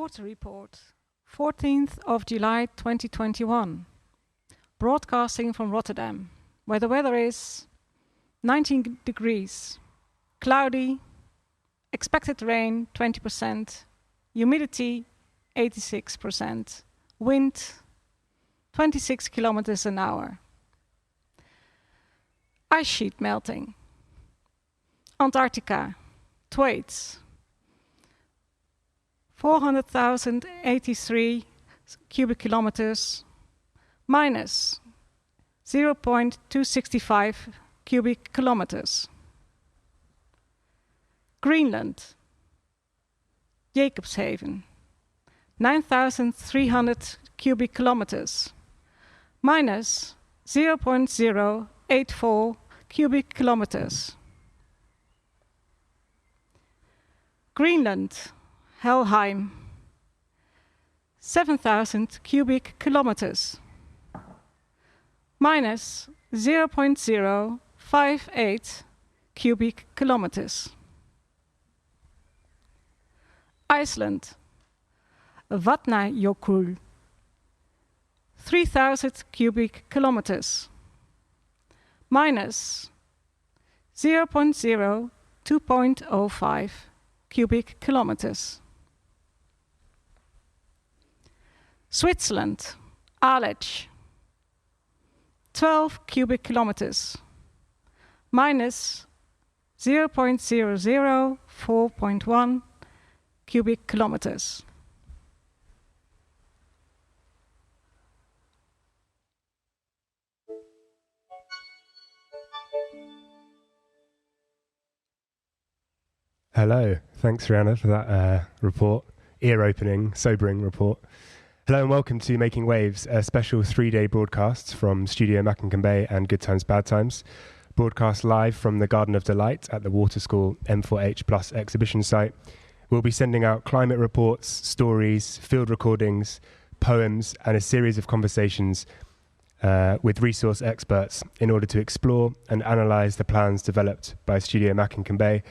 Water Report, 14th of July 2021. Broadcasting from Rotterdam, where the weather is 19 degrees, cloudy, expected rain 20%, humidity 86%, wind 26 kilometers an hour. Ice sheet melting. Antarctica, Thwaites, 400,083 cubic kilometers, minus 0.265 cubic kilometers. Greenland, Jacobshaven, 9,300 cubic kilometers, minus 0.084 cubic kilometers. Greenland, Helheim, 7,000 cubic kilometers, minus 0.058 cubic kilometers. Iceland, Vatnajökull, 3,000 cubic kilometers, minus 0.0205 cubic kilometers. Switzerland, Aletsch, 12 cubic kilometers, minus 0.004.1 cubic kilometers. Hello, thanks Rihanna for that report, ear-opening, sobering report. Hello and welcome to Making Waves, a special 3-day broadcast from Studio Makkink Bey and Good Times Bad Times, broadcast live from the Garden of Delight at the WATERSCHOOL M4H Plus exhibition site. We'll be sending out climate reports, stories, field recordings, poems and a series of conversations with resource experts in order to explore and analyse the plans developed by Studio Makkink Bey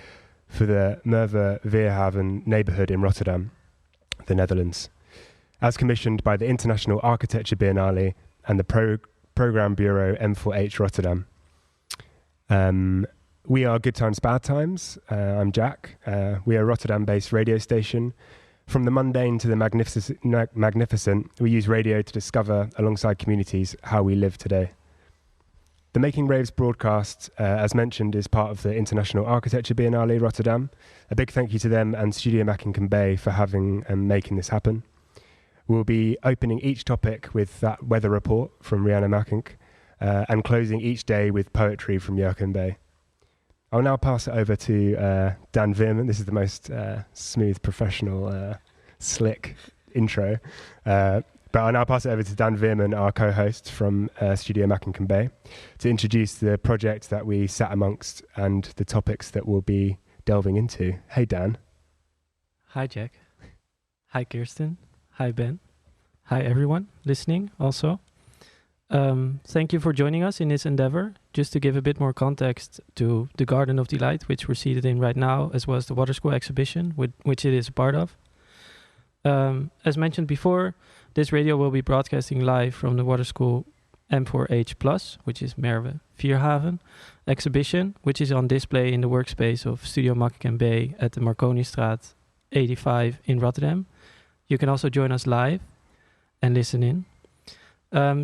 for the Merwe-Vierhavens neighbourhood in Rotterdam, the Netherlands, as commissioned by the International Architecture Biennale and the Programme Bureau M4H Rotterdam. We are Good Times Bad Times. I'm Jack. We are a Rotterdam-based radio station. From the mundane to the magnificent, we use radio to discover, alongside communities, how we live today. The Making Waves broadcast, as mentioned, is part of the International Architecture Biennale Rotterdam. A big thank you to them and Studio Makkink Bey for having and making this happen. We'll be opening each topic with that weather report from Rihanna Makkink and closing each day with poetry from Jurgen. I'll now pass it over to Daan Veerman. This is the most smooth, professional, slick intro. But I'll now pass it over to Daan Veerman, our co-host from Studio Makkink Bey, to introduce the project that we sat amongst and the topics that we'll be delving into. Hey, Dan. Hi, Jack. Hi, Kirsten. Hi, Ben. Hi, everyone listening also. Thank you for joining us in this endeavor. Just to give a bit more context to the Garden of Delight, which we're seated in right now, as well as the WATERSCHOOL exhibition, which it is a part of. As mentioned before, this radio will be broadcasting live from the WATERSCHOOL M4H Plus, which is Merwe-Vierhavens exhibition, which is on display in the workspace of Studio Makkink Bey at the Marconistraat 85 in Rotterdam. You can also join us live and listen in.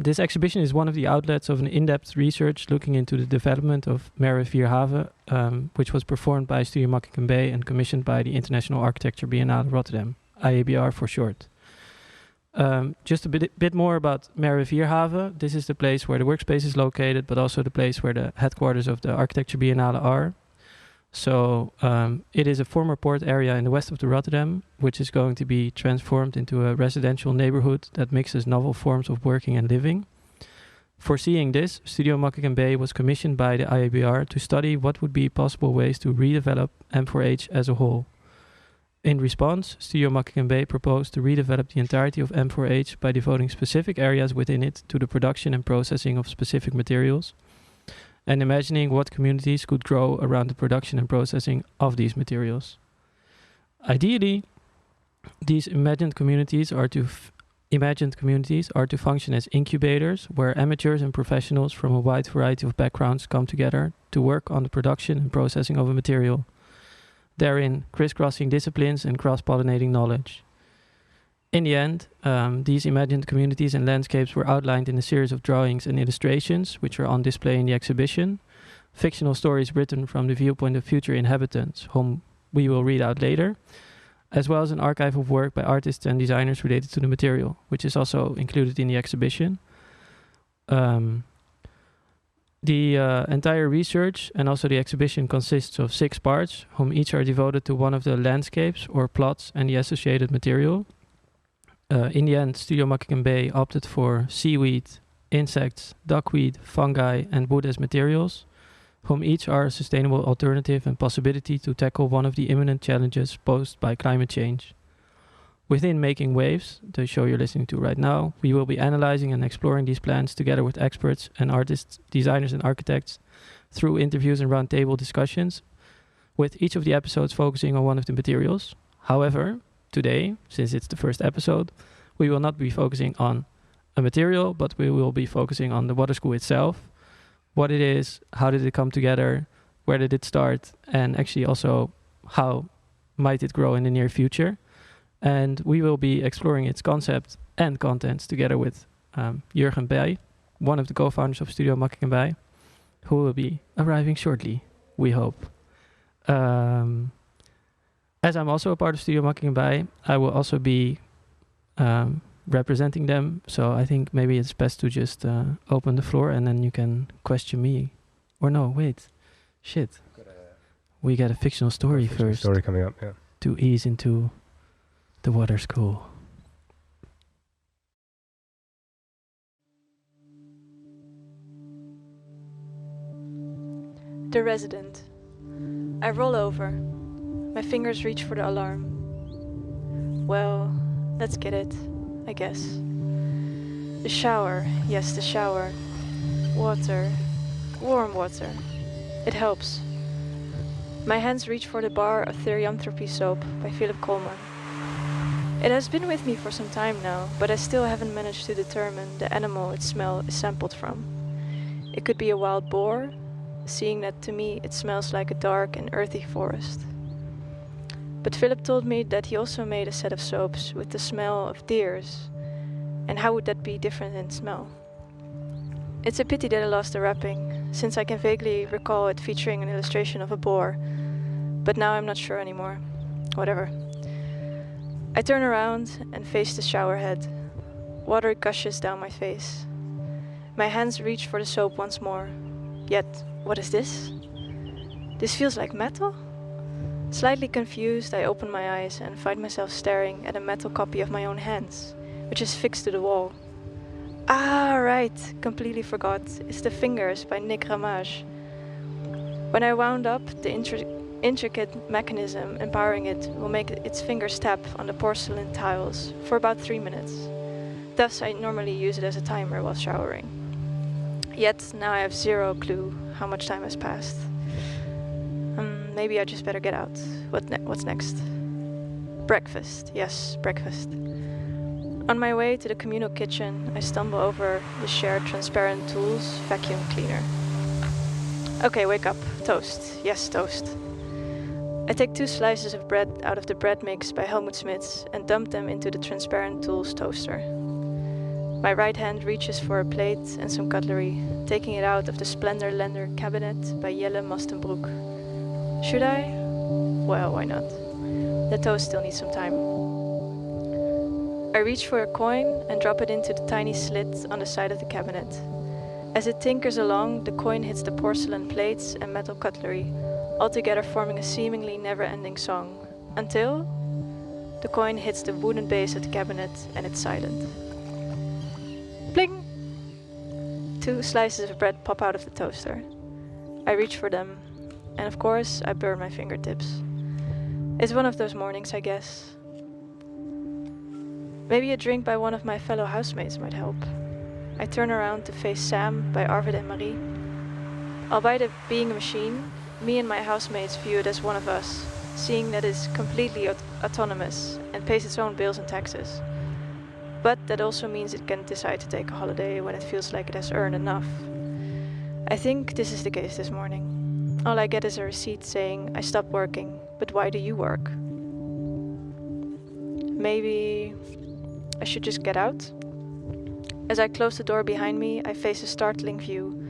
This exhibition is one of the outlets of an in-depth research looking into the development of Merwe-Vierhavens, which was performed by Studio Makkink Bey and commissioned by the International Architecture Biennale Rotterdam, IABR for short. Just a bit more about Merwe-Vierhavens. This is the place where the workspace is located, but also the place where the headquarters of the Architecture Biennale are. So it is a former port area in the west of the Rotterdam, which is going to be transformed into a residential neighborhood that mixes novel forms of working and living. Foreseeing this, Studio Makkink Bey was commissioned by the IABR to study what would be possible ways to redevelop M4H as a whole. In response, Studio Makkink Bey proposed to redevelop the entirety of M4H by devoting specific areas within it to the production and processing of specific materials, and imagining what communities could grow around the production and processing of these materials. Ideally, These imagined communities are to function as incubators where amateurs and professionals from a wide variety of backgrounds come together to work on the production and processing of a material, therein crisscrossing disciplines and cross-pollinating knowledge. In the end, these imagined communities and landscapes were outlined in a series of drawings and illustrations, which are on display in the exhibition, fictional stories written from the viewpoint of future inhabitants, whom we will read out later, as well as an archive of work by artists and designers related to the material, which is also included in the exhibition. The entire research and also the exhibition consists of 6 parts, whom each are devoted to one of the landscapes or plots and the associated material. In the end, Studio Makkink Bey opted for seaweed, insects, duckweed, fungi, and wood as materials, whom each are a sustainable alternative and possibility to tackle one of the imminent challenges posed by climate change. Within Making Waves, the show you're listening to right now, we will be analyzing and exploring these plans together with experts and artists, designers and architects through interviews and roundtable discussions, with each of the episodes focusing on one of the materials. However, today, since it's the first episode, we will not be focusing on a material, but we will be focusing on the water school itself, what it is, how did it come together, where did it start, and actually also how might it grow in the near future. And we will be exploring its concept and contents together with Jurgen Bey, one of the co-founders of Studio Makkink Bey, who will be arriving shortly, we hope. As I'm also a part of Studio Makkink Bey, I will also be representing them. So I think maybe it's best to just open the floor and then you can question me. Or no, wait. Shit. We got a fictional story first. Story coming up, yeah. To ease into the water school. The resident. I roll over. My fingers reach for the alarm. Well, let's get it, I guess. The shower, yes, the shower. Water, warm water. It helps. My hands reach for the bar of Therianthropy soap by Philip Coleman. It has been with me for some time now, but I still haven't managed to determine the animal its smell is sampled from. It could be a wild boar, seeing that to me it smells like a dark and earthy forest. But Philip told me that he also made a set of soaps with the smell of deers, and how would that be different in smell? It's a pity that I lost the wrapping, since I can vaguely recall it featuring an illustration of a boar, but now I'm not sure anymore. Whatever. I turn around and face the shower head. Water gushes down my face. My hands reach for the soap once more. Yet, what is this? This feels like metal? Slightly confused, I open my eyes and find myself staring at a metal copy of my own hands, which is fixed to the wall. Ah, right, completely forgot. It's The Fingers by Nick Ramage. When I wound up, the intricate mechanism empowering it will make its fingers tap on the porcelain tiles for about 3 minutes. Thus, I normally use it as a timer while showering. Yet, now I have zero clue how much time has passed. Maybe I just better get out. What's next? Breakfast. Yes, breakfast. On my way to the communal kitchen, I stumble over the shared transparent tools vacuum cleaner. Okay, wake up. Toast. Yes, toast. I take 2 slices of bread out of the bread mix by Helmut Smits and dump them into the transparent tools toaster. My right hand reaches for a plate and some cutlery, taking it out of the Splendor Lender cabinet by Jelle Mastenbroek. Should I? Well, why not? The toast still needs some time. I reach for a coin and drop it into the tiny slit on the side of the cabinet. As it tinkers along, the coin hits the porcelain plates and metal cutlery, altogether forming a seemingly never-ending song, until the coin hits the wooden base of the cabinet and it's silent. Bling! 2 slices of bread pop out of the toaster. I reach for them, and of course I burn my fingertips. It's one of those mornings, I guess. Maybe a drink by one of my fellow housemates might help. I turn around to face Sam by Arvid and Marie. Albeit it being a machine, me and my housemates view it as one of us, seeing that it's completely autonomous and pays its own bills and taxes. But that also means it can decide to take a holiday when it feels like it has earned enough. I think this is the case this morning. All I get is a receipt saying I stopped working, but why do you work? Maybe I should just get out? As I close the door behind me, I face a startling view.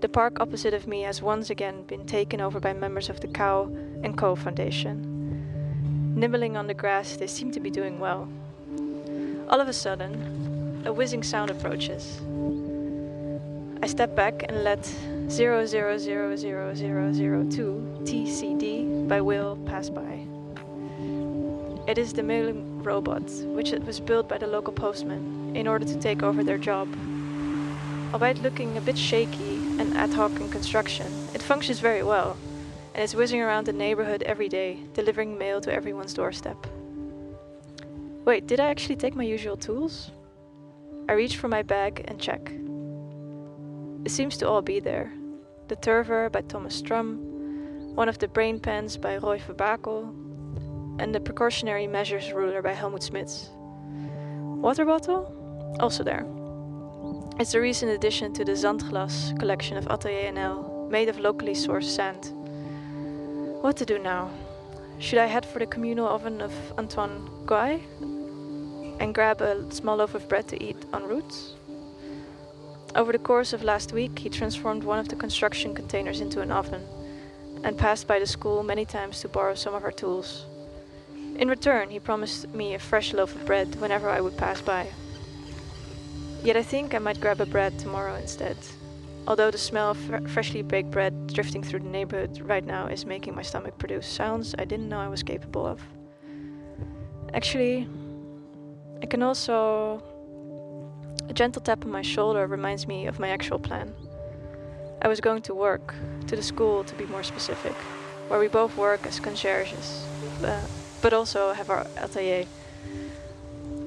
The park opposite of me has once again been taken over by members of the Cow and Co Foundation. Nibbling on the grass, they seem to be doing well. All of a sudden, a whizzing sound approaches. I step back and let 00000002 TCD by will pass by. It is the mailing robot, which was built by the local postman in order to take over their job. Albeit looking a bit shaky and ad hoc in construction, it functions very well, and is whizzing around the neighborhood every day, delivering mail to everyone's doorstep. Wait, did I actually take my usual tools? I reach for my bag and check. It seems to all be there. The Turver by Thomas Strum, one of the brain pens by Roy Verbakel, and the precautionary measures ruler by Helmut Smits. Water bottle? Also there. It's a recent addition to the Zandglas collection of Atelier NL, made of locally sourced sand. What to do now? Should I head for the communal oven of Antoine Guy and grab a small loaf of bread to eat en route? Over the course of last week, he transformed one of the construction containers into an oven and passed by the school many times to borrow some of our tools. In return, he promised me a fresh loaf of bread whenever I would pass by. Yet I think I might grab a bread tomorrow instead, although the smell of freshly baked bread drifting through the neighborhood right now is making my stomach produce sounds I didn't know I was capable of. Actually, I can also... A gentle tap on my shoulder reminds me of my actual plan. I was going to work, to the school to be more specific, where we both work as concierges, but also have our atelier.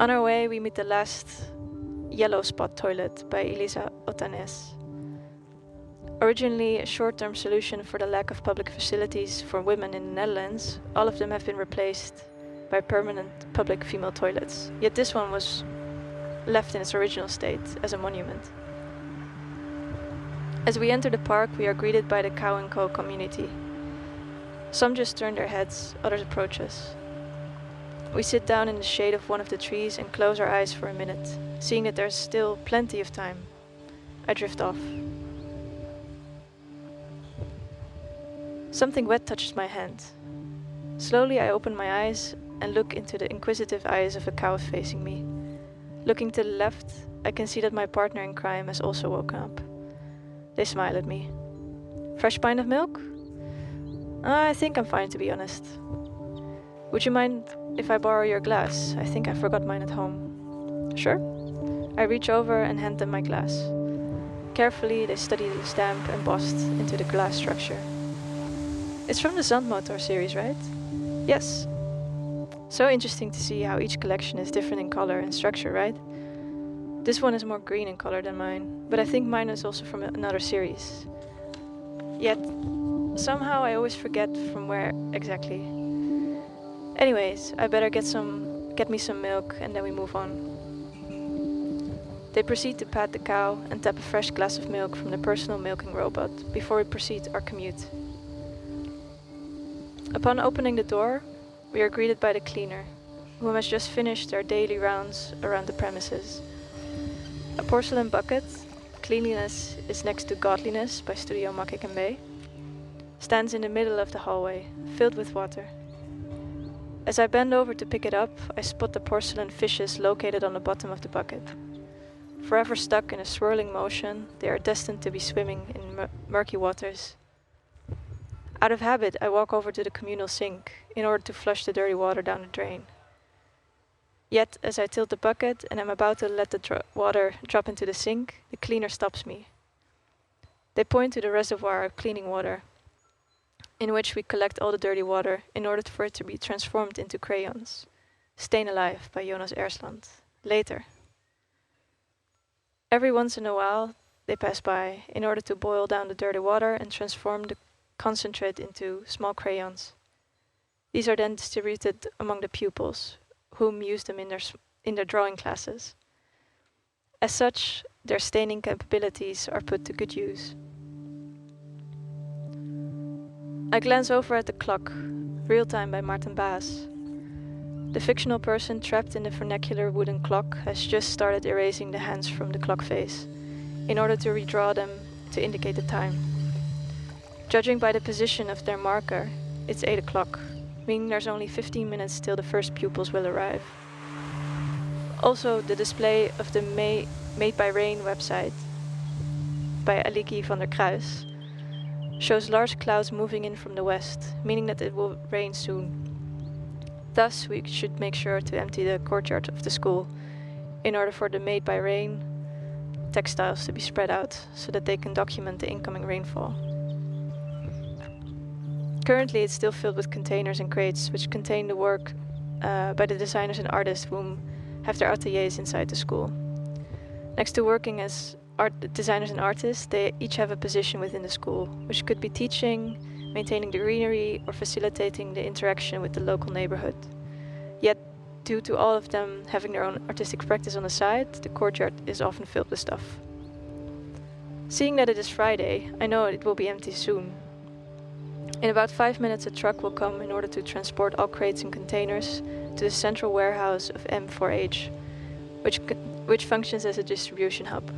On our way, we meet the last yellow spot toilet by Elisa Otanes. Originally a short-term solution for the lack of public facilities for women in the Netherlands, all of them have been replaced by permanent public female toilets. Yet this one was left in its original state as a monument. As we enter the park, we are greeted by the Cow & Co community. Some just turn their heads, others approach us. We sit down in the shade of one of the trees and close our eyes for a minute, seeing that there's still plenty of time. I drift off. Something wet touches my hand. Slowly I open my eyes and look into the inquisitive eyes of a cow facing me. Looking to the left, I can see that my partner in crime has also woken up. They smile at me. Fresh pint of milk? I think I'm fine, to be honest. Would you mind if I borrow your glass? I think I forgot mine at home. Sure. I reach over and hand them my glass. Carefully, they study the stamp embossed into the glass structure. It's from the Zandmotor series, right? Yes. So interesting to see how each collection is different in color and structure, right? This one is more green in color than mine, but I think mine is also from another series. Yet, somehow I always forget from where exactly. Anyways, I better get me some milk and then we move on. They proceed to pat the cow and tap a fresh glass of milk from the personal milking robot before we proceed our commute. Upon opening the door, we are greeted by the cleaner, who has just finished their daily rounds around the premises. A porcelain bucket, Cleanliness is Next to Godliness by Studio Makkink Bey, stands in the middle of the hallway, filled with water. As I bend over to pick it up, I spot the porcelain fishes located on the bottom of the bucket. Forever stuck in a swirling motion, they are destined to be swimming in murky waters. Out of habit, I walk over to the communal sink in order to flush the dirty water down the drain. Yet, as I tilt the bucket and am about to let the water drop into the sink, the cleaner stops me. They point to the reservoir of cleaning water, in which we collect all the dirty water in order for it to be transformed into crayons. Stain Alive by Jonas Ersland. Later. Every once in a while, they pass by in order to boil down the dirty water and transform the concentrate into small crayons. These are then distributed among the pupils, whom use them in their drawing classes. As such, their staining capabilities are put to good use. I glance over at the clock, Real Time by Maarten Baas. The fictional person trapped in the vernacular wooden clock has just started erasing the hands from the clock face, in order to redraw them to indicate the time. Judging by the position of their marker, it's 8 o'clock, meaning there's only 15 minutes till the first pupils will arrive. Also, the display of the Made by Rain website by Aliki van der Kruis shows large clouds moving in from the west, meaning that it will rain soon. Thus, we should make sure to empty the courtyard of the school in order for the Made by Rain textiles to be spread out so that they can document the incoming rainfall. Currently, it's still filled with containers and crates which contain the work by the designers and artists whom have their ateliers inside the school. Next to working as designers and artists, they each have a position within the school, which could be teaching, maintaining the greenery, or facilitating the interaction with the local neighborhood. Yet, due to all of them having their own artistic practice on the side, the courtyard is often filled with stuff. Seeing that it is Friday, I know it will be empty soon. In about 5 minutes, a truck will come in order to transport all crates and containers to the central warehouse of M4H, which functions as a distribution hub.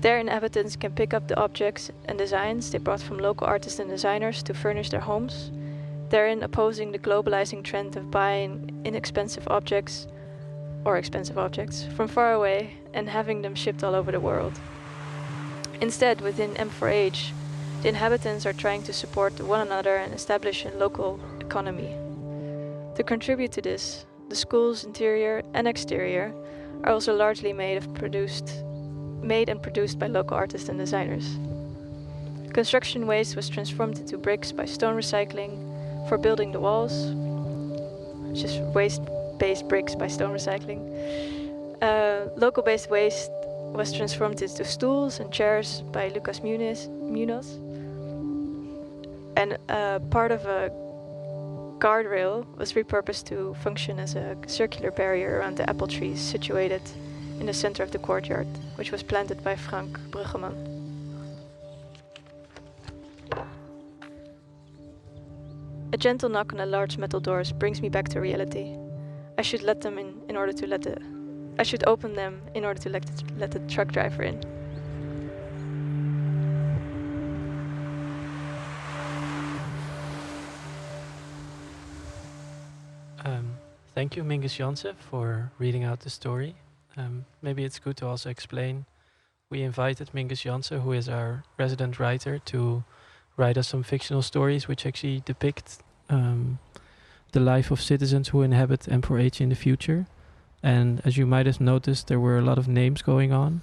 There, inhabitants can pick up the objects and designs they brought from local artists and designers to furnish their homes, therein opposing the globalizing trend of buying inexpensive objects or expensive objects from far away and having them shipped all over the world. Instead, within M4H, the inhabitants are trying to support one another and establish a local economy. To contribute to this, the school's interior and exterior are also largely made and produced by local artists and designers. Construction waste was transformed into bricks by stone recycling for building the walls, which is waste-based bricks by stone recycling. Local-based waste was transformed into stools and chairs by Lucas Munoz. And part of a guardrail was repurposed to function as a circular barrier around the apple trees situated in the center of the courtyard, which was planted by Frank Bruggeman. A gentle knock on the large metal doors brings me back to reality. I should let them in order to let the... I should open them in order to let the truck driver in. Thank you, Mingus Jansen, for reading out the story. Maybe it's good to also explain. We invited Mingus Jansen, who is our resident writer, to write us some fictional stories which actually depict the life of citizens who inhabit M4H in the future. And as you might have noticed, there were a lot of names going on.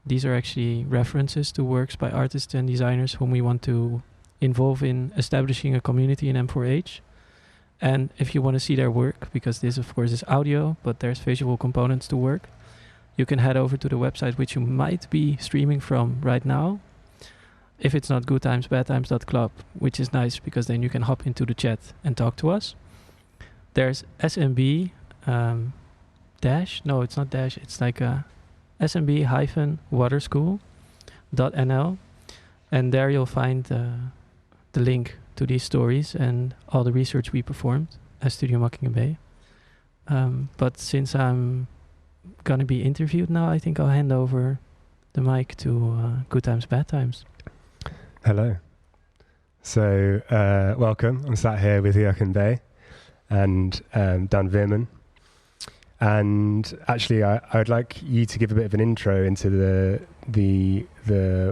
These are actually references to works by artists and designers whom we want to involve in establishing a community in M4H. And if you want to see their work, because this of course is audio, but there's visual components to work, you can head over to the website which you might be streaming from right now. If it's not goodtimesbadtimes.club, which is nice because then you can hop into the chat and talk to us. There's SMB dash, no it's not dash, it's like a SMB-waterschool.nl, and there you'll find the link to these stories and all the research we performed at Studio Makkink Bey. But since I'm gonna be interviewed now, I think I'll hand over the mic to Good Times, Bad Times. Hello. So, welcome. I'm sat here with Jurgen Bey and Daan Veerman. And actually, I would like you to give a bit of an intro into the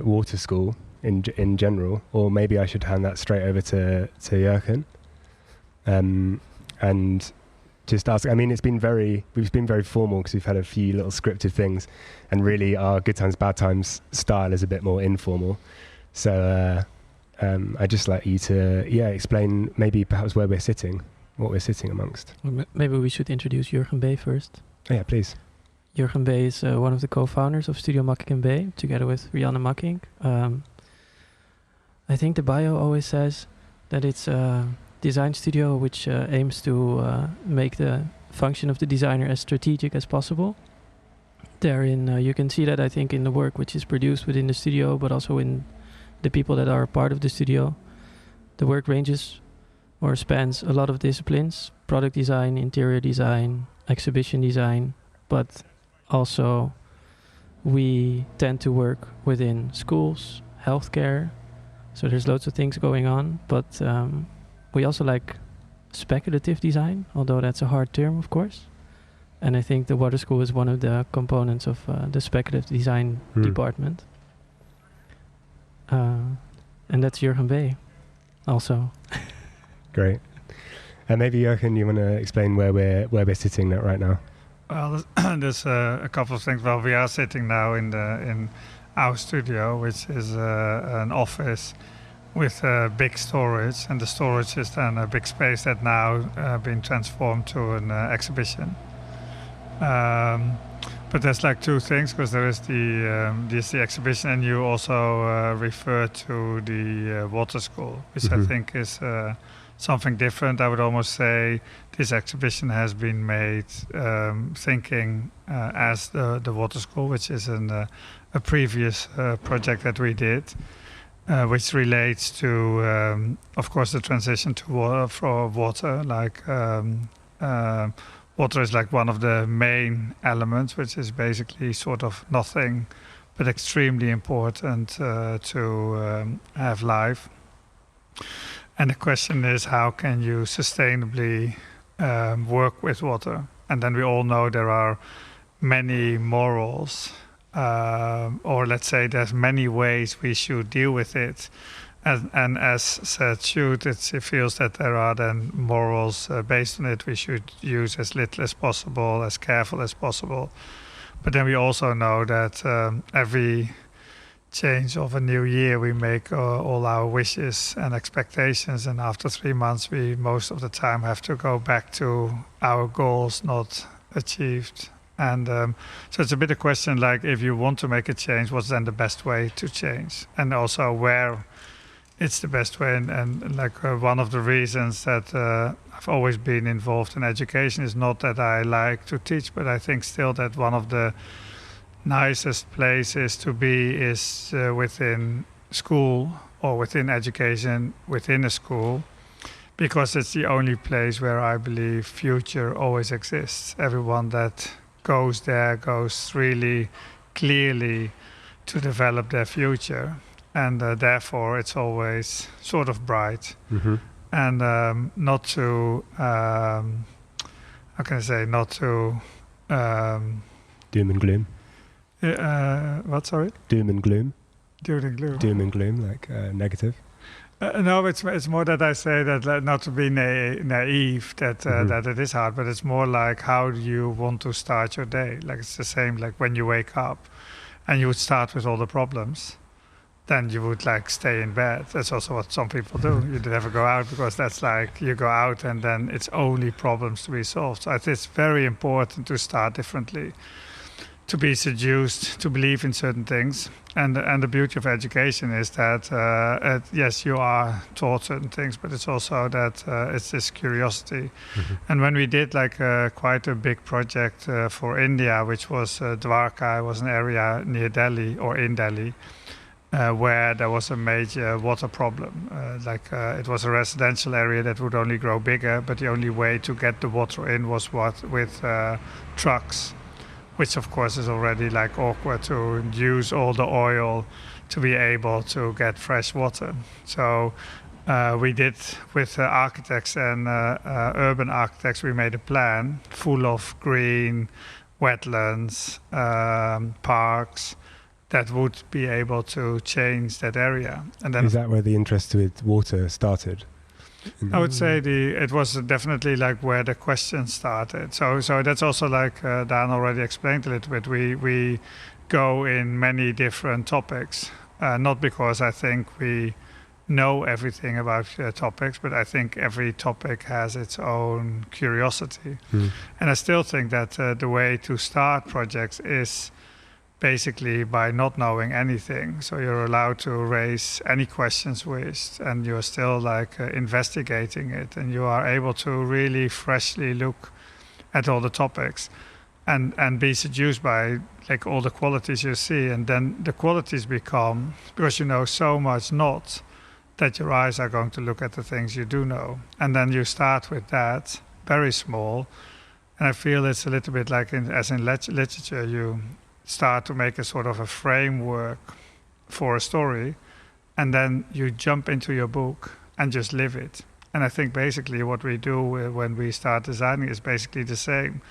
water school in general, or maybe I should hand that straight over to Jurgen. And just ask, I mean, we've been very formal because we've had a few little scripted things, and really our Good Times, Bad Times style is a bit more informal. So I'd just like you to, explain maybe perhaps where we're sitting, what we're sitting amongst. Maybe we should introduce Jurgen Bey first. Oh, yeah, please. Jurgen Bey is one of the co-founders of Studio Makkink Bey, together with Rianne Makkink. I think the bio always says that it's the design studio which aims to make the function of the designer as strategic as possible. Therein, you can see that, I think, in the work which is produced within the studio, but also in the people that are part of the studio. The work ranges or spans a lot of disciplines: product design, interior design, exhibition design, but also we tend to work within schools, healthcare, so there's loads of things going on, but we also like speculative design, although that's a hard term, of course. And I think the water school is one of the components of the speculative design department. And that's Jurgen Bey also. Great. And maybe Jurgen, you want to explain where we're sitting right now? Well, there's a couple of things. Well, we are sitting now in our studio, which is an office with big storage, and the storage is then a big space that now been transformed to an exhibition. But there's like two things, because there is the exhibition, and you also refer to the water school, which I think is something different. I would almost say this exhibition has been made thinking as the water school, which is a previous project that we did, which relates to, of course, the transition to water. Like water is like one of the main elements, which is basically sort of nothing but extremely important to have life. And the question is, how can you sustainably work with water? And then we all know there are many morals, or let's say there's many ways we should deal with it. And as said Sjoerd, it feels that there are then morals based on it. We should use as little as possible, as careful as possible. But then we also know that every change of a new year, we make all our wishes and expectations, and after 3 months we most of the time have to go back to our goals not achieved. And so it's a bit a question, like, if you want to make a change, what's then the best way to change, and also where it's the best way. And like one of the reasons that I've always been involved in education is not that I like to teach, but I think still that one of the nicest places to be is within school, or within education within a school, because it's the only place where I believe future always exists. Everyone that goes there goes really clearly to develop their future, and therefore it's always sort of bright. And not to how can I say, not to doom and gloom. What, sorry? Doom and gloom. Doom and gloom. Doom and gloom, like negative. No, it's more that I say that not to be naive, that that it is hard, but it's more like, how do you want to start your day? Like, it's the same like when you wake up and you would start with all the problems, then you would like stay in bed. That's also what some people do. You never go out, because that's like you go out and then it's only problems to be solved. So I think it's very important to start differently, to be seduced, to believe in certain things. And the beauty of education is that, yes, you are taught certain things, but it's also that it's this curiosity. And when we did like quite a big project for India, which was Dwarka, was an area near Delhi or in Delhi, where there was a major water problem. It was a residential area that would only grow bigger, but the only way to get the water in was with trucks, which of course is already like awkward to use all the oil to be able to get fresh water. So we did with architects and urban architects, we made a plan full of green wetlands, parks, that would be able to change that area. And then, is that where the interest with water started? I would say it was definitely like where the question started. So that's also like Daan already explained a little bit. We go in many different topics, not because I think we know everything about topics, but I think every topic has its own curiosity. And I still think that the way to start projects is basically by not knowing anything. So you're allowed to raise any questions wished, and you're still like investigating it, and you are able to really freshly look at all the topics and be seduced by like all the qualities you see. And then the qualities become, because you know so much not, that your eyes are going to look at the things you do know. And then you start with that very small. And I feel it's a little bit like as in literature, you start to make a sort of a framework for a story, and then you jump into your book and just live it. And I think basically what we do when we start designing is basically the same.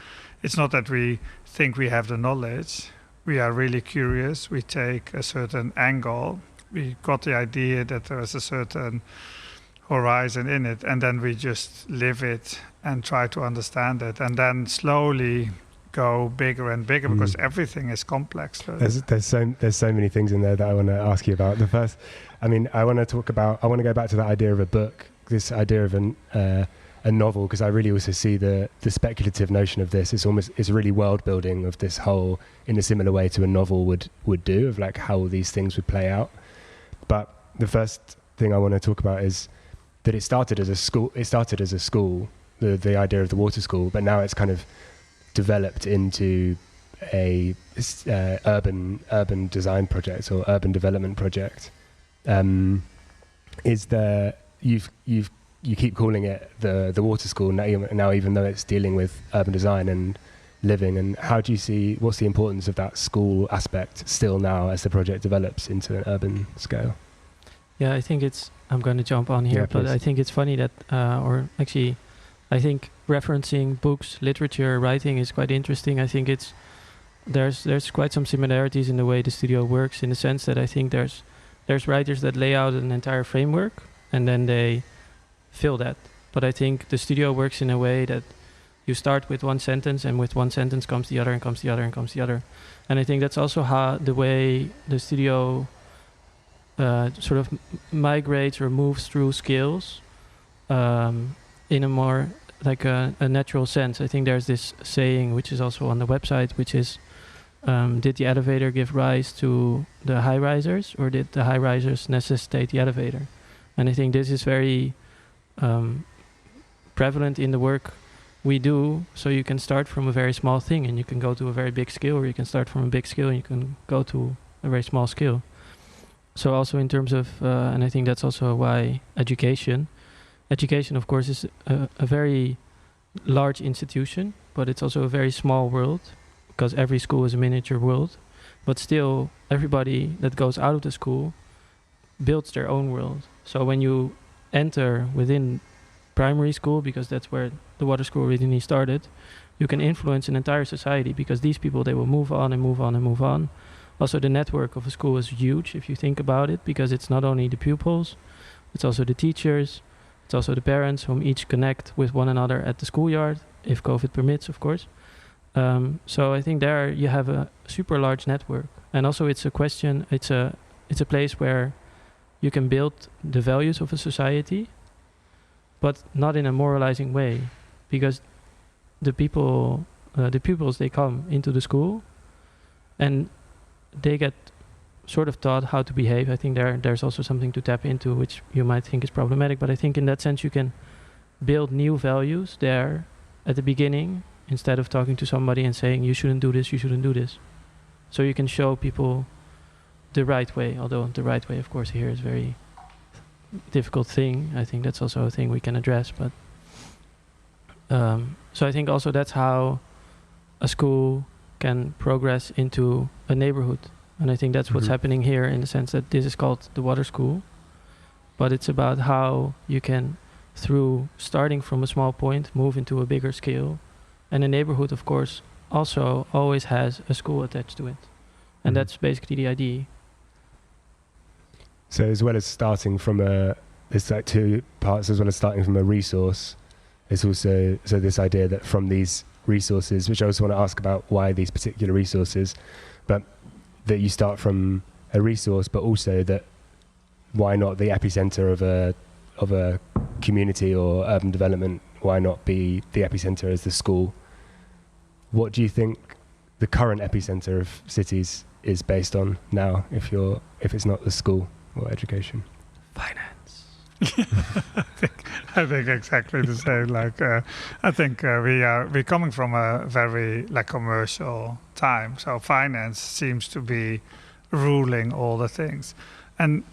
It's not that we think we have the knowledge. We are really curious. We take a certain angle. We got the idea that there is a certain horizon in it, and then we just live it and try to understand it, and then slowly go bigger and bigger, because everything is complex. There's so many things in there that I want to ask you about. The first, I want to go back to that idea of a book, this idea of a novel, because I really also see the speculative notion of this. It's really world building of this whole, in a similar way to a novel would do, of like how all these things would play out. But the first thing I want to talk about is that it started as a school. The idea of the water school, but now it's kind of developed into a urban design project or urban development project. Is there you keep calling it the water school now, even though it's dealing with urban design and living, and how do you see, what's the importance of that school aspect still now as the project develops into an urban scale? Yeah, I think I'm going to jump on here, but I think it's funny that, I think referencing books, literature, writing is quite interesting. I think there's quite some similarities in the way the studio works, in the sense that I think there's writers that lay out an entire framework and then they fill that. But I think the studio works in a way that you start with one sentence, and with one sentence comes the other and comes the other and comes the other. And I think that's also how the way the studio sort of migrates or moves through skills in a more like a natural sense. I think there's this saying, which is also on the website, which is, did the elevator give rise to the high-risers, or did the high-risers necessitate the elevator? And I think this is very prevalent in the work we do. So you can start from a very small thing and you can go to a very big scale, or you can start from a big scale and you can go to a very small scale. So also in terms of, and I think that's also why education, of course, is a very large institution, but it's also a very small world, because every school is a miniature world. But still, everybody that goes out of the school builds their own world. So when you enter within primary school, because that's where the water school originally started, you can influence an entire society, because these people, they will move on and move on and move on. Also, the network of a school is huge if you think about it, because it's not only the pupils, it's also the teachers, it's also the parents, whom each connect with one another at the schoolyard, if COVID permits, of course. So I think there you have a super large network. And also it's a place where you can build the values of a society, but not in a moralizing way, because the pupils, they come into the school and they get sort of taught how to behave. I think there's also something to tap into, which you might think is problematic, but I think in that sense you can build new values there at the beginning, instead of talking to somebody and saying, you shouldn't do this, you shouldn't do this. So you can show people the right way, although the right way, of course, here is a very difficult thing. I think that's also a thing we can address, but so I think also that's how a school can progress into a neighborhood. And I think that's what's happening here, in the sense that this is called the water school, but it's about how you can, through starting from a small point, move into a bigger scale. And a neighborhood, of course, also always has a school attached to it. And that's basically the idea. So as well as starting from there's like two parts, as well as starting from a resource, there's also this idea that from these resources, which I also want to ask about why these particular resources, but that you start from a resource, but also that why not the epicenter of a community or urban development? Why not be the epicenter as the school? What do you think the current epicenter of cities is based on now if it's not the school or education? Finance. I think exactly the same. Like I think we're coming from a very like commercial time, so finance seems to be ruling all the things. And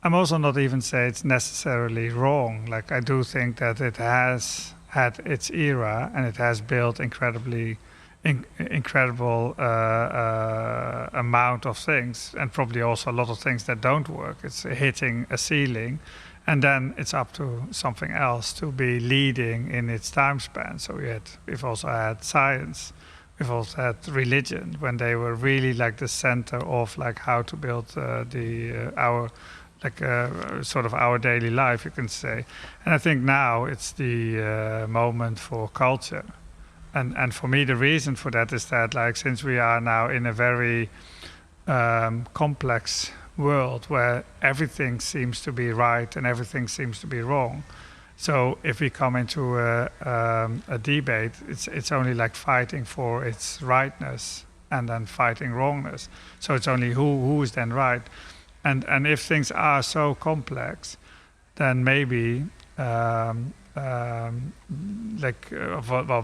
I'm also not even say it's necessarily wrong. Like I do think that it has had its era and it has built incredible amount of things, and probably also a lot of things that don't work. It's hitting a ceiling, and then it's up to something else to be leading in its time span. So we've also had science, we've also had religion, when they were really like the center of like how to build our sort of our daily life, you can say. And I think now it's the moment for culture. And for me, the reason for that is that, like, since we are now in a very complex world where everything seems to be right and everything seems to be wrong. So if we come into a debate, it's only like fighting for its rightness and then fighting wrongness. So it's only who is then right. And if things are so complex, then maybe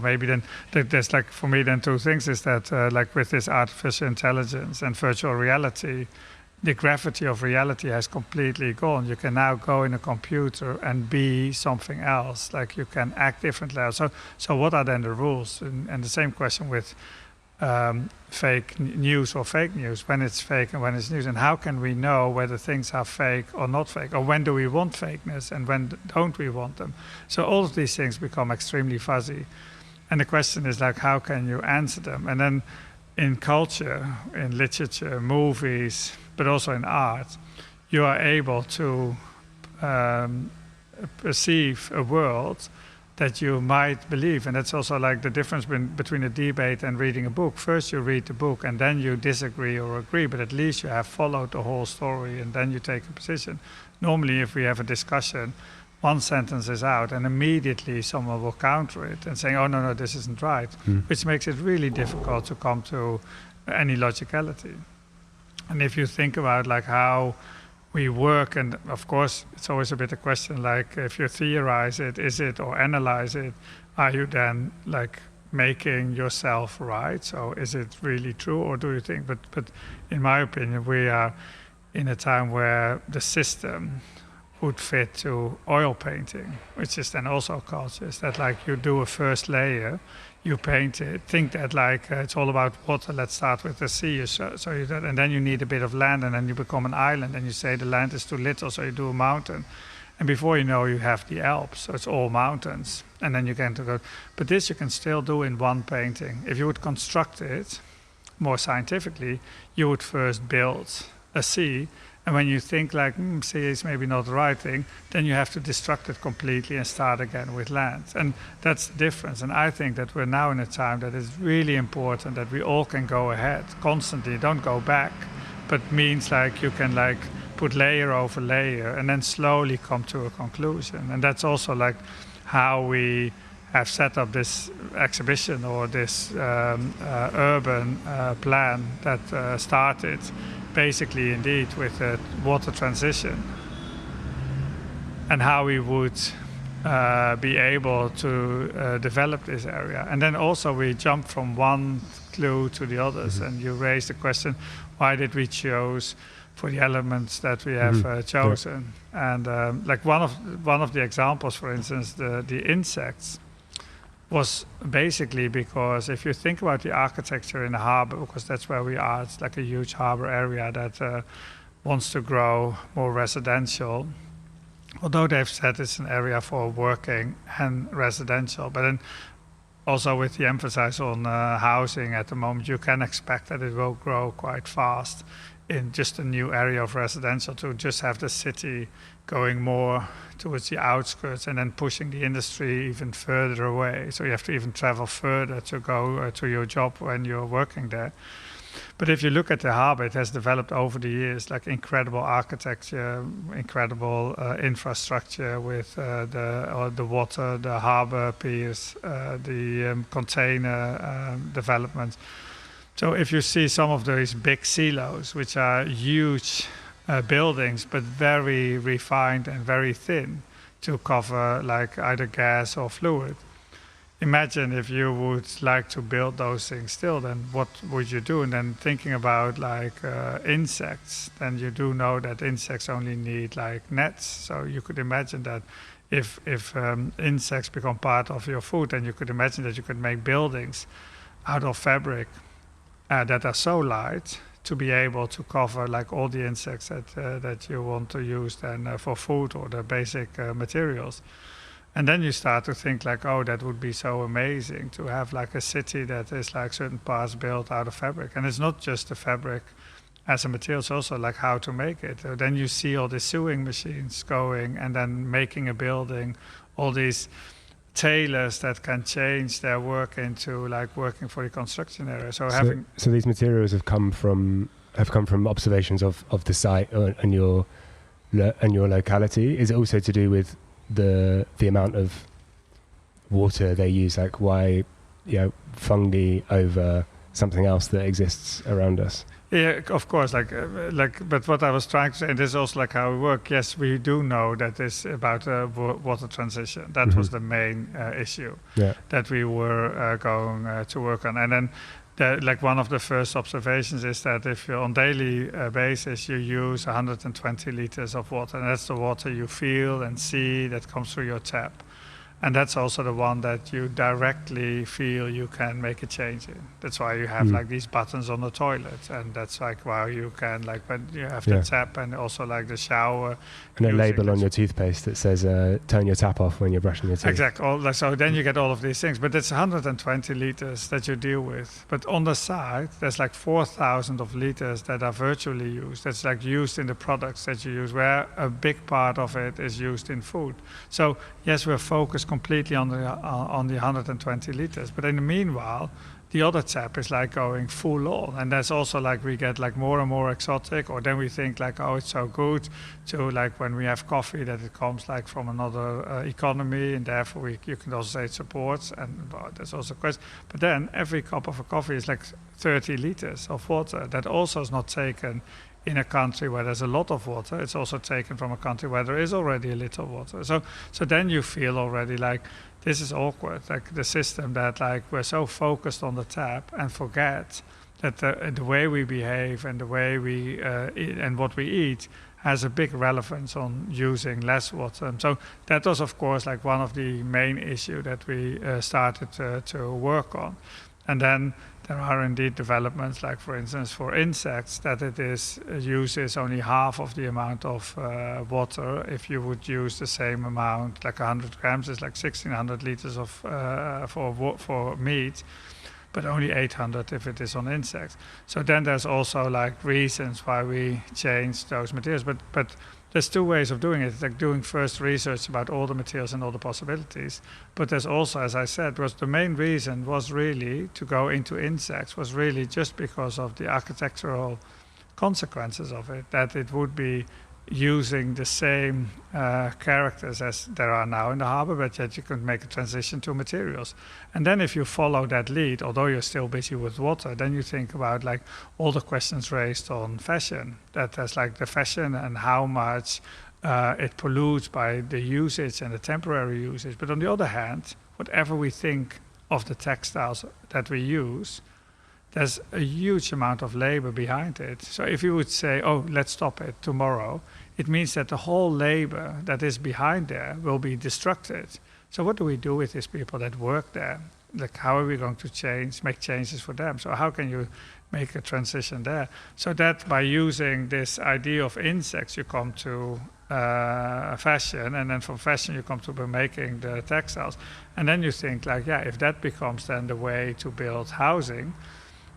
maybe then there's like, for me then two things is that like with this artificial intelligence and virtual reality, the gravity of reality has completely gone. You can now go in a computer and be something else, like you can act differently. So what are then the rules? And the same question with fake news or fake news, when it's fake and when it's news, and how can we know whether things are fake or not fake, or when do we want fakeness and when don't we want them? So all of these things become extremely fuzzy, and the question is like, how can you answer them? And then in culture, in literature, movies, but also in art, you are able to perceive a world that you might believe. And that's also like the difference between a debate and reading a book. First you read the book and then you disagree or agree, but at least you have followed the whole story and then you take a position. Normally if we have a discussion, one sentence is out and immediately someone will counter it and saying, oh no, this isn't right, which makes it really difficult to come to any logicality. And if you think about like how we work, and of course it's always a bit a question like, if you theorize it, is it, or analyze it, are you then like making yourself right? So is it really true, or do you think, but in my opinion we are in a time where the system would fit to oil painting, which is then also culture. Is that like you do a first layer, you paint it, think that like it's all about water, let's start with the sea, and then you need a bit of land, and then you become an island, and you say the land is too little, so you do a mountain. And before you know, you have the Alps, so it's all mountains. And then you can go, but this you can still do in one painting. If you would construct it more scientifically, you would first build a sea. And when you think like, sea is maybe not the right thing, then you have to destruct it completely and start again with land. And that's the difference. And I think that we're now in a time that is really important that we all can go ahead constantly, don't go back, but means like you can like put layer over layer and then slowly come to a conclusion. And that's also like how we have set up this exhibition or this urban plan that started basically indeed with the water transition and how we would be able to develop this area. And then also we jump from one clue to the others, and you raised the question, why did we choose for the elements that we have chosen? Yeah. And like one of the examples, for instance, the insects, was basically because if you think about the architecture in the harbor, because that's where we are, it's like a huge harbor area that wants to grow more residential, although they've said it's an area for working and residential. But then also with the emphasis on housing at the moment, you can expect that it will grow quite fast in just a new area of residential, to just have the city going more towards the outskirts and then pushing the industry even further away. So you have to even travel further to go to your job when you're working there. But if you look at the harbor, it has developed over the years like incredible architecture, incredible infrastructure with the water, the harbor piers, the container development. So if you see some of these big silos, which are huge buildings, but very refined and very thin to cover like either gas or fluid. Imagine if you would like to build those things still, then what would you do? And then thinking about like insects, then you do know that insects only need like nets. So you could imagine that if insects become part of your food, then you could imagine that you could make buildings out of fabric that are so light to be able to cover like all the insects that you want to use then for food or the basic materials. And then you start to think like, oh, that would be so amazing to have like a city that is like certain parts built out of fabric. And it's not just the fabric as a material, it's also like how to make it. Then you see all the sewing machines going and then making a building, all these tailors that can change their work into like working for the construction area. So these materials have come from observations of the site and your locality. Is it also to do with the amount of water they use, like why fungi over something else that exists around us? Yeah, of course. But what I was trying to say, and this is also like how we work. Yes, we do know that it's about water transition. That was the main issue that we were going to work on. And then, like one of the first observations is that if you on daily basis you use 120 liters of water, and that's the water you feel and see that comes through your tap. And that's also the one that you directly feel you can make a change in. That's why you have like these buttons on the toilet, and that's like why you can like when you have the tap and also like the shower. And a label on your toothpaste that says turn your tap off when you're brushing your teeth. Exactly. So then you get all of these things, but it's 120 liters that you deal with. But on the side, there's like 4,000 of liters that are virtually used. That's like used in the products that you use, where a big part of it is used in food. So yes, we're focused completely on the 120 liters, but in the meanwhile, the other tap is like going full on, and that's also like we get like more and more exotic, or then we think like, oh, it's so good to like when we have coffee that it comes like from another economy, and therefore you can also say it supports, and that's also a question. But then every cup of a coffee is like 30 liters of water that also is not taken in a country where there's a lot of water. It's also taken from a country where there is already a little water. So then you feel already like this is awkward, like the system that like we're so focused on the tap and forget that the way we behave and the way we eat and what we eat has a big relevance on using less water. And so that was, of course, like one of the main issues that we started to work on. And then there are indeed developments, like for instance for insects, that it uses only half of the amount of water. If you would use the same amount, like 100 grams is like 1,600 liters of for meat, but only 800 if it is on insects. So then there's also like reasons why we change those materials. But there's two ways of doing it. It's like doing first research about all the materials and all the possibilities. But there's also, as I said, was the main reason was really to go into insects was really just because of the architectural consequences of it, that it would be using the same characters as there are now in the harbor, but yet you can make a transition to materials. And then if you follow that lead, although you're still busy with water, then you think about like all the questions raised on fashion, that there's like the fashion and how much it pollutes by the usage and the temporary usage. But on the other hand, whatever we think of the textiles that we use, there's a huge amount of labor behind it. So if you would say, oh, let's stop it tomorrow, it means that the whole labor that is behind there will be destructed. So what do we do with these people that work there? Like, how are we going to make changes for them? So how can you make a transition there? So that by using this idea of insects, you come to fashion, and then from fashion you come to making the textiles. And then you think like, yeah, if that becomes then the way to build housing,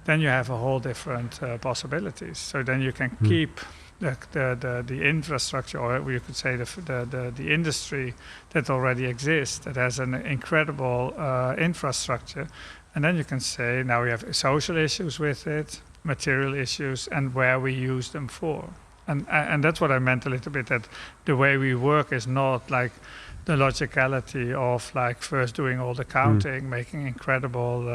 then you have a whole different possibilities. So then you can keep the infrastructure, or you could say the industry that already exists, that has an incredible infrastructure. And then you can say, now we have social issues with it, material issues, and where we use them for. And that's what I meant a little bit, that the way we work is not like the logicality of like first doing all the counting, making incredible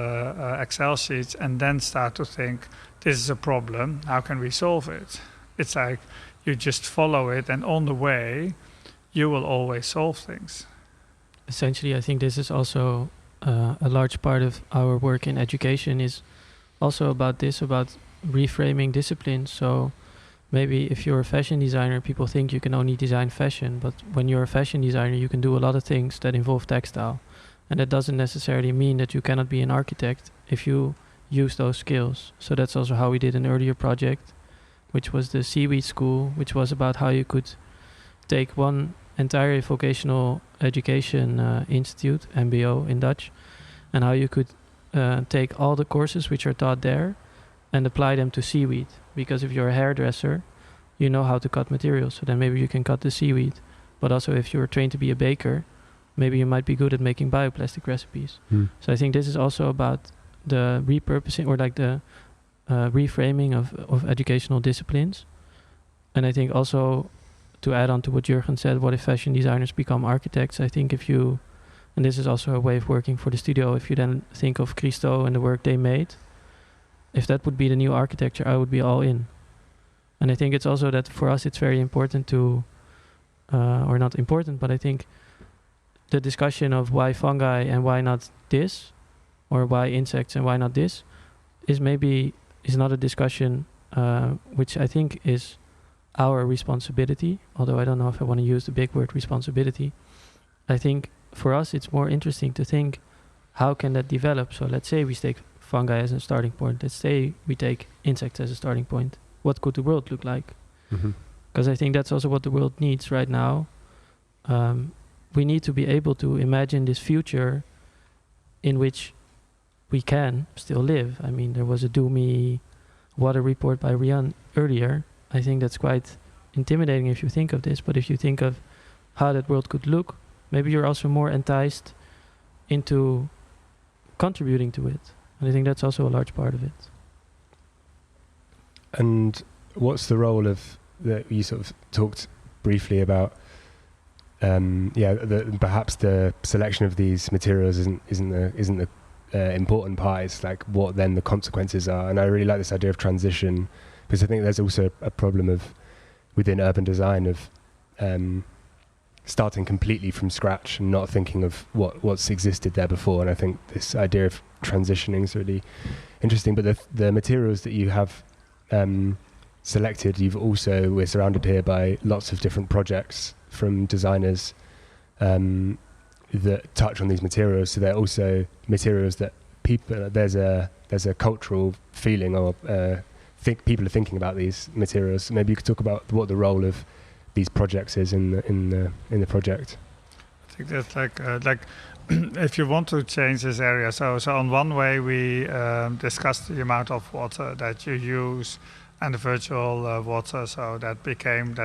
Excel sheets, and then start to think, this is a problem, how can we solve it? It's like you just follow it, and on the way, you will always solve things. Essentially, I think this is also a large part of our work in education is also about this, about reframing disciplines. So maybe if you're a fashion designer, people think you can only design fashion, but when you're a fashion designer, you can do a lot of things that involve textile. And that doesn't necessarily mean that you cannot be an architect if you use those skills. So that's also how we did an earlier project, which was the Seaweed School, which was about how you could take one entire vocational education institute, MBO in Dutch, and how you could take all the courses which are taught there and apply them to seaweed. Because if you're a hairdresser, you know how to cut materials, so then maybe you can cut the seaweed. But also if you're trained to be a baker, maybe you might be good at making bioplastic recipes. So I think this is also about the repurposing, or like the reframing of educational disciplines. And I think also, to add on to what Jurgen said, what if fashion designers become architects? I think if you, and this is also a way of working for the studio, if you then think of Christo and the work they made, if that would be the new architecture, I would be all in. And I think it's also that for us it's very important to, or not important, but I think the discussion of why fungi and why not this, or why insects and why not this, is not a discussion which I think is our responsibility, although I don't know if I want to use the big word responsibility. I think for us it's more interesting to think, how can that develop? So let's say we take fungi as a starting point. Let's say we take insects as a starting point. What could the world look like? Because I think that's also what the world needs right now. We need to be able to imagine this future in which we can still live. I mean, there was a doomy water report by Rian earlier. I think that's quite intimidating if you think of this, but if you think of how that world could look, maybe you're also more enticed into contributing to it. And I think that's also a large part of it. And what's the role of that you sort of talked briefly about? Perhaps the selection of these materials isn't the important part. It's like what then the consequences are. And I really like this idea of transition, because I think there's also a problem of within urban design of starting completely from scratch and not thinking of what's existed there before. And I think this idea of transitioning is really interesting. But the materials that you have selected, we're surrounded here by lots of different projects from designers that touch on these materials. So they're also materials that people, there's a cultural feeling, or people are thinking about these materials. So maybe you could talk about what the role of these projects is in the project. I think that's like if you want to change this area. So on one way we discussed the amount of water that you use and the virtual water. So that became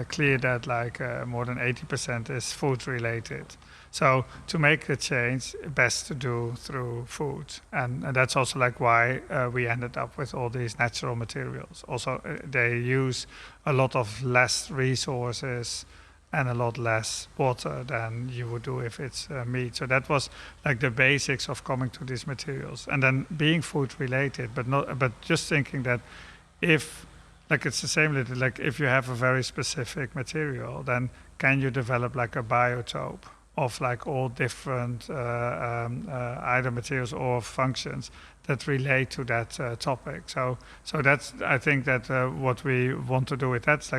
clear that more than 80% is food related. So to make the change, best to do through food. And that's also why we ended up with all these natural materials. Also, they use a lot of less resources and a lot less water than you would do if it's meat. So that was the basics of coming to these materials. And then being food related, but just thinking that if, it's the same little, if you have a very specific material, then can you develop a biotope of all different either materials or functions that relate to that topic. So that's, I think that what we want to do with that's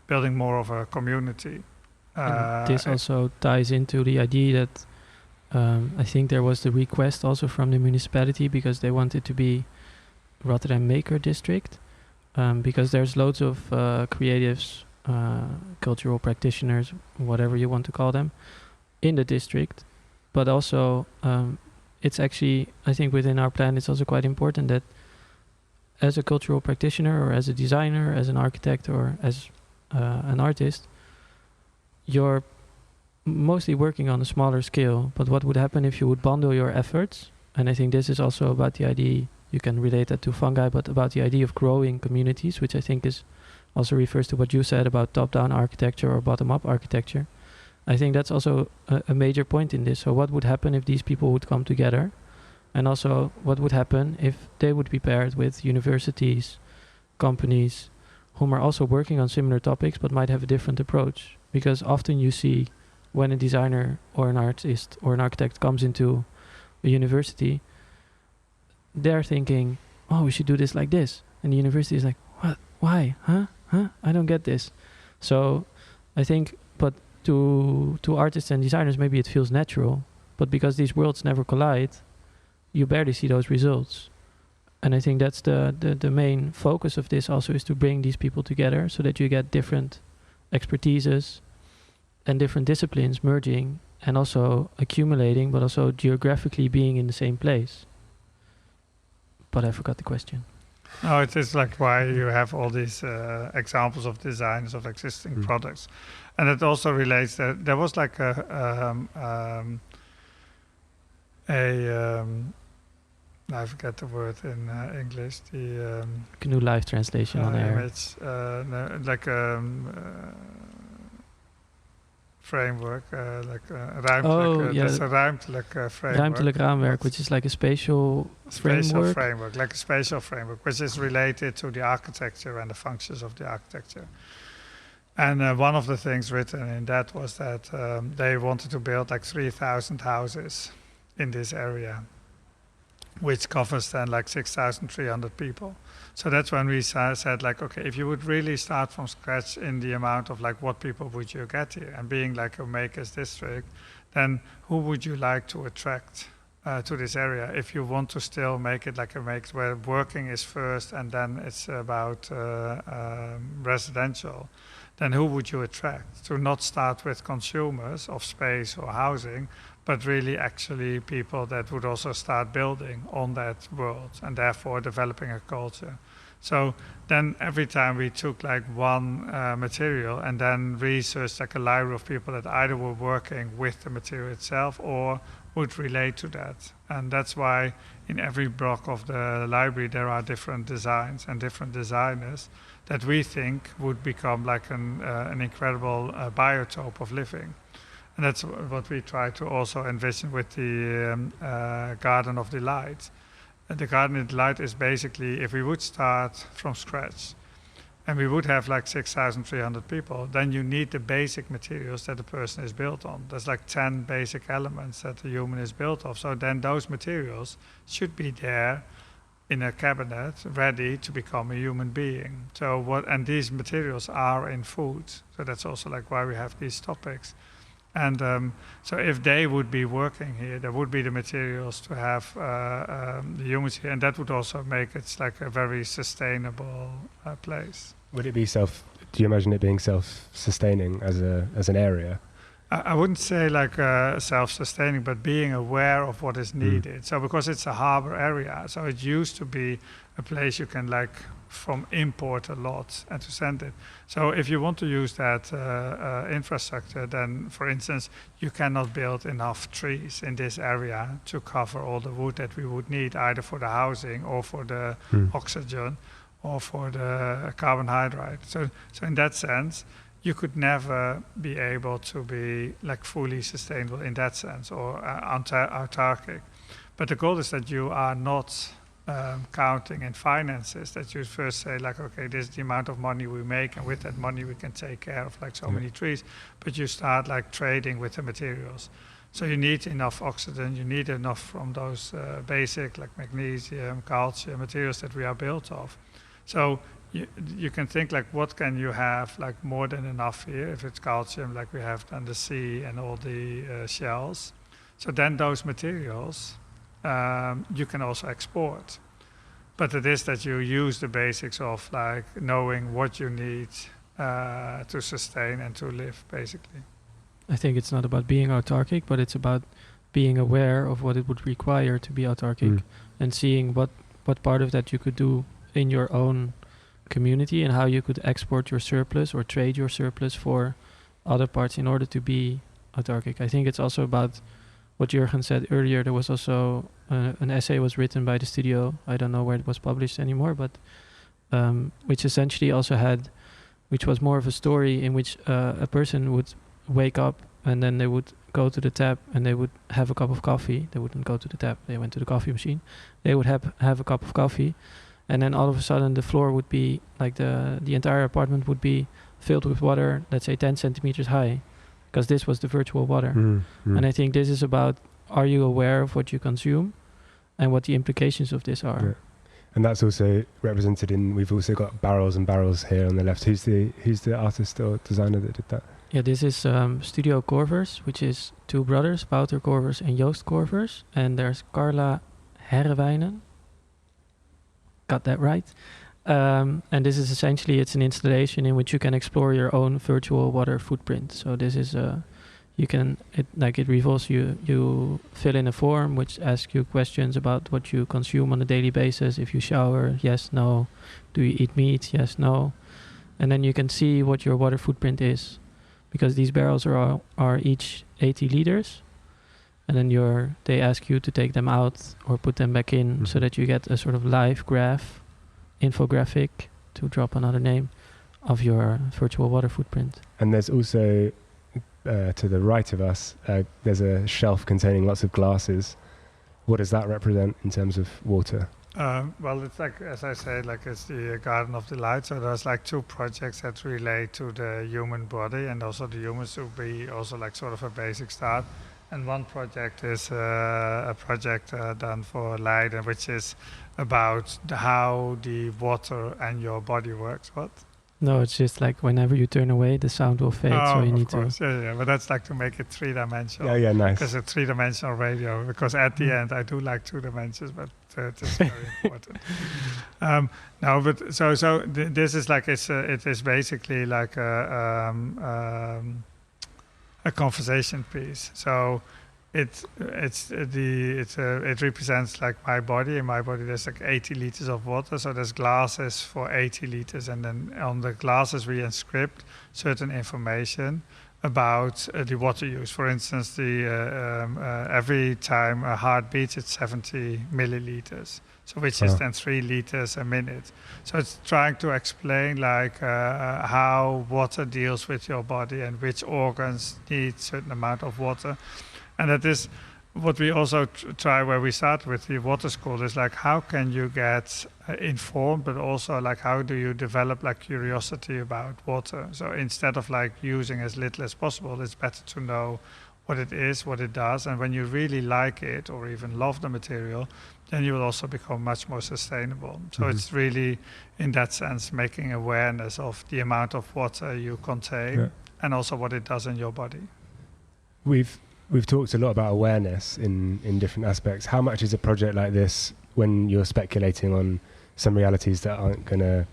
building more of a community. This also ties into the idea that I think there was the request also from the municipality, because they wanted to be Rotterdam Maker District, because there's loads of creatives, cultural practitioners, whatever you want to call them, in the district. But also it's actually, I think within our plan, it's also quite important that as a cultural practitioner, or as a designer, as an architect, or as an artist, you're mostly working on a smaller scale. But what would happen if you would bundle your efforts? And I think this is also about the idea, you can relate that to fungi, but about the idea of growing communities, which I think is also refers to what you said about top-down architecture or bottom-up architecture. I think that's also a major point in this. So what would happen if these people would come together? And also what would happen if they would be paired with universities, companies, whom are also working on similar topics but might have a different approach? Because often you see when a designer or an artist or an architect comes into a university, they're thinking, oh, we should do this like this. And the university is like, what? Why? Huh? I don't get this. So I think, but to artists and designers, maybe it feels natural. But because these worlds never collide, you barely see those results. And I think that's the main focus of this also, is to bring these people together so that you get different expertises and different disciplines merging and also accumulating, but also geographically being in the same place. But I forgot the question. No, it is like why you have all these examples of designs of existing products. And it also relates that there was like I forget the word in English. The Canoe live translation on air. Image, no, like framework, like ruimtelijk. yeah. There's a ruimtelijk framework. Ruimtelijk raamwerk, which is like a spatial framework. Like a spatial framework, which is related to the architecture and the functions of the architecture. And one of the things written in that was that they wanted to build like 3,000 houses in this area, which covers then like 6,300 people. So that's when we said like, okay, if you would really start from scratch in the amount of like what people would you get here, and being like a makers district, then who would you like to attract to this area? If you want to still make it like a make where working is first and then it's about residential, then who would you attract? To not start with consumers of space or housing, but really actually people that would also start building on that world and therefore developing a culture. So then every time we took like one material and then researched like a library of people that either were working with the material itself or would relate to that. And that's why in every block of the library there are different designs and different designers that we think would become like an incredible biotope of living. And that's what we try to also envision with the Garden of Delight. The Garden of Delight is basically, if we would start from scratch and we would have like 6,300 people, then you need the basic materials that the person is built on. There's like 10 basic elements that the human is built of. So then those materials should be there in a cabinet, ready to become a human being. So and these materials are in food. So that's also like why we have these topics. And so if they would be working here, there would be the materials to have the humans here, and that would also make it like a very sustainable place. Would it be do you imagine it being self-sustaining as an area? I wouldn't say like self-sustaining, but being aware of what is needed. So because it's a harbor area, so it used to be a place you can like from import a lot and to send it. So if you want to use that infrastructure, then for instance, you cannot build enough trees in this area to cover all the wood that we would need either for the housing or for the oxygen or for the carbon hydrate. So in that sense, you could never be able to be like fully sustainable in that sense or autarkic. But the goal is that you are not counting in finances, that you first say like, okay, this is the amount of money we make and with that money we can take care of like so many trees, but you start like trading with the materials. So you need enough oxygen, you need enough from those basic like magnesium, calcium materials that we are built of. So you can think like what can you have like more than enough here if it's calcium like we have on the sea and all the shells. So then those materials you can also export. But it is that you use the basics of like knowing what you need to sustain and to live basically. I think it's not about being autarkic, but it's about being aware of what it would require to be autarkic and seeing what part of that you could do in your own community and how you could export your surplus or trade your surplus for other parts in order to be autarkic. I think it's also about what Jurgen said earlier. There was also an essay was written by the studio. I don't know where it was published anymore, but which essentially also had, which was more of a story in which a person would wake up and then they would go to the tap and they would have a cup of coffee. They wouldn't go to the tap, they went to the coffee machine. They would have a cup of coffee, and then all of a sudden the floor would be like the entire apartment would be filled with water, let's say 10 centimeters high, because this was the virtual water. And I think this is about, are you aware of what you consume and what the implications of this are? Yeah. And that's also represented in, we've also got barrels and barrels here on the left. Who's the artist or designer that did that? Yeah, this is Studio Korvers, which is two brothers, Wouter Korvers and Joost Korvers. And there's Carla Herwijnen. Got that right. And this is essentially, it's an installation in which you can explore your own virtual water footprint. So this is it revolves, you fill in a form which asks you questions about what you consume on a daily basis. If you shower, yes, no. Do you eat meat? Yes, no. And then you can see what your water footprint is, because these barrels are each 80 liters. And then they ask you to take them out or put them back in, so that you get a sort of live graph, infographic, to drop another name, of your virtual water footprint. And there's also, to the right of us, there's a shelf containing lots of glasses. What does that represent in terms of water? Well, it's like, as I said, like it's the Garden of Delight. So there's like two projects that relate to the human body, and also the humans to be also like sort of a basic start. And one project is a project done for Leiden, which is about how the water and your body works. What? No, it's just like whenever you turn away, the sound will fade. So you need to. Yeah, but that's like to make it three-dimensional. Yeah, nice. Because it's three-dimensional radio. Because at the end, I do like two dimensions, but it's very important. No, but this is like it is basically like a conversation piece. So it represents like my body. In my body there's like 80 liters of water, so there's glasses for 80 liters, and then on the glasses we inscript certain information about the water use. For instance, every time a heart beats, it's 70 milliliters, so which is then 3 liters a minute. So it's trying to explain like how water deals with your body and which organs need certain amount of water. And that is what we also try where we start with the water school, is like how can you get informed, but also like how do you develop like curiosity about water. So instead of like using as little as possible, it's better to know what it is, what it does, and when you really like it or even love the material, then you will also become much more sustainable. So it's really, in that sense, making awareness of the amount of water you contain and also what it does in your body. We've talked a lot about awareness in different aspects. How much is a project like this, when you're speculating on some realities that aren't going to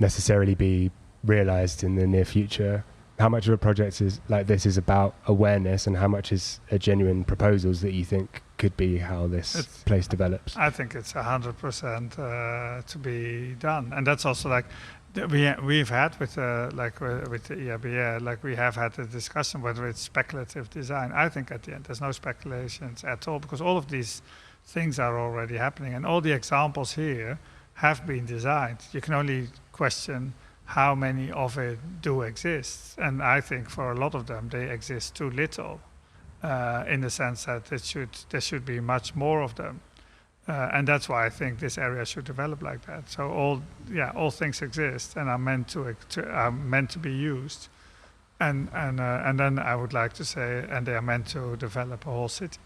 necessarily be realized in the near future, how much of a project like this is about awareness, and how much is a genuine proposals that you think could be how this place develops? I think it's 100% to be done. And that's also like, we've had with the ERBR, like we have had a discussion whether it's speculative design. I think at the end there's no speculations at all, because all of these things are already happening, and all the examples here have been designed. You can only question how many of it do exist, and I think for a lot of them they exist too little, in the sense that there should be much more of them. And that's why I think this area should develop like that. So all things exist and are meant to be used, and then I would like to say, and they are meant to develop a whole city.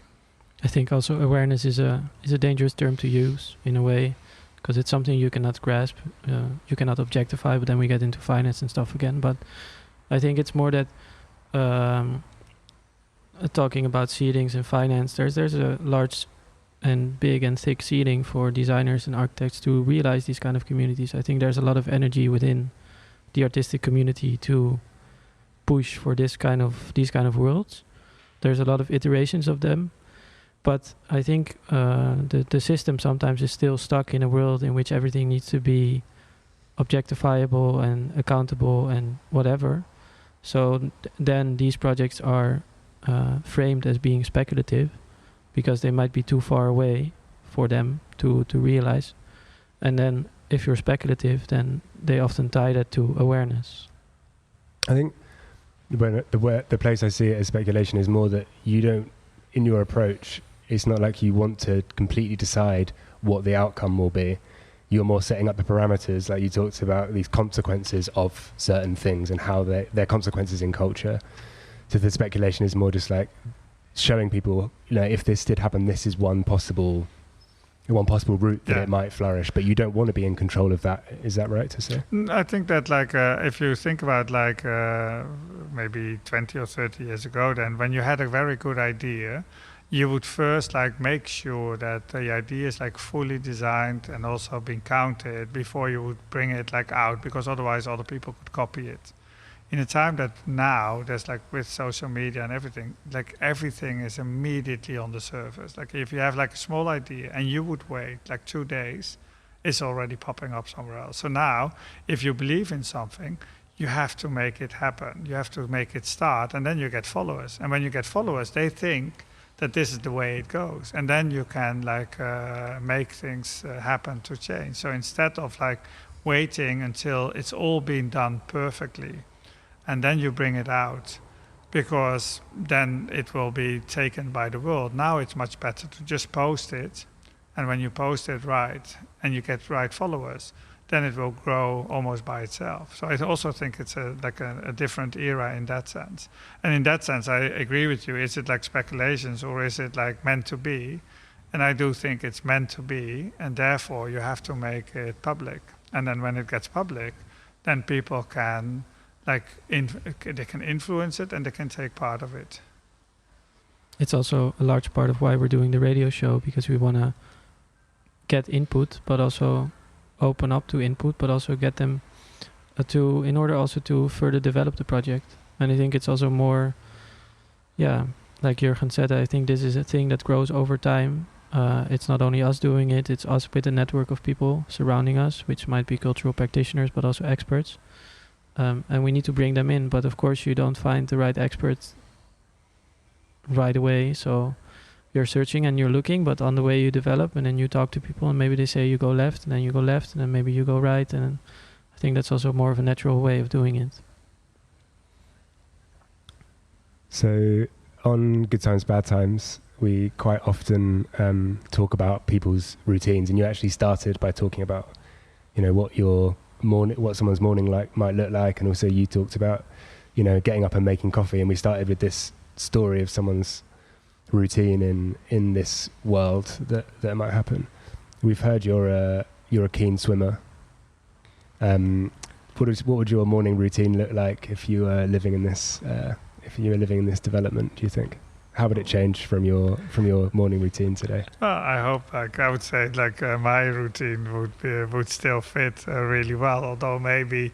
I think also awareness is a dangerous term to use in a way, because it's something you cannot grasp, you cannot objectify. But then we get into finance and stuff again. But I think it's more that talking about seedings in finance, there's a large and big and thick seeding for designers and architects to realize these kind of communities. I think there's a lot of energy within the artistic community to push for these kind of worlds. There's a lot of iterations of them, but I think the system sometimes is still stuck in a world in which everything needs to be objectifiable and accountable and whatever. So then these projects are framed as being speculative, because they might be too far away for them to realize. And then if you're speculative, then they often tie that to awareness. I think when the place I see it as speculation is more that you don't, in your approach, it's not like you want to completely decide what the outcome will be. You're more setting up the parameters, like you talked about, these consequences of certain things and how their consequences in culture. So the speculation is more just like showing people, if this did happen, this is one possible route that it might flourish, but you don't want to be in control of that. Is that right to say? I think that if you think about maybe 20 or 30 years ago, then when you had a very good idea, you would first make sure that the idea is fully designed and also being counted before you would bring it out, because otherwise other people could copy it. In a time that now there's with social media and everything, everything is immediately on the surface. If you have a small idea and you would wait 2 days, it's already popping up somewhere else. So now, if you believe in something, you have to make it happen. You have to make it start, and then you get followers. And when you get followers, they think that this is the way it goes, and then you can make things happen to change. So instead of waiting until it's all been done perfectly, and then you bring it out, because then it will be taken by the world. Now it's much better to just post it, and when you post it right and you get right followers, then it will grow almost by itself. So I also think it's a different era in that sense. And in that sense, I agree with you. Is it speculations, or is it meant to be? And I do think it's meant to be, and therefore you have to make it public. And then when it gets public, then people can they can influence it and they can take part of it. It's also a large part of why we're doing the radio show, because we want to get input, but also open up to input, but also get them in order also to further develop the project. And I think it's also more, like Jurgen said, I think this is a thing that grows over time. It's not only us doing it, it's us with a network of people surrounding us, which might be cultural practitioners, but also experts. And we need to bring them in, but of course you don't find the right experts right away. So you're searching and you're looking, but on the way you develop, and then you talk to people, and maybe they say you go left, and then you go left, and then maybe you go right. And I think that's also more of a natural way of doing it. So on Good Times, Bad Times, we quite often talk about people's routines, and you actually started by talking about, what someone's morning might look like, and also you talked about, getting up and making coffee, and we started with this story of someone's routine in this world that might happen. We've heard you're a keen swimmer. What would your morning routine look like if you were living in this development, do you think? How would it change from your morning routine today? Well, I hope, I would say, my routine would still fit really well. Although maybe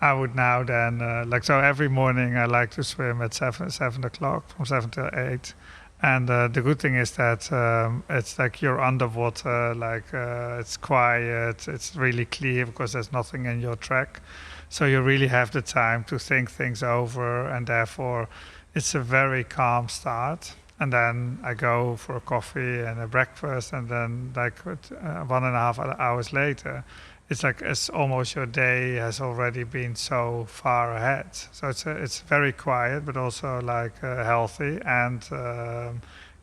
I would now then, so every morning I like to swim at 7 o'clock, from 7 till 8. And the good thing is that it's you're underwater, it's quiet, it's really clear because there's nothing in your track. So you really have the time to think things over, and therefore it's a very calm start. And then I go for a coffee and a breakfast, and then 1.5 hours later, it's almost your day has already been so far ahead. So it's very quiet, but also healthy and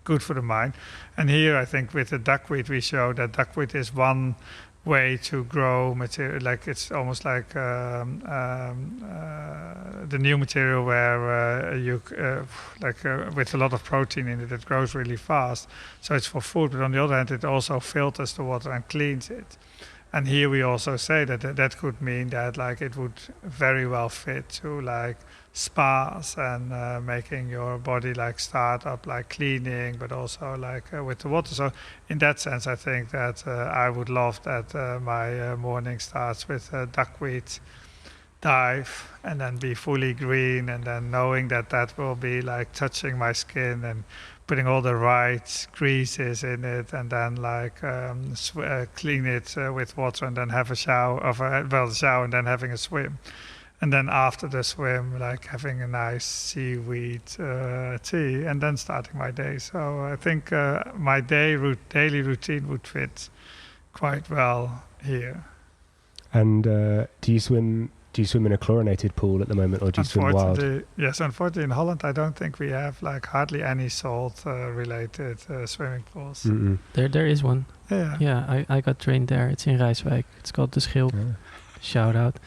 good for the mind. And here I think with the duckweed we show that duckweed is one way to grow material. It's almost the new material where you with a lot of protein in it, it grows really fast. So it's for food, but on the other hand, it also filters the water and cleans it. And here we also say that could mean that it would very well fit to spas and making your body start up cleaning, but also with the water. So in that sense, I think that I would love that my morning starts with a duckweed dive and then be fully green, and then knowing that will be touching my skin and putting all the right greases in it, and then clean it with water, and then have a shower, shower and then having a swim. And then after the swim, having a nice seaweed tea, and then starting my day. So I think my daily routine would fit quite well here. And do you swim Do you swim in a chlorinated pool at the moment, or do you swim wild? Yes, unfortunately in Holland I don't think we have like hardly any salt related swimming pools. Mm-mm. There is one. Yeah. Yeah, I got trained there. It's in Rijswijk. It's called the Schilp. Yeah. Shout out.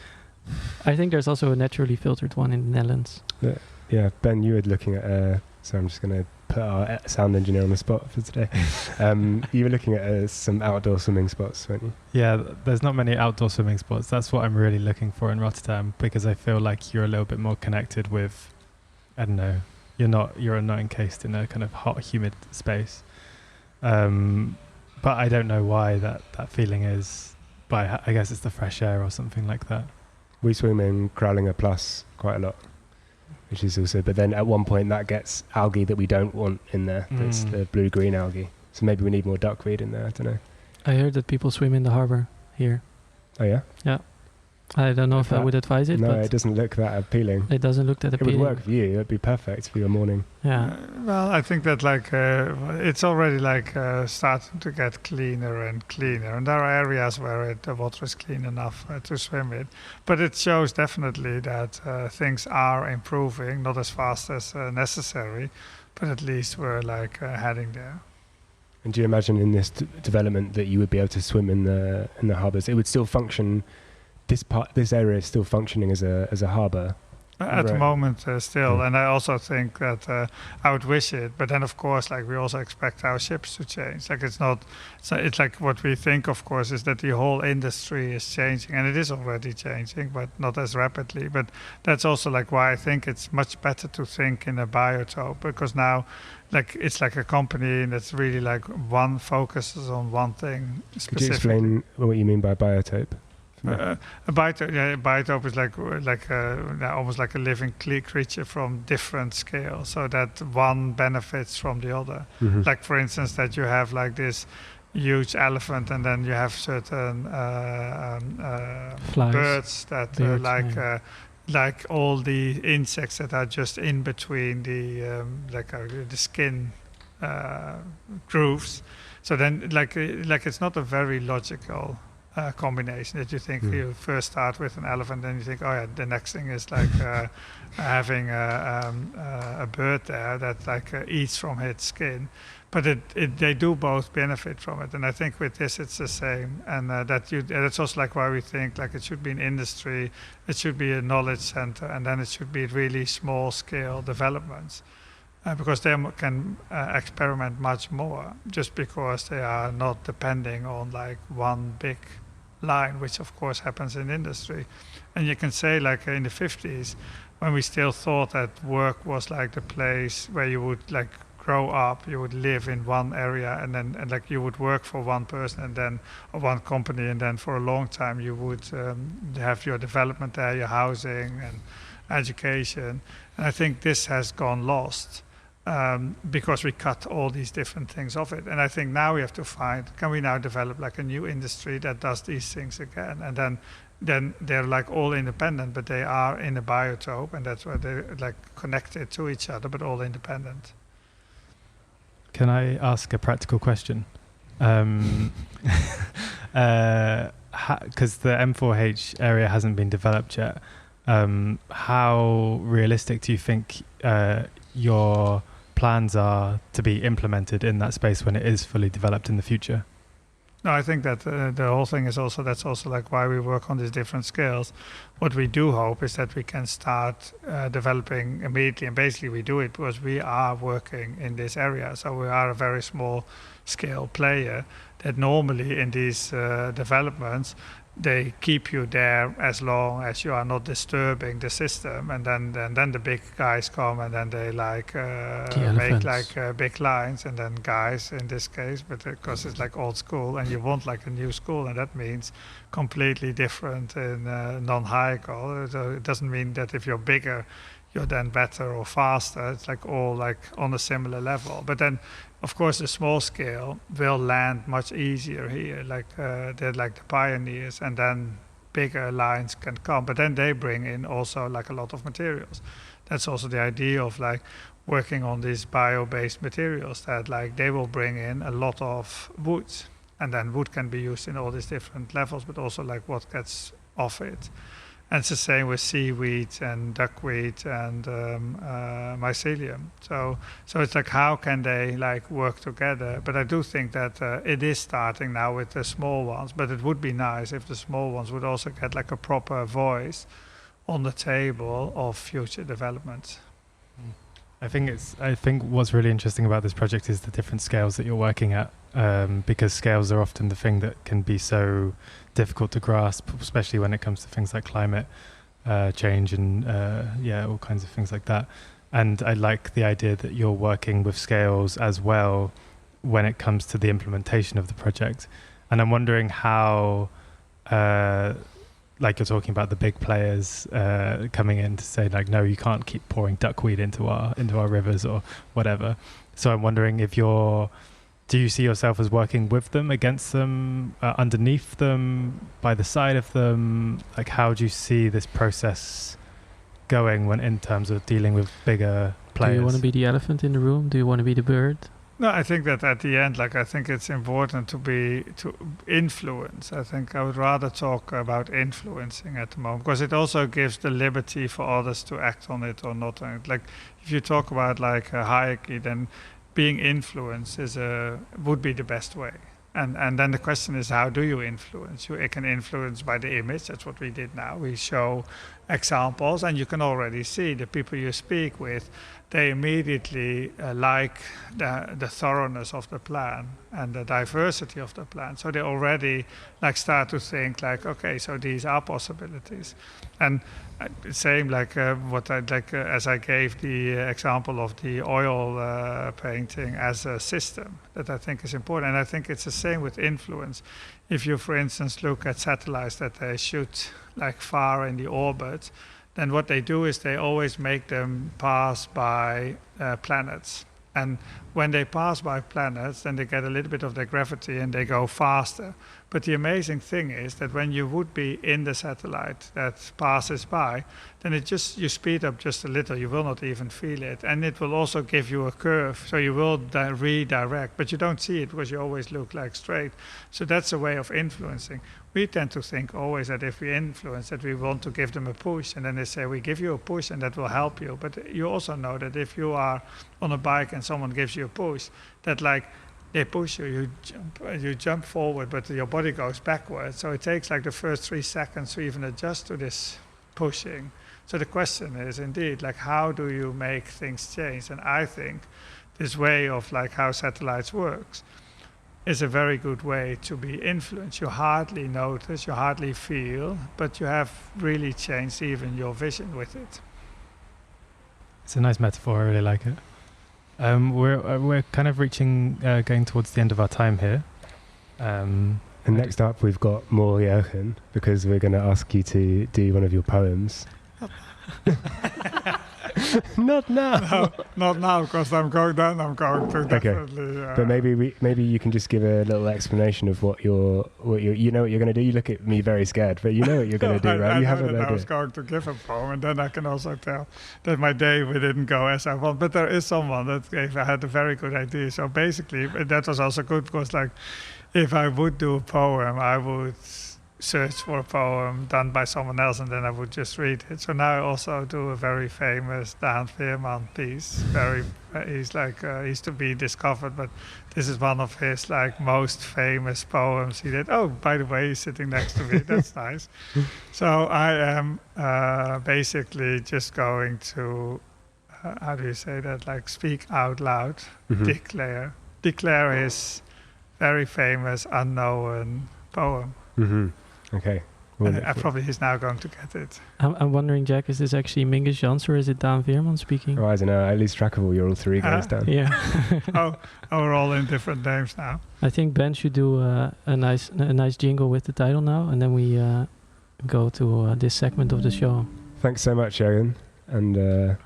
I think there's also a naturally filtered one in the Netherlands. Yeah, Ben, you were looking at. So I'm just going to put our sound engineer on the spot for today. You were looking at some outdoor swimming spots, weren't you? Yeah, there's not many outdoor swimming spots. That's what I'm really looking for in Rotterdam, because I feel like you're a little bit more connected with, I don't know, you're not encased in a kind of hot, humid space. But I don't know why that feeling is, but I guess it's the fresh air or something like that. We swim in Kraulinger Plus quite a lot, which is also, but then at one point that gets algae that we don't want in there. That's the blue-green algae. So maybe we need more duckweed in there, I don't know. I heard that people swim in the harbor here. Oh yeah? Yeah. I don't know if I would advise it, no, but it doesn't look that appealing. it doesn't look that appealing. It would work for you. It'd be perfect for your morning. Yeah. Well, I think that like it's already like starting to get cleaner and cleaner, and there are areas where the water is clean enough to swim in. But it shows definitely that things are improving, not as fast as necessary, but at least we're like heading there. And do you imagine in this development that you would be able to swim in the harbours? It would still function. This area is still functioning as a harbour. At the moment, still, Yeah. and I also think that I would wish it. But then, of course, like we also expect our ships to change. Like it's like what we think, of course, is that the whole industry is changing, and it is already changing, but not as rapidly. But that's also like why I think it's much better to think in a biotope, because now, like it's like a company that's really like one focuses on one thing specifically. Could you explain what you mean by biotope? A biotope is like almost like a living creature from different scales, so that one benefits from the other. Mm-hmm. Like for instance, that you have like this huge elephant, and then you have certain Flies. birds that like all the insects that are just in between the skin grooves. So then like it's not a very logical combination that you think you first start with an elephant, then you think, oh yeah, the next thing is like having a bird there that like eats from its skin. But they do both benefit from it, and I think with this it's the same. And that's also like why we think like it should be an industry, it should be a knowledge center, and then it should be really small scale developments. Because they can experiment much more, just because they are not depending on like one big line, which of course happens in industry. And you can say like in the 50s, when we still thought that work was like the place where you would like grow up, you would live in one area, and like you would work for one person and then or one company, and then for a long time you would have your development there, your housing and education. And I think this has gone lost. Because we cut all these different things off it. And I think now we have to find, can we now develop like a new industry that does these things again? And then they're like all independent, but they are in a biotope, and that's why they're like connected to each other, but all independent. Can I ask a practical question? Because the M4H area hasn't been developed yet, how realistic do you think your plans are to be implemented in that space when it is fully developed in the future? No, I think that the whole thing is that's also like why we work on these different scales. What we do hope is that we can start developing immediately, and basically we do it because we are working in this area. So we are a very small scale player that normally in these developments, they keep you there as long as you are not disturbing the system, and then the big guys come, and then they like make like big lines, and then guys in this case, but because it's like old school, and you want like a new school, and that means completely different in non-hierarchical. So it doesn't mean that if you're bigger, you're then better or faster. It's like all like on a similar level. But then, of course, the small scale will land much easier here. Like they're like the pioneers, and then bigger lines can come. But then they bring in also like a lot of materials. That's also the idea of like working on these bio-based materials, that like they will bring in a lot of wood, and then wood can be used in all these different levels, but also like what gets off it. And it's the same with seaweed and duckweed and mycelium. So it's like, how can they like work together? But I do think that it is starting now with the small ones. But it would be nice if the small ones would also get like a proper voice on the table of future developments. I think what's really interesting about this project is the different scales that you're working at, because scales are often the thing that can be so difficult to grasp, especially when it comes to things like climate change and all kinds of things like that. And I like the idea that you're working with scales as well when it comes to the implementation of the project. And I'm wondering how, like you're talking about the big players coming in to say like, no, you can't keep pouring duckweed into our rivers or whatever. So I'm wondering if do you see yourself as working with them, against them, underneath them, by the side of them? Like, how do you see this process going when in terms of dealing with bigger players? Do you want to be the elephant in the room? Do you want to be the bird? No, I think that at the end, like, I think it's important to influence. I think I would rather talk about influencing at the moment, because it also gives the liberty for others to act on it or not on it. Like, if you talk about like a hierarchy, then being influenced would be the best way. And then the question is, how do you influence? You can influence by the image. That's what we did now. We show examples, and you can already see the people you speak with, they immediately like the thoroughness of the plan and the diversity of the plan. So they already like start to think like, okay, so these are possibilities. And same like what I like as I gave the example of the oil painting as a system, that I think is important. And I think it's the same with influence. If you, for instance, look at satellites that they shoot like far in the orbit, then what they do is they always make them pass by planets. And when they pass by planets, then they get a little bit of their gravity and they go faster. But the amazing thing is that when you would be in the satellite that passes by, then you speed up just a little. You will not even feel it. And it will also give you a curve. So you will redirect, but you don't see it because you always look like straight. So that's a way of influencing. We tend to think always that if we influence, that we want to give them a push. And then they say, we give you a push and that will help you. But you also know that if you are on a bike and someone gives you a push, that like, they push you, you jump forward, but your body goes backwards. So it takes like the first 3 seconds to even adjust to this pushing. So the question is indeed, like, how do you make things change? And I think this way of like how satellites works is a very good way to be influenced. You hardly notice, you hardly feel, but you have really changed even your vision with it. It's a nice metaphor. I really like it. We're kind of going towards the end of our time here. And next up, we've got more Jurgen, because we're going to ask you to do one of your poems. Not now. No, not now, because I'm going to definitely. But maybe you can just give a little explanation of what you're you know what you're going to do. You look at me very scared, but you know what you're going to do, right? You have an idea. I was going to give a poem, and then I can also tell that my day didn't go as I want. But there is someone that I had a very good idea. So basically, that was also good, because like, if I would do a poem, I would search for a poem done by someone else, and then I would just read it. So now I also do a very famous Daan Veerman piece. He's to be discovered, but this is one of his like most famous poems he did. Oh, by the way, he's sitting next to me. That's nice. So I am basically just going to how do you say that? Like, speak out loud, declare his very famous unknown poem. Mm-hmm. Okay. Probably he's now going to get it. I'm wondering, Jack, is this actually Mingus Jans or is it Daan Veerman speaking? Oh, I don't know. I lose track of all your alter egos, Dan. Yeah. We're all in different names now. I think Ben should do a nice jingle with the title now, and then we go to this segment of the show. Thanks so much, Jurgen. And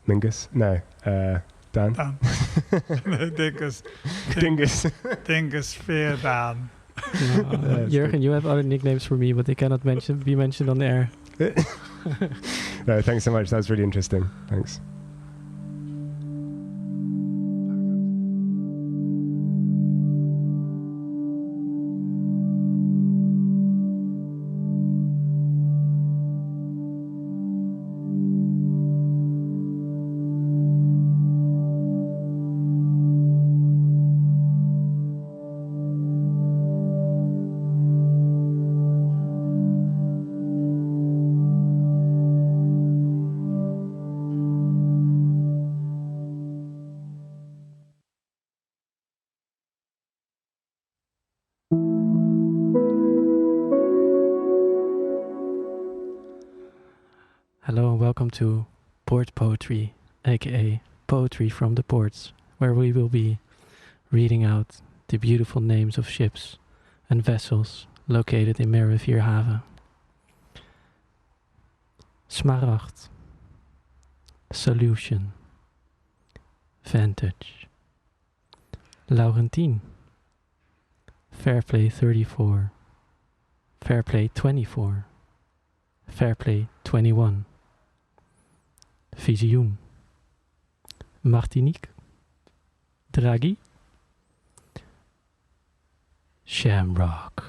Mingus? No. Dan? Dan. Dingus. Dingus Veerman. Jurgen, you have other nicknames for me, but they cannot be mentioned on the air. No, thanks so much. That was really interesting. Thanks. welcome to Port Poetry, aka Poetry from the Ports, where we will be reading out the beautiful names of ships and vessels located in Merwe-Vierhaven. Smaragd, Solution, Vantage, Laurentien, Fairplay 34, Fairplay 24, Fairplay 21, Visioen, Martinique, Draghi, Shamrock.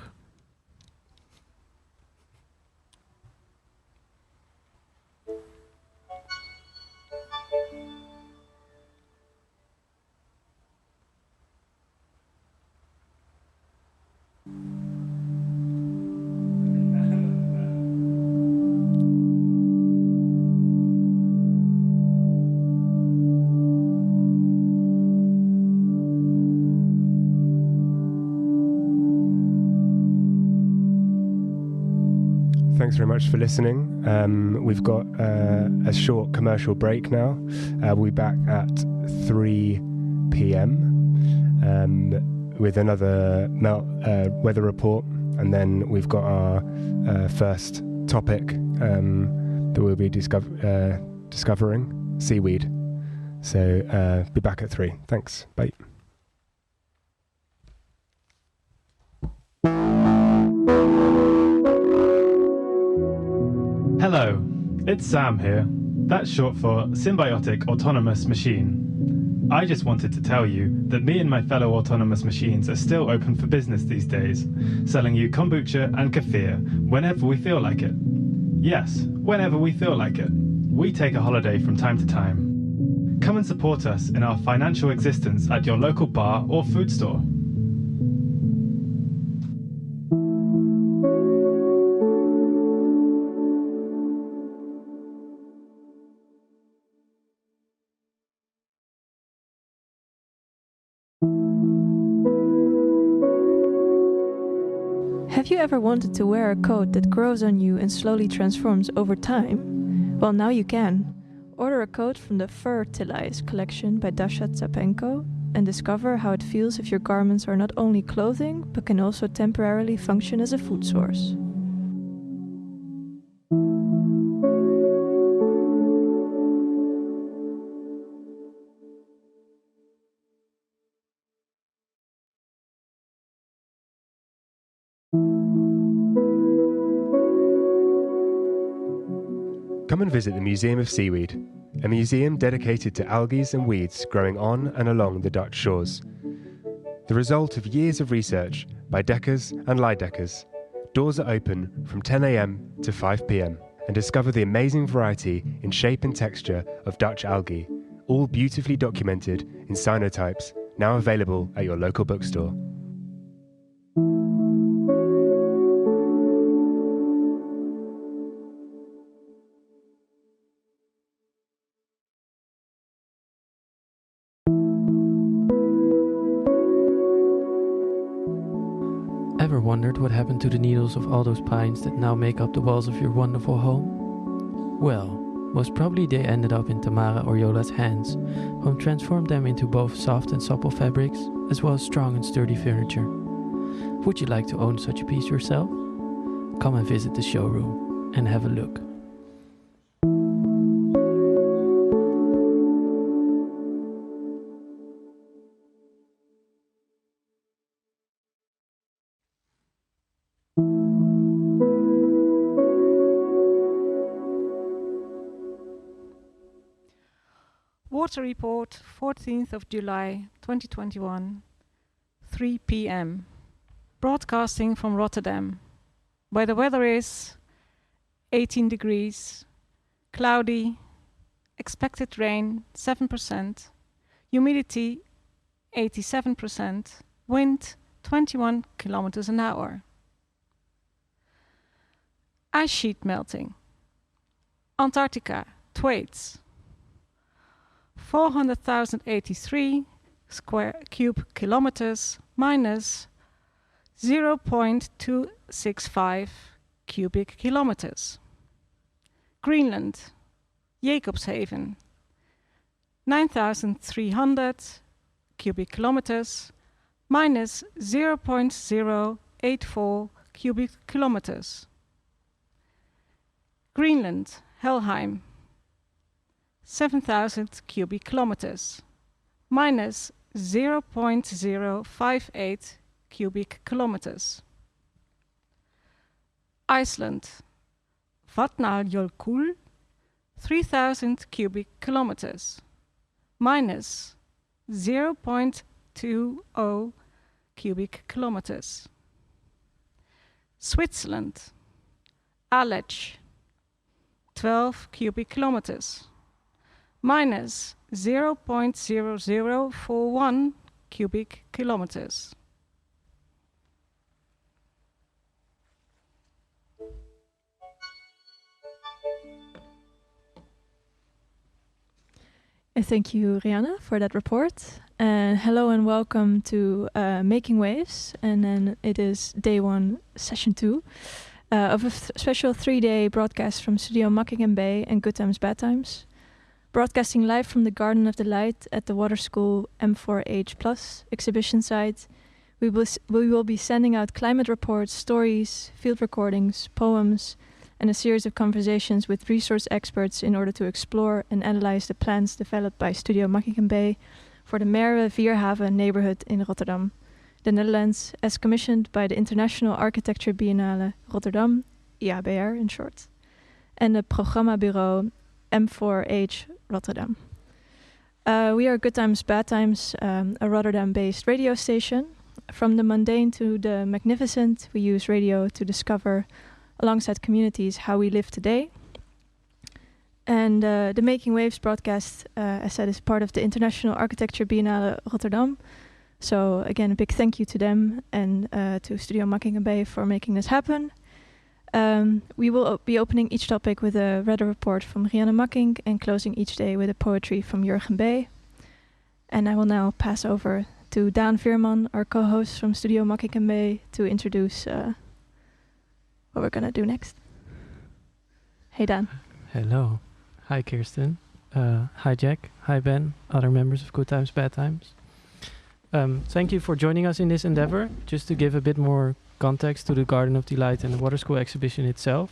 Thanks very much for listening. We've got a short commercial break now. We'll be back at 3 p.m. With another weather report, and then we've got our first topic that we'll be discovering, seaweed. So be back at 3. Thanks. Bye. Hello, it's Sam here. That's short for Symbiotic Autonomous Machine. I just wanted to tell you that me and my fellow autonomous machines are still open for business these days, selling you kombucha and kefir whenever we feel like it. Yes, whenever we feel like it. We take a holiday from time to time. Come and support us in our financial existence at your local bar or food store. Have you ever wanted to wear a coat that grows on you and slowly transforms over time? Well, now you can. Order a coat from the Fertilize collection by Dasha Tsapenko and discover how it feels if your garments are not only clothing, but can also temporarily function as a food source. Come and visit the Museum of Seaweed, a museum dedicated to algae and weeds growing on and along the Dutch shores. The result of years of research by Dekkers and Leijdekkers. Doors are open from 10 a.m. to 5 p.m. and discover the amazing variety in shape and texture of Dutch algae, all beautifully documented in cyanotypes, now available at your local bookstore. Ever wondered what happened to the needles of all those pines that now make up the walls of your wonderful home? Well, most probably they ended up in Tamara or Yola's hands, who transformed them into both soft and supple fabrics, as well as strong and sturdy furniture. Would you like to own such a piece yourself? Come and visit the showroom and have a look. Water report, 14th of July 2021, 3 p.m. Broadcasting from Rotterdam, where the weather is 18 degrees, cloudy, expected rain 7%, humidity 87%, wind 21 kilometers an hour. Ice sheet melting. Antarctica, Thwaites. 400,083 square cube kilometers minus 0.265 cubic kilometers. Greenland, Jacobshaven, 9,300 cubic kilometers, minus 0.084 cubic kilometers. Greenland, Helheim, 7,000 cubic kilometers, minus 0.058 cubic kilometers. Iceland, Vatnajökull, 3,000 cubic kilometers, minus 0.20 cubic kilometers. Switzerland, Aletsch, 12 cubic kilometers, minus 0.0041 cubic kilometers. Thank you, Rihanna, for that report. And hello and welcome to Making Waves. And then it is day 1, session 2 of a special 3-day broadcast from Studio Makkink Bey and Good Times, Bad Times. Broadcasting live from the Garden of the Light at the WATERSCHOOL M4H+ exhibition site. We will be sending out climate reports, stories, field recordings, poems, and a series of conversations with resource experts in order to explore and analyze the plans developed by Studio Makkink Bey for the Merwe-Vierhavens neighborhood in Rotterdam, the Netherlands, as commissioned by the International Architecture Biennale Rotterdam, IABR in short, and the programmabureau M4H Rotterdam. We are Good Times, Bad Times, a Rotterdam-based radio station. From the mundane to the magnificent, we use radio to discover alongside communities how we live today. And the Making Waves broadcast, as said, is part of the International Architecture Biennale Rotterdam. So again, a big thank you to them and to Studio Makkink Bey for making this happen. We will be opening each topic with a weather report from Rihanna Makkink and closing each day with a poetry from Jurgen. And I will now pass over to Daan Veerman, our co-host from Studio Makkink Bey, to introduce what we're gonna do next. Hey Dan. Hello. Hi Kirsten. Hi Jack. Hi Ben. Other members of Good Times, Bad Times. Thank you for joining us in this endeavor. Just to give a bit more context to the Garden of Delight and the WATERSCHOOL exhibition itself.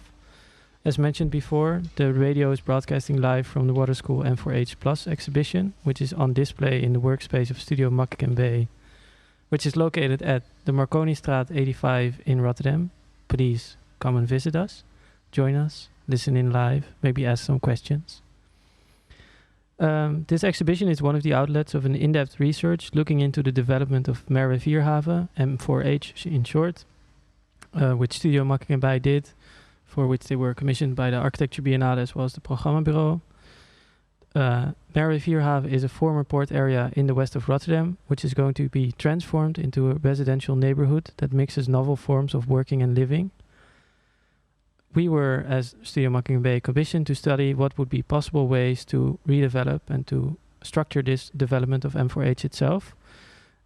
As mentioned before, the radio is broadcasting live from the WATERSCHOOL M4H+ exhibition, which is on display in the workspace of Studio Makkink Bey, which is located at the Marconistraat 85 in Rotterdam. Please come and visit us, join us, listen in live, maybe ask some questions. This exhibition is one of the outlets of an in-depth research looking into the development of Merwe-Vierhavens, M4H in short, which Studio Makkink Bey did, for which they were commissioned by the Architecture Biennale as well as the Programmabureau. Merwe-Vierhavens is a former port area in the west of Rotterdam, which is going to be transformed into a residential neighborhood that mixes novel forms of working and living. We were, as Studio Makkink Bey, commissioned to study what would be possible ways to redevelop and to structure this development of M4H itself.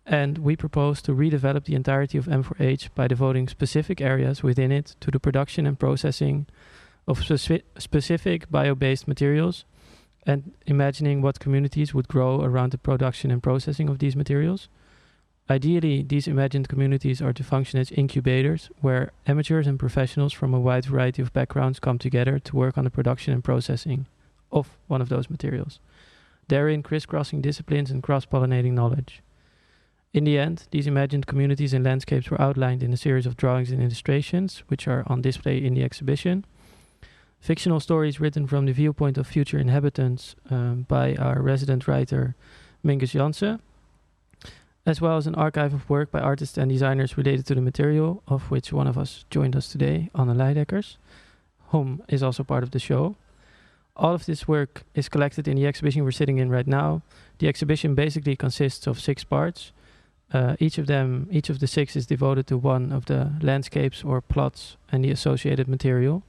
And we propose to redevelop the entirety of M4H by devoting specific areas within it to the production and processing of specific bio-based materials and imagining what communities would grow around the production and processing of these materials. Ideally, these imagined communities are to function as incubators, where amateurs and professionals from a wide variety of backgrounds come together to work on the production and processing of one of those materials, therein crisscrossing disciplines and cross-pollinating knowledge. In the end, these imagined communities and landscapes were outlined in a series of drawings and illustrations, which are on display in the exhibition. Fictional stories written from the viewpoint of future inhabitants by our resident writer, Mingus Jansen, as well as an archive of work by artists and designers related to the material, of which one of us joined us today, Leijdekkers, whom is also part of the show. All of this work is collected in the exhibition we're sitting in right now. The exhibition basically consists of 6 parts. Each of the 6 is devoted to one of the landscapes or plots and the associated material.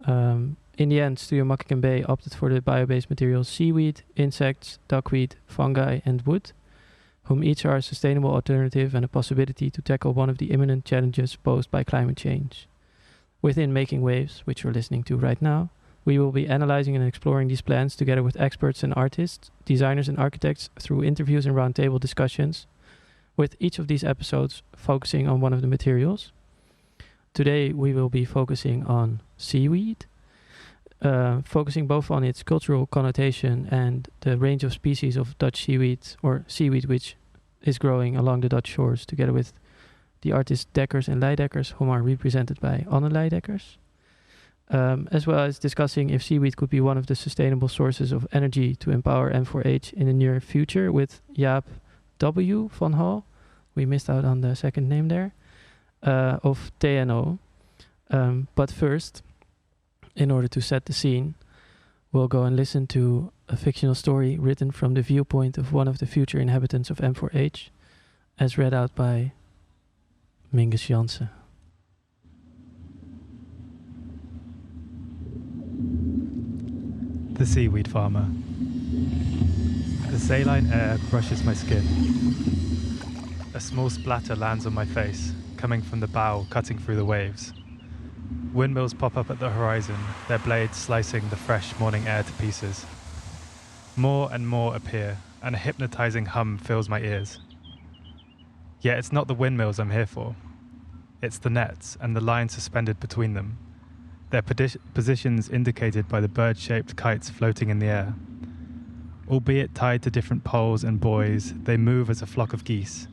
In the end, Studio Makkink Bey opted for the bio-based materials seaweed, insects, duckweed, fungi, and wood, whom each are a sustainable alternative and a possibility to tackle one of the imminent challenges posed by climate change. Within Making Waves, which we're listening to right now, We will be analyzing and exploring these plans together with experts and artists, designers and architects through interviews and roundtable discussions, with each of these episodes focusing on one of the materials. Today we will be focusing on seaweed, focusing both on its cultural connotation and the range of species of Dutch seaweed, or seaweed which is growing along the Dutch shores, together with the artists Dekkers and Leijdekkers, whom are represented by Anne Leijdekkers. As well as discussing if seaweed could be one of the sustainable sources of energy to empower M4H in the near future with Jaap W. van Hal, we missed out on the second name there, of TNO. But first, in order to set the scene, we'll go and listen to a fictional story written from the viewpoint of one of the future inhabitants of M4H, as read out by Mingus Jansen. The Seaweed Farmer. The saline air brushes my skin. A small splatter lands on my face, coming from the bow cutting through the waves. Windmills pop up at the horizon, their blades slicing the fresh morning air to pieces. More and more appear, and a hypnotizing hum fills my ears. Yet it's not the windmills I'm here for. It's the nets and the line suspended between them, their positions indicated by the bird-shaped kites floating in the air. Albeit tied to different poles and buoys, they move as a flock of geese,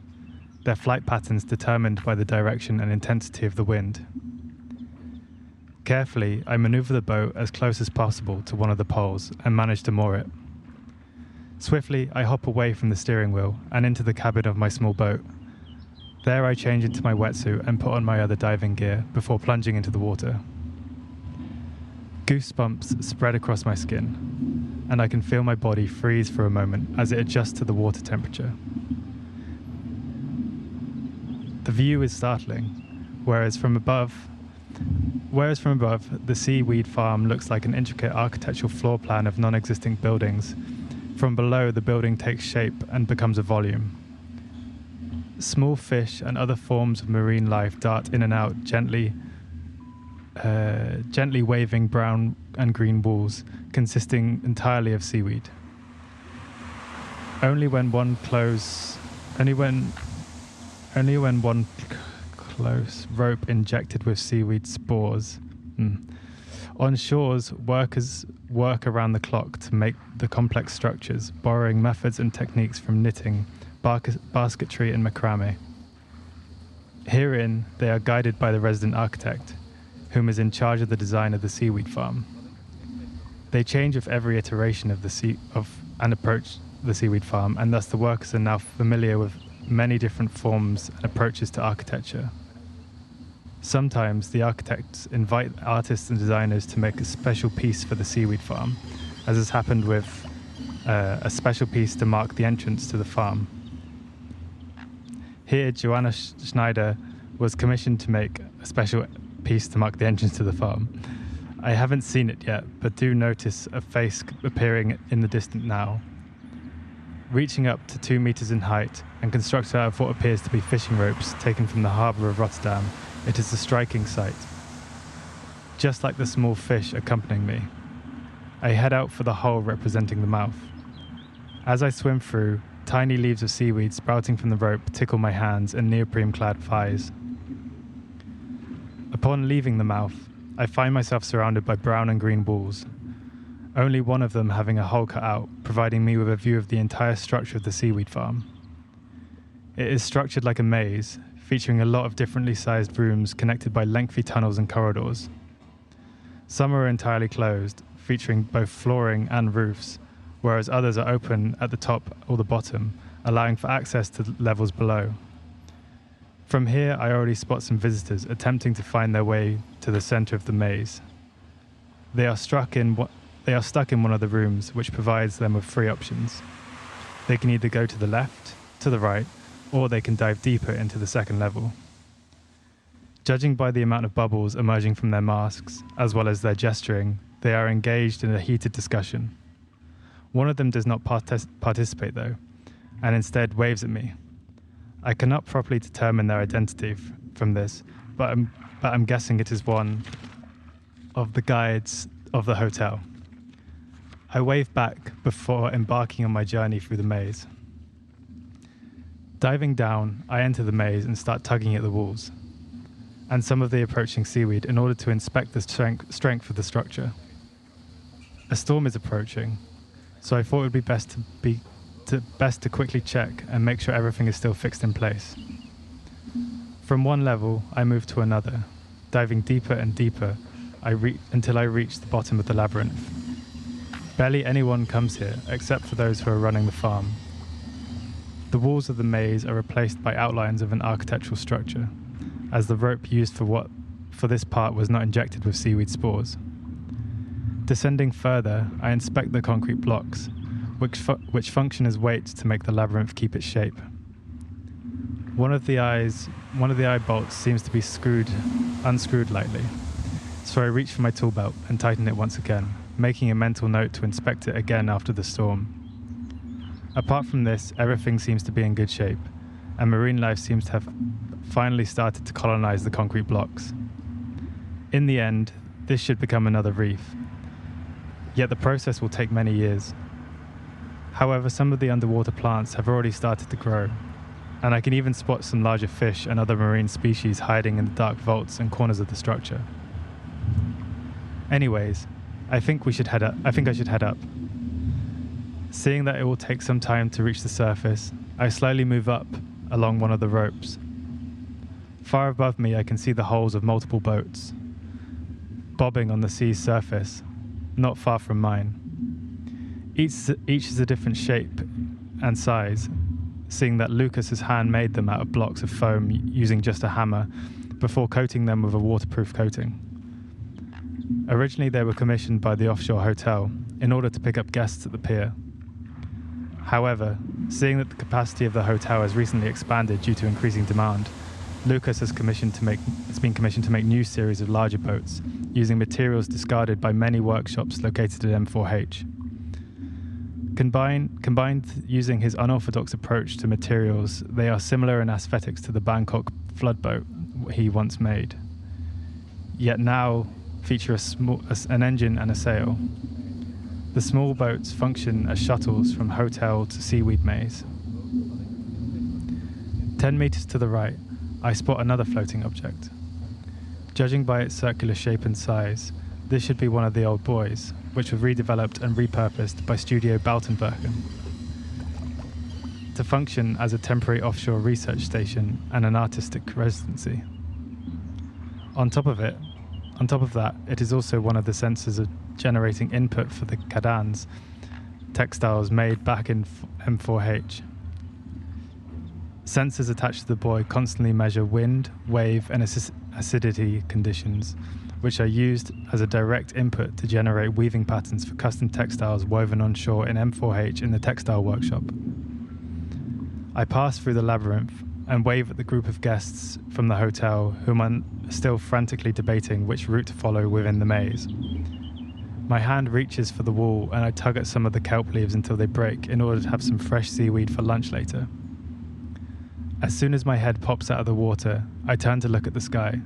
their flight patterns determined by the direction and intensity of the wind. Carefully, I maneuver the boat as close as possible to one of the poles and manage to moor it. Swiftly, I hop away from the steering wheel and into the cabin of my small boat. There I change into my wetsuit and put on my other diving gear before plunging into the water. Goosebumps spread across my skin, and I can feel my body freeze for a moment as it adjusts to the water temperature. The view is startling, whereas from above, the Seaweed Farm looks like an intricate architectural floor plan of non-existent buildings. From below, the building takes shape and becomes a volume. Small fish and other forms of marine life dart in and out, gently waving brown and green walls, consisting entirely of seaweed. Only when one close rope injected with seaweed spores. On shores, workers work around the clock to make the complex structures, borrowing methods and techniques from knitting, basketry and macrame. Herein, they are guided by the resident architect, whom is in charge of the design of the Seaweed Farm. They change with every iteration of approach the Seaweed Farm, and thus the workers are now familiar with many different forms and approaches to architecture. Sometimes the architects invite artists and designers to make a special piece for the Seaweed Farm, as has happened with a special piece to mark the entrance to the farm. Here, Joanna Schneider was commissioned to make a special piece to mark the entrance to the farm. I haven't seen it yet, but do notice a face appearing in the distance now. Reaching up to 2 meters in height and constructed out of what appears to be fishing ropes taken from the harbour of Rotterdam, it is a striking sight. Just like the small fish accompanying me, I head out for the hole representing the mouth. As I swim through, tiny leaves of seaweed sprouting from the rope tickle my hands and neoprene-clad thighs. Upon leaving the mouth, I find myself surrounded by brown and green walls, only one of them having a hole cut out, providing me with a view of the entire structure of the Seaweed Farm. It is structured like a maze, featuring a lot of differently sized rooms connected by lengthy tunnels and corridors. Some are entirely closed, featuring both flooring and roofs, whereas others are open at the top or the bottom, allowing for access to the levels below. From here, I already spot some visitors attempting to find their way to the center of the maze. They are stuck in one of the rooms, which provides them with 3 options. They can either go to the left, to the right, or they can dive deeper into the second level. Judging by the amount of bubbles emerging from their masks, as well as their gesturing, they are engaged in a heated discussion. One of them does not participate though, and instead waves at me. I cannot properly determine their identity from this, but I'm guessing it is one of the guides of the hotel. I wave back before embarking on my journey through the maze. Diving down, I enter the maze and start tugging at the walls and some of the approaching seaweed in order to inspect the strength of the structure. A storm is approaching, so I thought it would be best to quickly check and make sure everything is still fixed in place. From one level, I move to another, diving deeper and deeper until I reach the bottom of the labyrinth. Barely anyone comes here, except for those who are running the farm. The walls of the maze are replaced by outlines of an architectural structure, as the rope used for this part was not injected with seaweed spores. Descending further, I inspect the concrete blocks, which function as weights to make the labyrinth keep its shape. One of the eye bolts seems to be unscrewed lightly, so I reach for my tool belt and tighten it once again, making a mental note to inspect it again after the storm. Apart from this, everything seems to be in good shape, and marine life seems to have finally started to colonize the concrete blocks. In the end, this should become another reef, yet the process will take many years. However, some of the underwater plants have already started to grow, and I can even spot some larger fish and other marine species hiding in the dark vaults and corners of the structure. Anyways, I think I should head up. Seeing that it will take some time to reach the surface, I slowly move up along one of the ropes. Far above me, I can see the hulls of multiple boats, bobbing on the sea's surface, not far from mine. Each is a different shape and size, seeing that Lucas's hand made them out of blocks of foam using just a hammer before coating them with a waterproof coating. Originally, they were commissioned by the offshore hotel in order to pick up guests at the pier. However, seeing that the capacity of the hotel has recently expanded due to increasing demand, Lucas has been commissioned to make new series of larger boats using materials discarded by many workshops located at M4H. Combined using his unorthodox approach to materials, they are similar in aesthetics to the Bangkok floodboat he once made, yet now feature an engine and a sail. The small boats function as shuttles from hotel to seaweed maze. 10 meters to the right, I spot another floating object. Judging by its circular shape and size, this should be one of the old buoys, which were redeveloped and repurposed by Studio Makkink to function as a temporary offshore research station and an artistic residency. On top of that, it is also one of the sensors of generating input for the cadans, textiles made back in M4H. Sensors attached to the buoy constantly measure wind, wave, and acidity conditions, which are used as a direct input to generate weaving patterns for custom textiles woven on shore in M4H in the textile workshop. I pass through the labyrinth and wave at the group of guests from the hotel whom are still frantically debating which route to follow within the maze. My hand reaches for the wall and I tug at some of the kelp leaves until they break in order to have some fresh seaweed for lunch later. As soon as my head pops out of the water, I turn to look at the sky.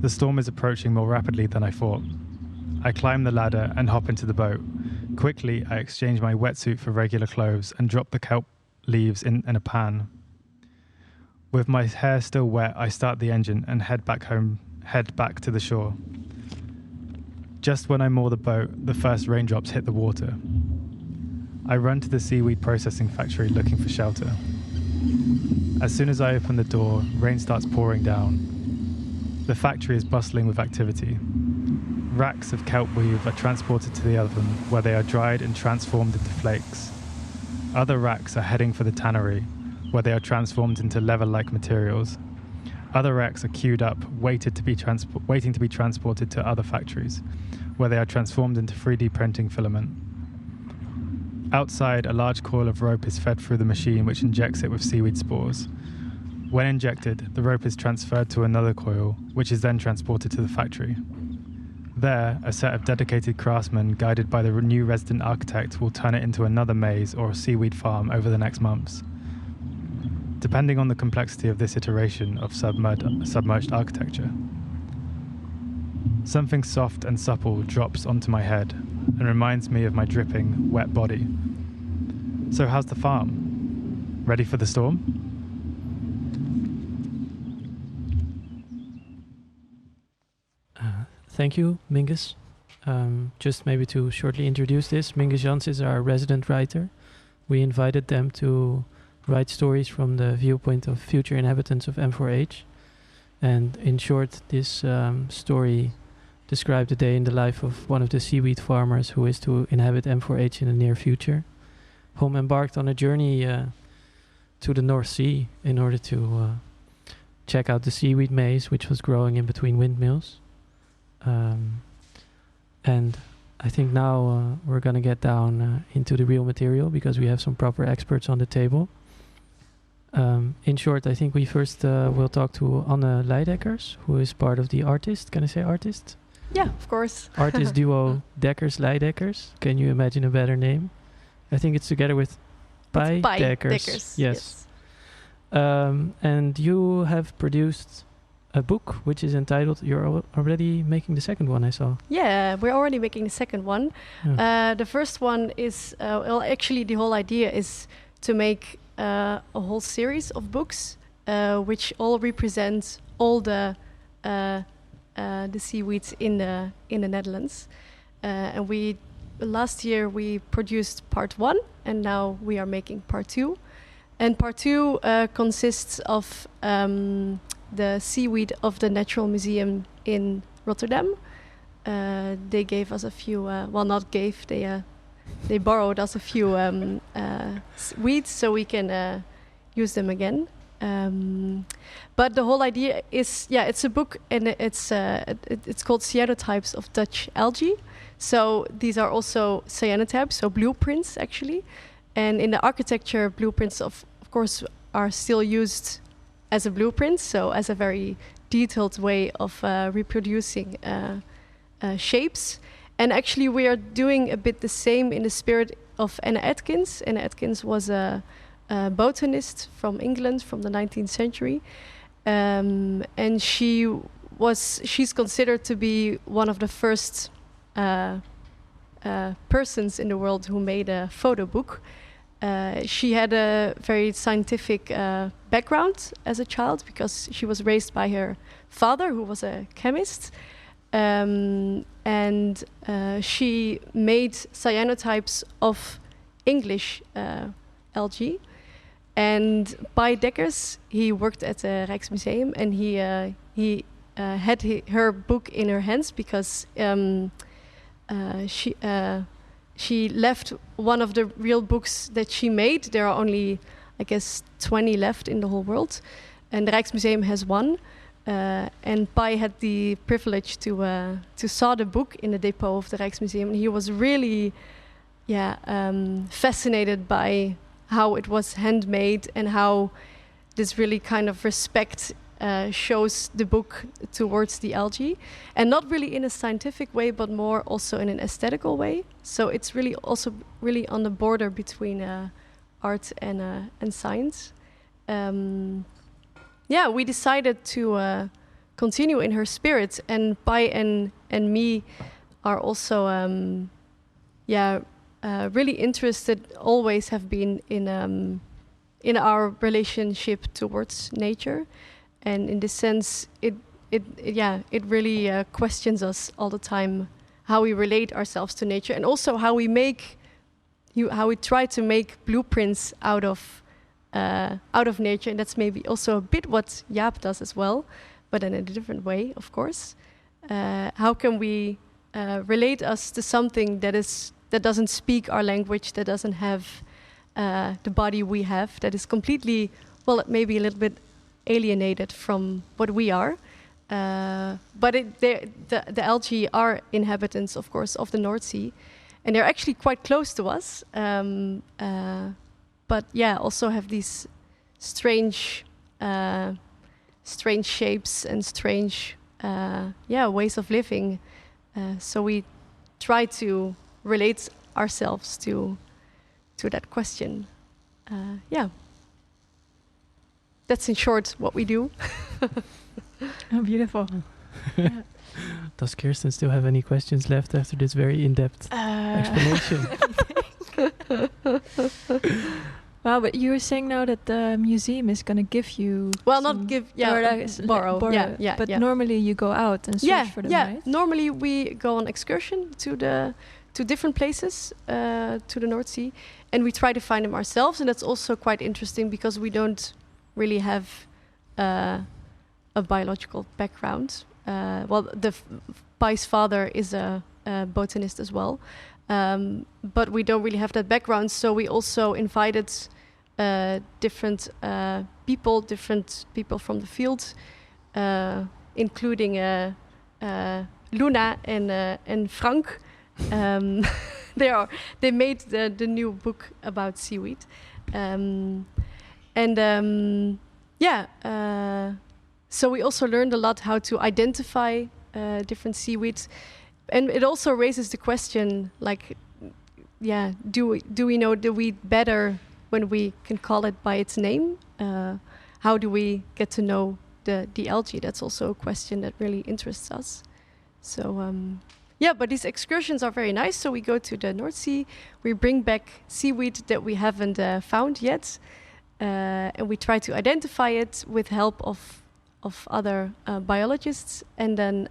The storm is approaching more rapidly than I thought. I climb the ladder and hop into the boat. Quickly, I exchange my wetsuit for regular clothes and drop the kelp leaves in a pan. With my hair still wet, I start the engine and head back to the shore. Just when I moor the boat, the first raindrops hit the water. I run to the seaweed processing factory looking for shelter. As soon as I open the door, rain starts pouring down. The factory is bustling with activity. Racks of kelp weave are transported to the oven, where they are dried and transformed into flakes. Other racks are heading for the tannery, where they are transformed into leather-like materials. Other racks are queued up, waiting to be transported to other factories, where they are transformed into 3D printing filament. Outside, a large coil of rope is fed through the machine which injects it with seaweed spores. When injected, the rope is transferred to another coil, which is then transported to the factory. There, a set of dedicated craftsmen guided by the new resident architect will turn it into another maze or a seaweed farm over the next months, depending on the complexity of this iteration of submerged architecture. Something soft and supple drops onto my head and reminds me of my dripping, wet body. So how's the farm? Ready for the storm? Thank you, Mingus. Just maybe to shortly introduce this, Mingus Jans is our resident writer. We invited them to write stories from the viewpoint of future inhabitants of M4H. And in short, this story described a day in the life of one of the seaweed farmers who is to inhabit M4H in the near future, whom embarked on a journey to the North Sea in order to check out the seaweed maze which was growing in between windmills. And I think now we're going to get down into the real material because we have some proper experts on the table. In short, I think we first will talk to Anne Leijdekkers, who is part of the artist. Can I say artist? Yeah, of course. Artist duo Dekkers Leijdekkers. Can you imagine a better name? I think it's together with Dekkers. Yes. And you have produced a book which is entitled, you're already making the second one, I saw. Yeah, we're already making the second one. Yeah. The first one is, well, actually the whole idea is to make a whole series of books which all represent all the seaweeds in the Netherlands. And last year we produced part 1 and now we are making part 2. And part 2 consists of the seaweed of the Natural Museum in Rotterdam. They gave us a few, well, not gave, they borrowed us a few weeds so we can use them again. But the whole idea is, yeah, it's a book and it's called Cyanotypes of Dutch Algae. So these are also cyanotypes, so blueprints actually. And in the architecture, blueprints of course are still used as a blueprint, so as a very detailed way of reproducing shapes. And actually we are doing a bit the same in the spirit of Anna Atkins. Anna Atkins was a botanist from England from the 19th century. And she's considered to be one of the first persons in the world who made a photo book. She had a very scientific background as a child because she was raised by her father, who was a chemist. And she made cyanotypes of English algae. And by Dekkers, he worked at the Rijksmuseum and he had her book in her hands because she left one of the real books that she made. There are only, I guess, 20 left in the whole world. And the Rijksmuseum has one. And Pai had the privilege to saw the book in the depot of the Rijksmuseum. And he was really fascinated by how it was handmade and how this really kind of respect shows the book towards the algae, and not really in a scientific way, but more also in an aesthetical way. So it's really also really on the border between art and science. We decided to continue in her spirit, and Pai and me are also really interested. Always have been in our relationship towards nature. And in this sense, it really questions us all the time how we relate ourselves to nature, and also how we try to make blueprints out of nature. And that's maybe also a bit what Jaap does as well, but in a different way, of course. How can we relate us to something that doesn't speak our language, that doesn't have the body we have, that is completely, well, maybe a little bit alienated from what we are, but the algae are inhabitants, of course, of the North Sea, and they're actually quite close to us. But also have these strange shapes and strange ways of living. So we try to relate ourselves to that question. That's in short what we do. Oh, beautiful. Does Kirsten still have any questions left after this very in-depth explanation? Wow, but you were saying now that the museum is going to give you... Well, not give, borrow. Yeah, but normally you go out and search for them, right? Normally we go on excursion to different places, to the North Sea, and we try to find them ourselves, and that's also quite interesting because we don't really have a biological background. Pai's father is a botanist as well, but we don't really have that background, so we also invited different people from the field, including Luna and Frank. They made the new book about seaweed, so we also learned a lot how to identify different seaweeds, and it also raises the question, like, do we know the weed better when we can call it by its name? How do we get to know the algae? That's also a question that really interests us. So but these excursions are very nice. So we go to the North Sea, we bring back seaweed that we haven't found yet, and we try to identify it with help of other biologists, and then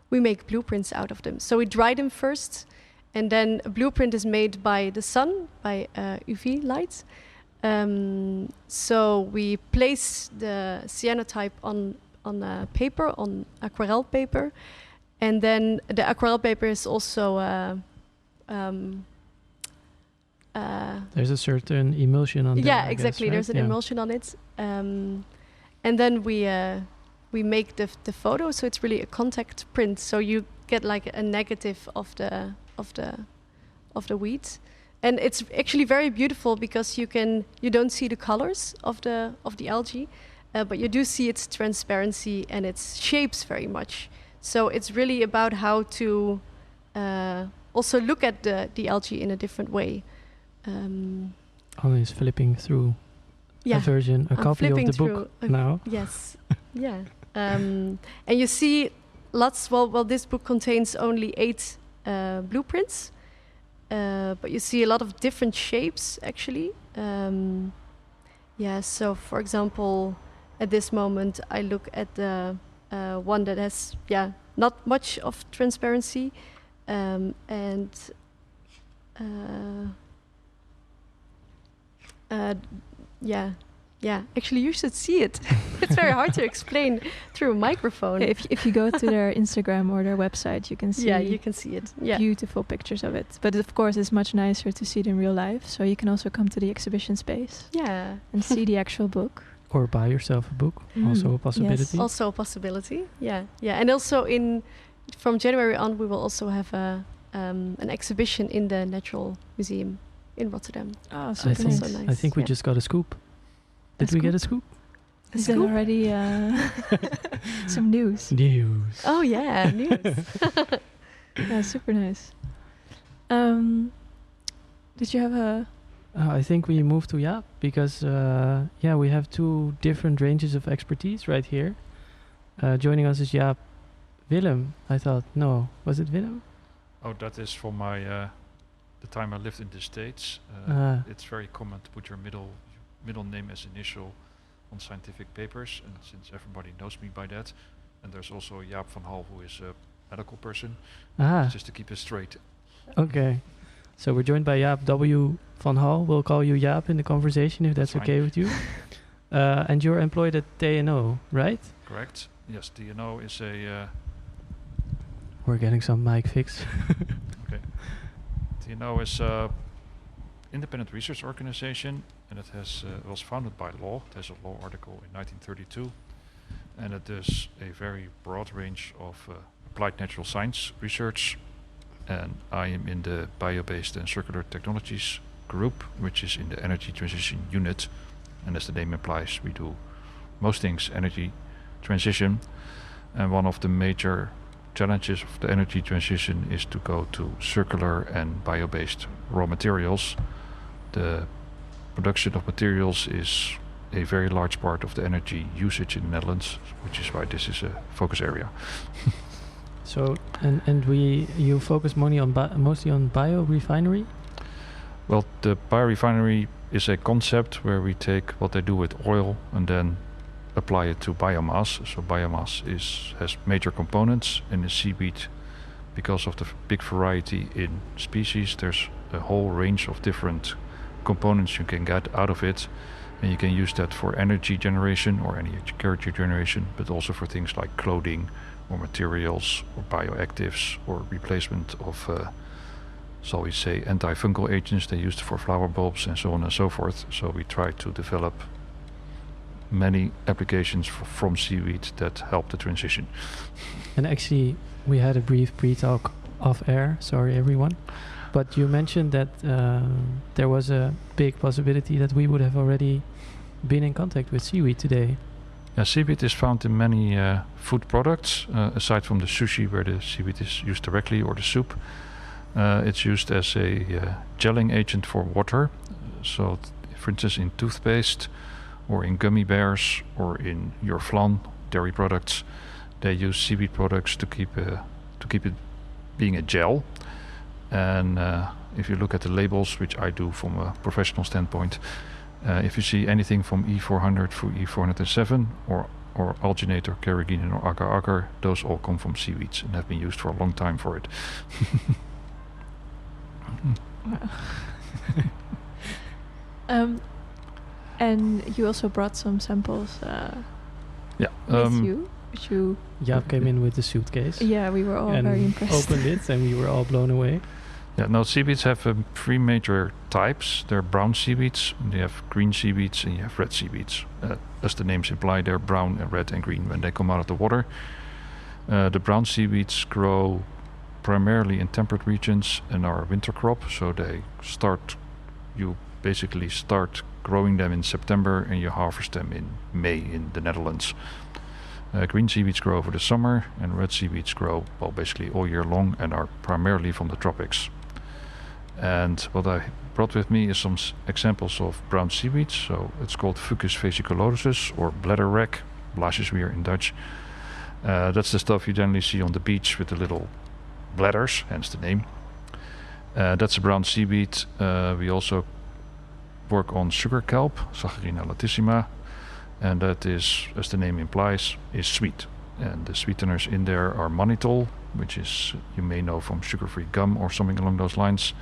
we make blueprints out of them. So we dry them first, and then a blueprint is made by the sun, by UV light. So we place the cyanotype on paper, on aquarelle paper, and then the aquarelle paper is also there's a certain emulsion on there. Yeah, I exactly. guess, right? There's an emulsion on it, and then we make the photo, so it's really a contact print. So you get like a negative of the weeds, and it's actually very beautiful because you don't see the colors of the algae, but you do see its transparency and its shapes very much. So it's really about how to also look at the algae in a different way. Always flipping through a copy of the book now. Yes, yeah. And you see lots. Well, this book contains only 8 blueprints, but you see a lot of different shapes actually. So for example, at this moment, I look at the one that has not much of transparency, actually you should see it. It's very hard to explain through a microphone. If you go to their Instagram or their website, you can see you can see it. Beautiful pictures of it. But of course it's much nicer to see it in real life, so you can also come to the exhibition space and see the actual book. Or buy yourself a book, also a possibility. Yes, also a possibility. And also from January on, we will also have an exhibition in the Natural Museum in Rotterdam. Oh, so nice. Nice. I think we just got a scoop. Did we get a scoop? Is that already some news? News. Oh yeah, news. Yeah, super nice. Did you have a... I think we moved to Jaap because, we have 2 different ranges of expertise right here. Joining us is Jaap. Willem, I thought. No, was it Willem? Oh, that is for my the time I lived in the States. It's very common to put your middle name as initial on scientific papers, and since everybody knows me by that, and there's also Jaap van Hal, who is a medical person, just to keep it straight. Okay. So we're joined by Jaap W. van Hal. We'll call you Jaap in the conversation if that's okay with you. And you're employed at TNO, right? Correct. Yes, TNO is a... We're getting some mic fix. Okay. TNO is an independent research organization, and it was founded by law. It has a law article in 1932, and it does a very broad range of applied natural science research. And I am in the bio-based and circular technologies group, which is in the energy transition unit. And as the name implies, we do most things energy transition. And one of the major challenges of the energy transition is to go to circular and bio-based raw materials. The production of materials is a very large part of the energy usage in the Netherlands, which is why this is a focus area. So you focus mostly on biorefinery. Well, the biorefinery is a concept where we take what they do with oil and then apply it to biomass. So biomass has major components in the seaweed. Because of the big variety in species, there's a whole range of different components you can get out of it, and you can use that for energy generation or energy generation, but also for things like clothing or materials or bioactives or replacement of shall we say antifungal agents they used for flower bulbs and so on and so forth. So we try to develop many applications from seaweed that help the transition. And actually we had a brief pre-talk off air, sorry everyone, but you mentioned that there was a big possibility that we would have already been in contact with seaweed today. Yeah, seaweed is found in many food products, aside from the sushi where the seaweed is used directly, or the soup. It's used as a gelling agent for water. So for instance in toothpaste or in gummy bears or in your flan, dairy products, they use seaweed products to keep it being a gel. And if you look at the labels, which I do from a professional standpoint, if you see anything from E400 through E407 or alginate or carrageenan or agar-agar, those all come from seaweeds and have been used for a long time for it. And you also brought some samples Yeah. with you. Which you Jaap came in with the suitcase. Yeah, we were all and very impressed. Opened it and we were all blown away. Yeah, now seaweeds have three major types. There are brown seaweeds, you have green seaweeds, and you have red seaweeds. As the names imply, they're brown and red and green when they come out of the water. The brown seaweeds grow primarily in temperate regions and are a winter crop, so you basically start growing them in September and you harvest them in May in the Netherlands. Green seaweeds grow over the summer, and red seaweeds grow, well, basically all year long and are primarily from the tropics. And what I brought with me is some examples of brown seaweeds. So it's called Fucus vesiculosus or bladder wrack, blaasjeswier in Dutch. That's the stuff you generally see on the beach with the little bladders, hence the name. That's a brown seaweed. We also work on sugar kelp, Saccharina latissima, and that is, as the name implies, is sweet. And the sweeteners in there are mannitol, which is, you may know from sugar-free gum or something along those lines,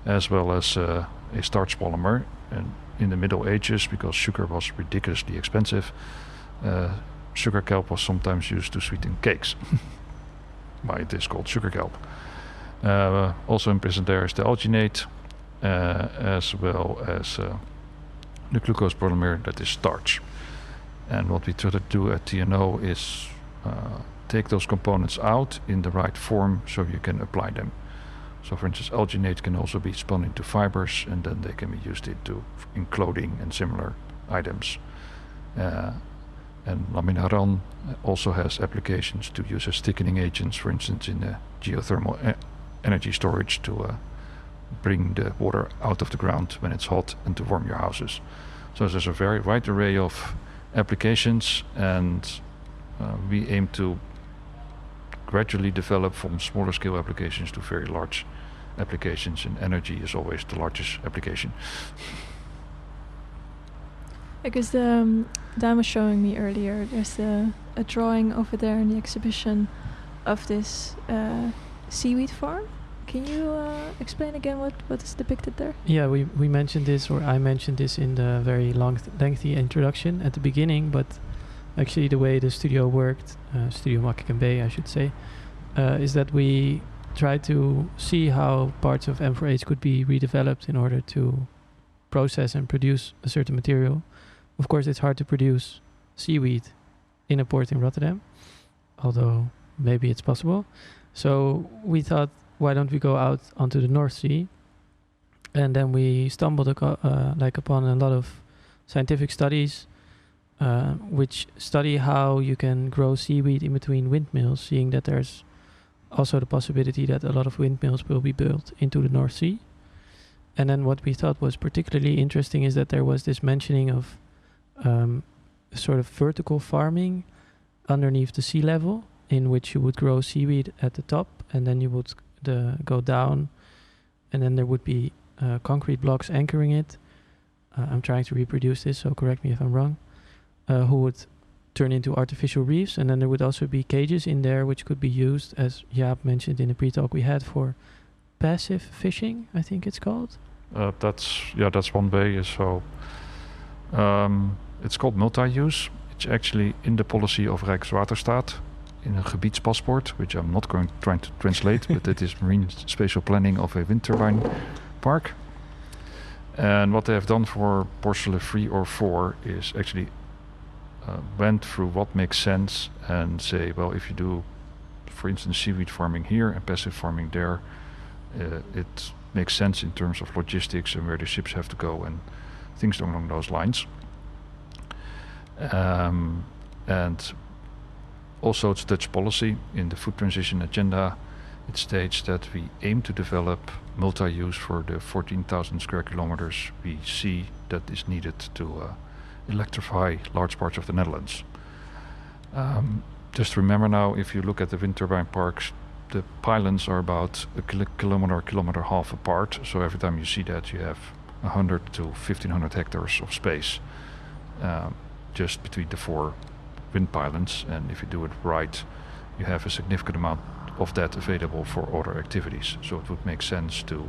as well as a starch polymer. And in the Middle Ages, because sugar was ridiculously expensive, sugar kelp was sometimes used to sweeten cakes. Why it is called sugar kelp. Also imprisoned there is the alginate, as well as the glucose polymer, that is starch. And what we try to do at TNO is take those components out in the right form so you can apply them. So for instance, alginate can also be spun into fibers, and then they can be used in clothing and similar items. And laminaran also has applications to use as thickening agents, for instance in geothermal energy storage to bring the water out of the ground when it's hot and to warm your houses. So there's a very wide array of applications, and we aim to gradually develop from smaller scale applications to very large applications, and energy is always the largest application. Because Daan was showing me earlier, there's a drawing over there in the exhibition of this seaweed farm. Can you explain again what is depicted there? Yeah, we mentioned this, or I mentioned this in the very lengthy introduction at the beginning, but actually the way the studio worked, Studio Makkink Bey I should say, is that we tried to see how parts of M4H could be redeveloped in order to process and produce a certain material. Of course, it's hard to produce seaweed in a port in Rotterdam, although maybe it's possible. So we thought, why don't we go out onto the North Sea? And then we stumbled upon a lot of scientific studies which study how you can grow seaweed in between windmills, seeing that there's also the possibility that a lot of windmills will be built into the North Sea. And then what we thought was particularly interesting is that there was this mentioning of sort of vertical farming underneath the sea level, in which you would grow seaweed at the top, and then you would go down, and then there would be concrete blocks anchoring it. I'm trying to reproduce this, so correct me if I'm wrong. Who would turn into artificial reefs, and then there would also be cages in there which could be used, as Jaap mentioned in the pre-talk we had, for passive fishing, I think it's called. That's one way. So it's called multi-use. It's actually in the policy of Rijkswaterstaat in a gebiedspaspoort, which I'm not trying to translate, but it is marine spatial planning of a wind turbine park. And what they have done for Borselen 3 or 4 is actually went through what makes sense and say, well, if you do, for instance, seaweed farming here and passive farming there, it makes sense in terms of logistics and where the ships have to go and things along those lines. And also it's Dutch policy in the food transition agenda. It states that we aim to develop multi-use for the 14,000 square kilometers we see that is needed to electrify large parts of the Netherlands. Just remember now, if you look at the wind turbine parks, the pylons are about a kilometer half apart. So every time you see that, you have 100 to 1,500 hectares of space just between the 4 wind pylons. And if you do it right, you have a significant amount of that available for other activities. So it would make sense to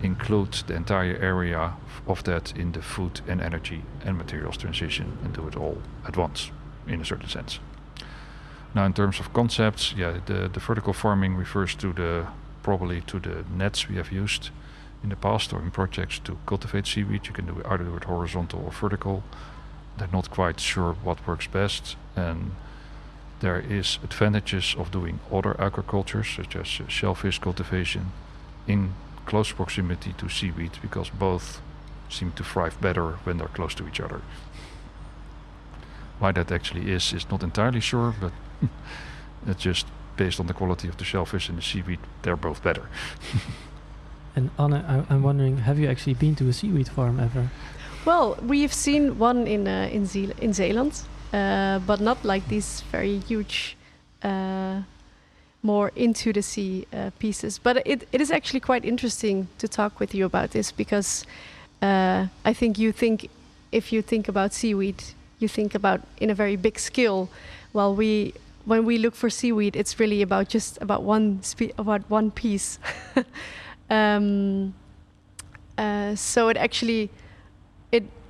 include the entire area of that in the food and energy and materials transition and do it all at once, in a certain sense. Now, in terms of concepts, the vertical farming refers to probably to the nets we have used in the past or in projects to cultivate seaweed. You can either do it horizontal or vertical. They're not quite sure what works best, and there is advantages of doing other aquacultures, such as shellfish cultivation, in close proximity to seaweed, because both seem to thrive better when they're close to each other. Why that actually is not entirely sure, but it's just based on the quality of the shellfish and the seaweed, they're both better. And Anne, I'm wondering, have you actually been to a seaweed farm ever? Well, we've seen one in Zeeland, but not like these very huge, more into the sea pieces. But it is actually quite interesting to talk with you about this, because I think if you think about seaweed, you think about in a very big scale. While when we look for seaweed, it's really about about one piece. So it actually,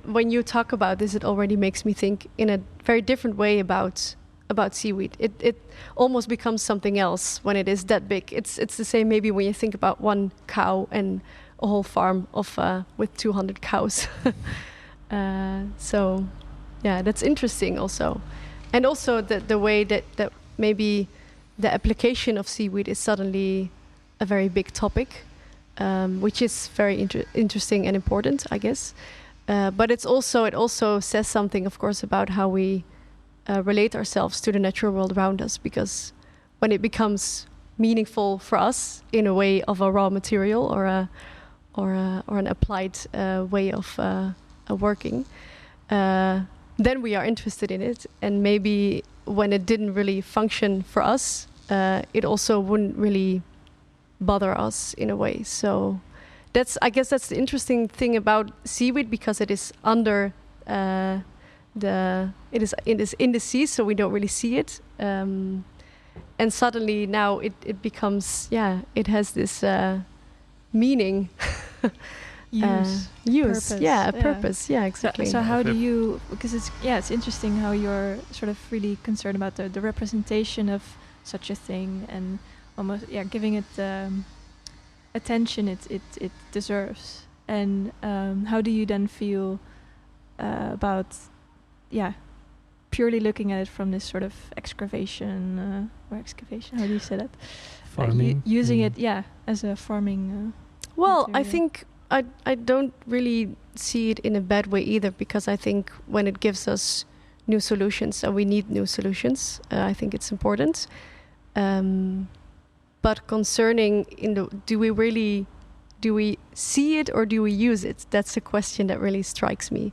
when you talk about this, it already makes me think in a very different way about seaweed. It almost becomes something else when it is that big. It's the same maybe when you think about one cow and a whole farm of with 200 cows. So yeah, that's interesting also. And also the way that maybe the application of seaweed is suddenly a very big topic, which is very interesting and important, I guess. But it also says something, of course, about how we relate ourselves to the natural world around us. Because when it becomes meaningful for us in a way of a raw material or an applied way of working, then we are interested in it. And maybe when it didn't really function for us, it also wouldn't really bother us in a way. So I guess that's the interesting thing about seaweed, because it is under it is in the sea, so we don't really see it. And suddenly now it becomes, it has this meaning. Use, purpose. Purpose. Yeah, exactly. So how do you? Because it's interesting how you're sort of really concerned about the representation of such a thing, and almost giving it attention it deserves. And how do you then feel about purely looking at it from this sort of excavation? How do you say that? Farming. Using it, as a farming. Well, material. I think I don't really see it in a bad way either, because I think when it gives us new solutions, and we need new solutions, I think it's important. But concerning do we see it or do we use it? That's a question that really strikes me.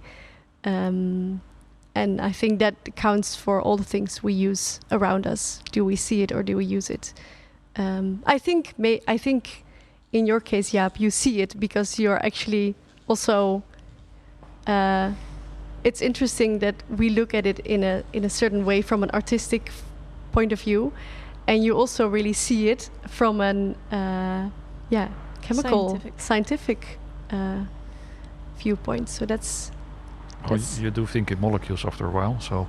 And I think that counts for all the things we use around us. Do we see it or do we use it? I think in your case, Jaap, you see it because you're actually also. It's interesting that we look at it in a certain way from an artistic point of view, and you also really see it from an chemical scientific viewpoint. So that's you do think in molecules after a while, so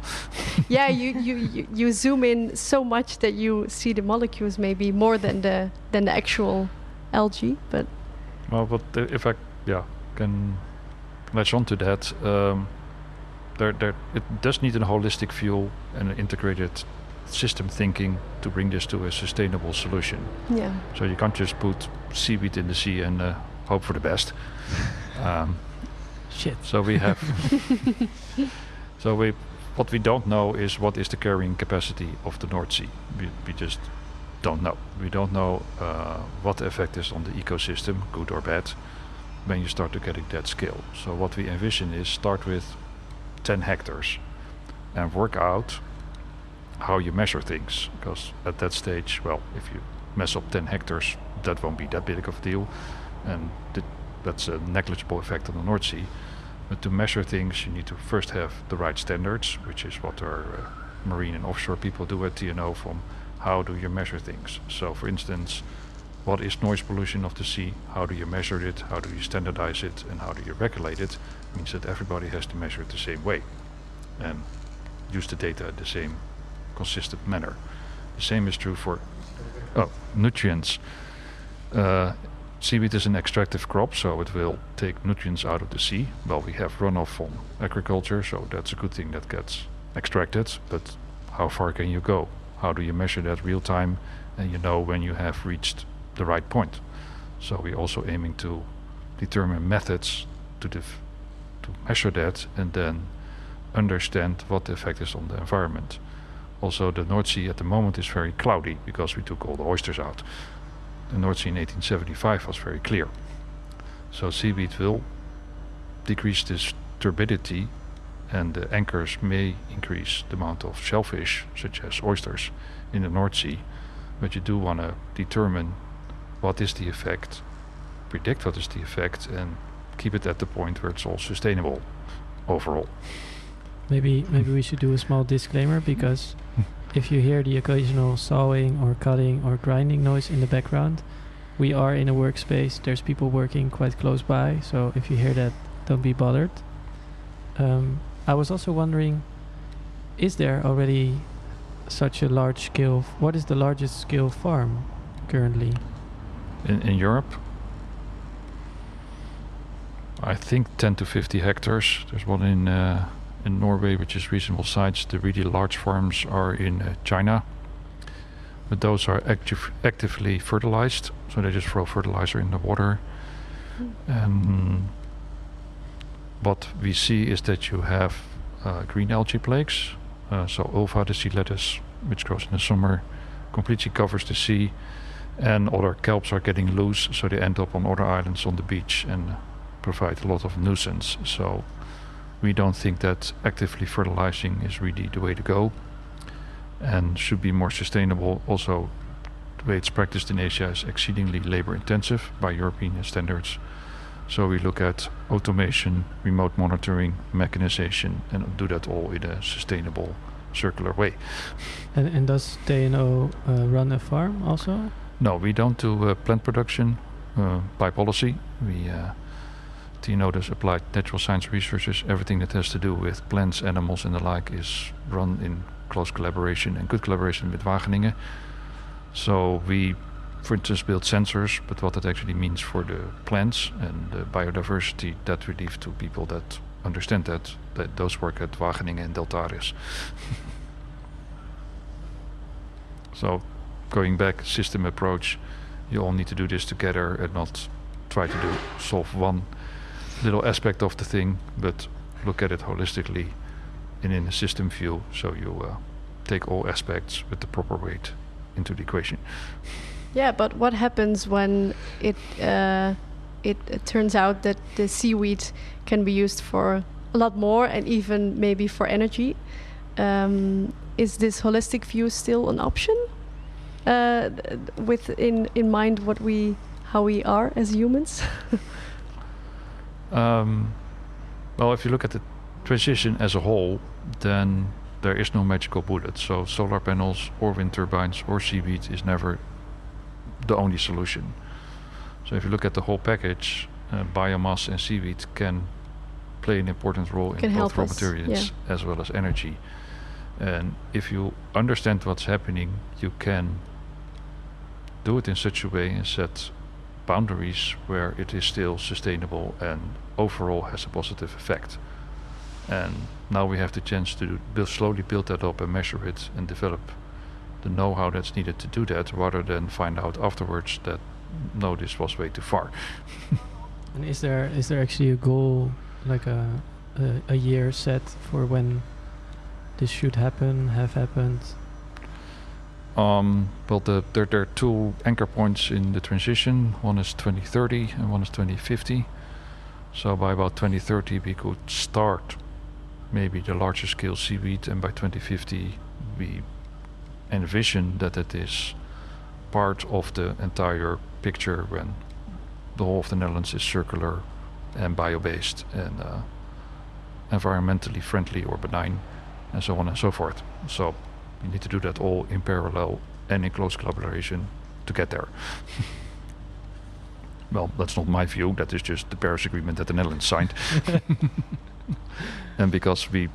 yeah, you zoom in so much that you see the molecules maybe more than the actual algae. But if I can latch on to that, it does need a holistic view and an integrated system thinking to bring this to a sustainable solution. Yeah. So you can't just put seaweed in the sea and hope for the best. Shit. So we have. What we don't know is what is the carrying capacity of the North Sea. We just don't know. We don't know what the effect is on the ecosystem, good or bad, when you start to getting that scale. So what we envision is start with 10 hectares and work out how you measure things. Because at that stage, well, if you mess up 10 hectares, that won't be that big of a deal. And that's a negligible effect on the North Sea. But to measure things, you need to first have the right standards, which is what our marine and offshore people do at TNO, from how do you measure things. So for instance, what is noise pollution of the sea? How do you measure it? How do you standardize it? And how do you regulate it? It means that everybody has to measure it the same way and use the data in the same consistent manner. The same is true for nutrients. Seaweed is an extractive crop, so it will take nutrients out of the sea. Well, we have runoff from agriculture, so that's a good thing that gets extracted. But how far can you go? How do you measure that real time? And you know when you have reached the right point. So we're also aiming to determine methods to measure that and then understand what the effect is on the environment. Also, the North Sea at the moment is very cloudy because we took all the oysters out. The North Sea in 1875 was very clear. So seaweed will decrease this turbidity, and the anchors may increase the amount of shellfish, such as oysters, in the North Sea. But you do want to determine what is the effect, predict what is the effect, and keep it at the point where it's all sustainable overall. Maybe we should do a small disclaimer, because if you hear the occasional sawing or cutting or grinding noise in the background, we are in a workspace. There's people working quite close by, so if you hear that, don't be bothered. I was also wondering, is there already such a large scale? What is the largest scale farm currently? In Europe, I think 10 to 50 hectares. There's one in Norway, which is reasonable size. The really large farms are in China, but those are actively fertilized, so they just throw fertilizer in the water. What we see is that you have green algae plagues. So ulva, the sea lettuce, which grows in the summer, completely covers the sea, and other kelps are getting loose, so they end up on other islands on the beach and provide a lot of nuisance. So we don't think that actively fertilizing is really the way to go, and should be more sustainable. Also, the way it's practiced in Asia is exceedingly labor intensive by European standards. So we look at automation, remote monitoring, mechanization, and do that all in a sustainable, circular way. And does TNO run a farm also? No, we don't do plant production by policy. TNO does applied natural science researches. Everything that has to do with plants, animals, and the like is run in close collaboration and good collaboration with Wageningen. So we, for instance, build sensors, but what that actually means for the plants and the biodiversity, that we leave to people that understand that those work at Wageningen and Deltaris. So going back, system approach, you all need to do this together and not try to solve one little aspect of the thing, but look at it holistically and in a system view, so you take all aspects with the proper weight into the equation. Yeah, but what happens when it turns out that the seaweed can be used for a lot more, and even maybe for energy. Is this holistic view still an option? With in mind how we are as humans? Well, if you look at the transition as a whole, then there is no magical bullet. So solar panels or wind turbines or seaweed is never the only solution. So if you look at the whole package, biomass and seaweed can play an important role in both raw materials as well as energy. And if you understand what's happening, you can do it in such a way and set boundaries where it is still sustainable and overall has a positive effect. And now we have the chance to slowly build that up and measure it and develop the know-how that's needed to do that, rather than find out afterwards that no, this was way too far. And is there actually a goal, like a year set for when this should have happened? Well, there are two anchor points in the transition. One is 2030 and one is 2050. So by about 2030 we could start maybe the larger scale seaweed, and by 2050 we envision that it is part of the entire picture when the whole of the Netherlands is circular and bio-based and environmentally friendly or benign, and so on and so forth. So we need to do that all in parallel and in close collaboration to get there. Well, that's not my view, that is just the Paris Agreement that the Netherlands signed. And because we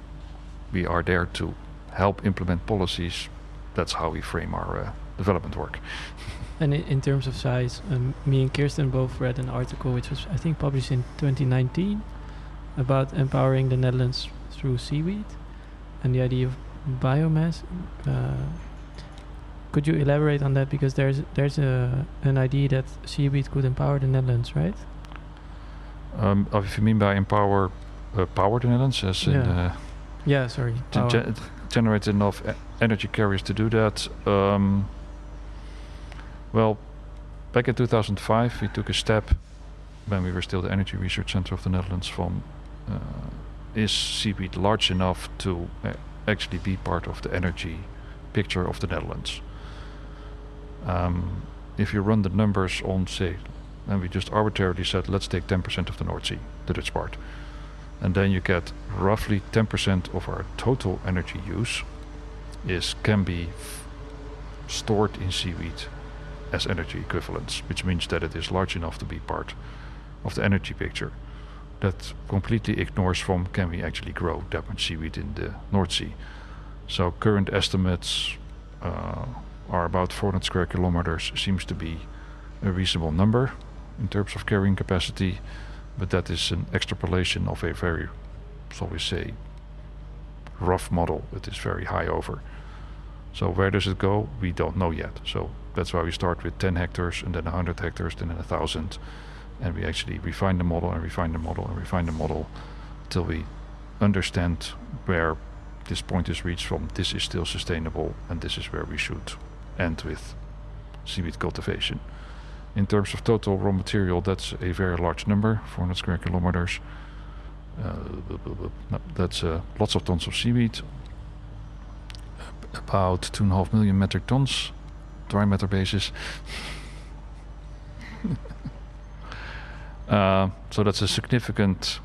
are there to help implement policies, that's how we frame our development work. And in terms of size, me and Kirsten both read an article which was, I think, published in 2019 about empowering the Netherlands through seaweed and the idea of biomass. Could you elaborate on that? Because there's an idea that seaweed could empower the Netherlands, right? If you mean by empower, power the Netherlands, as in sorry, to generate enough energy carriers to do that. Well, back in 2005 we took a step when we were still the Energy Research Center of the Netherlands from is seaweed large enough to actually be part of the energy picture of the Netherlands. If you run the numbers on, say, and we just arbitrarily said let's take 10% of the North Sea, the Dutch part, and then you get roughly 10% of our total energy use can be stored in seaweed as energy equivalents, which means that it is large enough to be part of the energy picture. That completely ignores from can we actually grow that much seaweed in the North Sea. So current estimates are about 400 square kilometers, seems to be a reasonable number in terms of carrying capacity, but that is an extrapolation of a very, shall we say, rough model. It is very high over. So where does it go? We don't know yet. So that's why we start with 10 hectares and then 100 hectares and then 1,000. And we actually refine the model and refine the model and refine the model till we understand where this point is reached from. This is still sustainable and this is where we should end with seaweed cultivation. In terms of total raw material, that's a very large number, 400 square kilometers. That's lots of tons of seaweed. About 2.5 million metric tons, dry matter basis. So that's a significant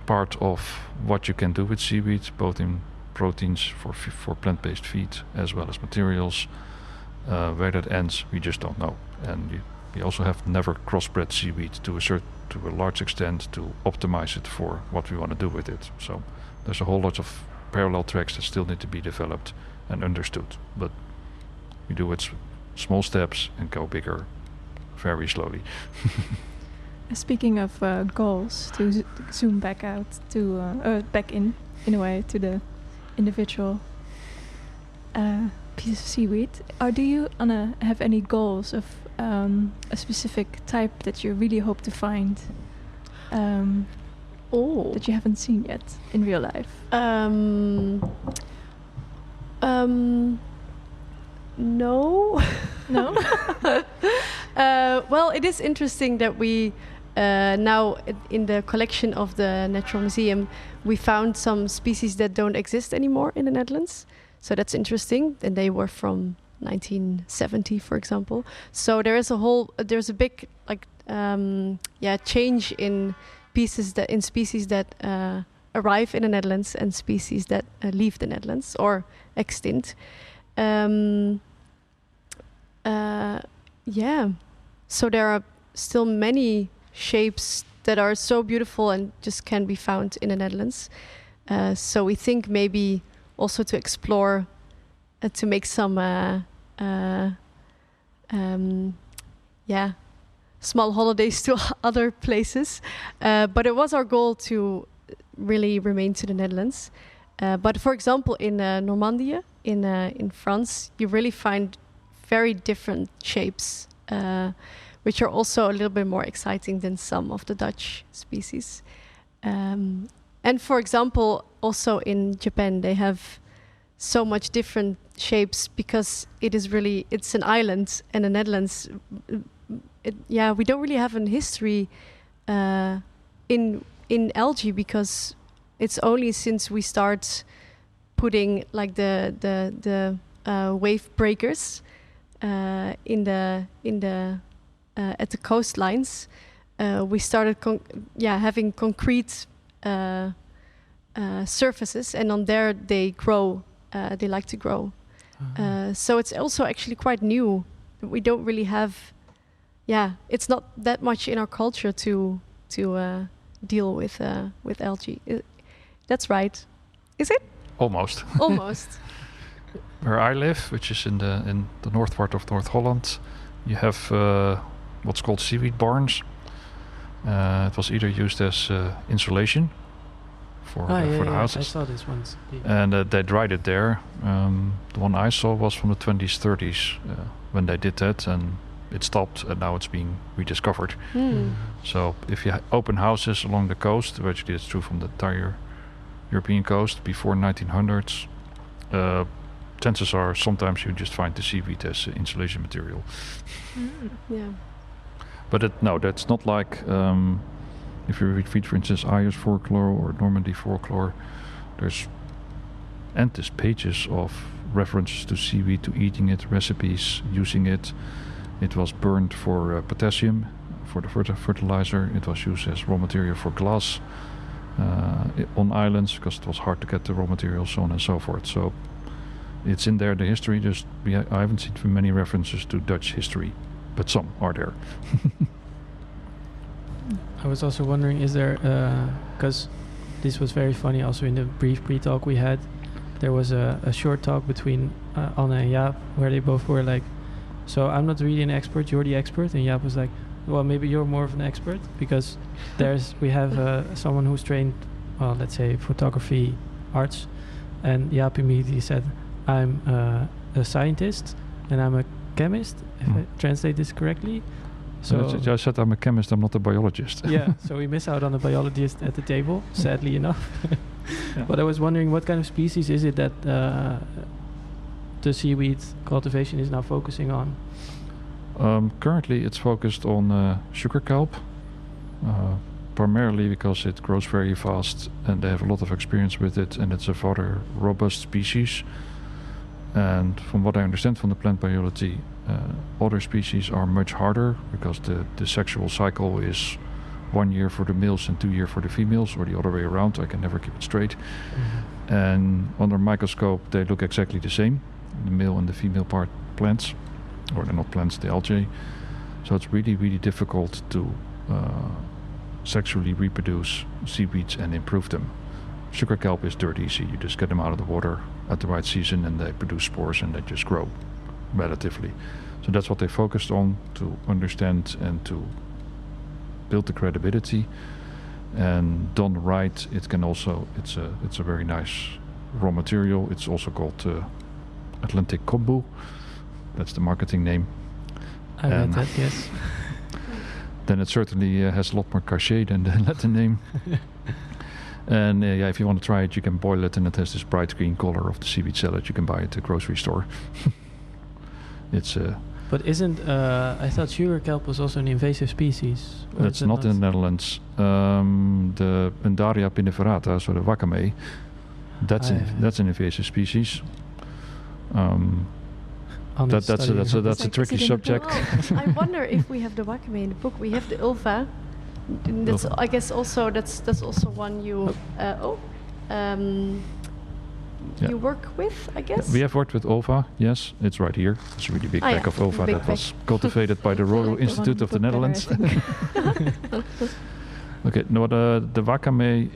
part of what you can do with seaweed, both in proteins for plant-based feed as well as materials. Where that ends, we just don't know. And we also have never crossbred seaweed to a large extent to optimize it for what we want to do with it. So there's a whole lot of parallel tracks that still need to be developed and understood. But we do it small steps and go bigger very slowly. Speaking of goals, to zoom back out to back in a way to the individual piece of seaweed. Do you, Anna, have any goals of a specific type that you really hope to find that you haven't seen yet in real life? No. No? Well, it is interesting that we now in the collection of the Natural Museum, we found some species that don't exist anymore in the Netherlands. So that's interesting. And they were from 1970, for example. So there's a big change in species that arrive in the Netherlands and species that leave the Netherlands or extinct. So there are still many shapes that are so beautiful and just can be found in the Netherlands. So we think maybe also to explore, to make some small holidays to other places. But it was our goal to really remain to the Netherlands. But for example, in Normandy, in France, you really find very different shapes, which are also a little bit more exciting than some of the Dutch species. And for example, also in Japan, they have so much different shapes because it's an island, and the Netherlands, we don't really have a history in algae, because it's only since we start putting like the wave breakers in the at the coastlines, we started having concrete surfaces, and on there they grow. They like to grow. So it's also actually quite new. We don't really have. It's not that much in our culture to deal with algae. That's right. Is it? Almost. Almost. Where I live, which is in the north part of North Holland, you have what's called seaweed barns. It was either used as insulation for the houses. I saw this once. And they dried it there. The one I saw was from the 20s, 30s when they did that, and it stopped, and now it's being rediscovered. So if you open houses along the coast, actually it's true from the entire European coast before 1900s, chances are sometimes you just find the seaweed as insulation material. But that's not like if you read, for instance, Ayers folklore or Normandy folklore, there's endless pages of references to seaweed, to eating it, recipes, using it. It was burned for potassium, for the fertilizer. It was used as raw material for glass on islands, because it was hard to get the raw materials, so on and so forth. So it's in there, the history. I haven't seen many references to Dutch history, but some are there. I was also wondering, is there, because this was very funny also in the brief pre-talk we had, there was a short talk between Anne and Jaap, where they both were like, so I'm not really an expert, you're the expert, and Jaap was like, well, maybe you're more of an expert, because we have someone who's trained, well, let's say photography arts, and Jaap immediately said, I'm a scientist and I'm a chemist, if I translate this correctly. So I said I'm a chemist, I'm not a biologist. So we miss out on a biologist at the table, sadly enough. But I was wondering, what kind of species is it that the seaweed cultivation is now focusing on? Currently it's focused on sugar kelp, primarily because it grows very fast and they have a lot of experience with it, and it's a rather robust species. And from what I understand from the plant biology, other species are much harder, because the sexual cycle is 1 year for the males and 2 years for the females, or the other way around. I can never keep it straight. And under microscope they look exactly the same, the male and the female part plants, or they're not plants, the algae. So it's really, really difficult to sexually reproduce seaweeds and improve them. Sugar kelp is dirt easy. You just get them out of the water at the right season and they produce spores and they just grow relatively. So that's what they focused on, to understand and to build the credibility. And done right, it can also, it's a very nice raw material. It's also called Atlantic kombu. That's the marketing name. I read that, yes. Then it certainly has a lot more cachet than the Latin name. And if you want to try it, you can boil it, and it has this bright green color of the seaweed salad you can buy at the grocery store. It's But But isn't I thought sugar kelp was also an invasive species? Or That's is it not in the Netherlands. The Undaria pinniferata, so the wakame, that's an invasive species. That's a tricky subject. Oh, I wonder if we have the wakame in the book. We have the ulva. And that's, I guess, also that's also one you you work with, I guess. We have worked with ulva. Yes, it's right here. It's a really big bag of ulva that was cultivated by the Royal Institute of the Netherlands. Okay, no, the wakame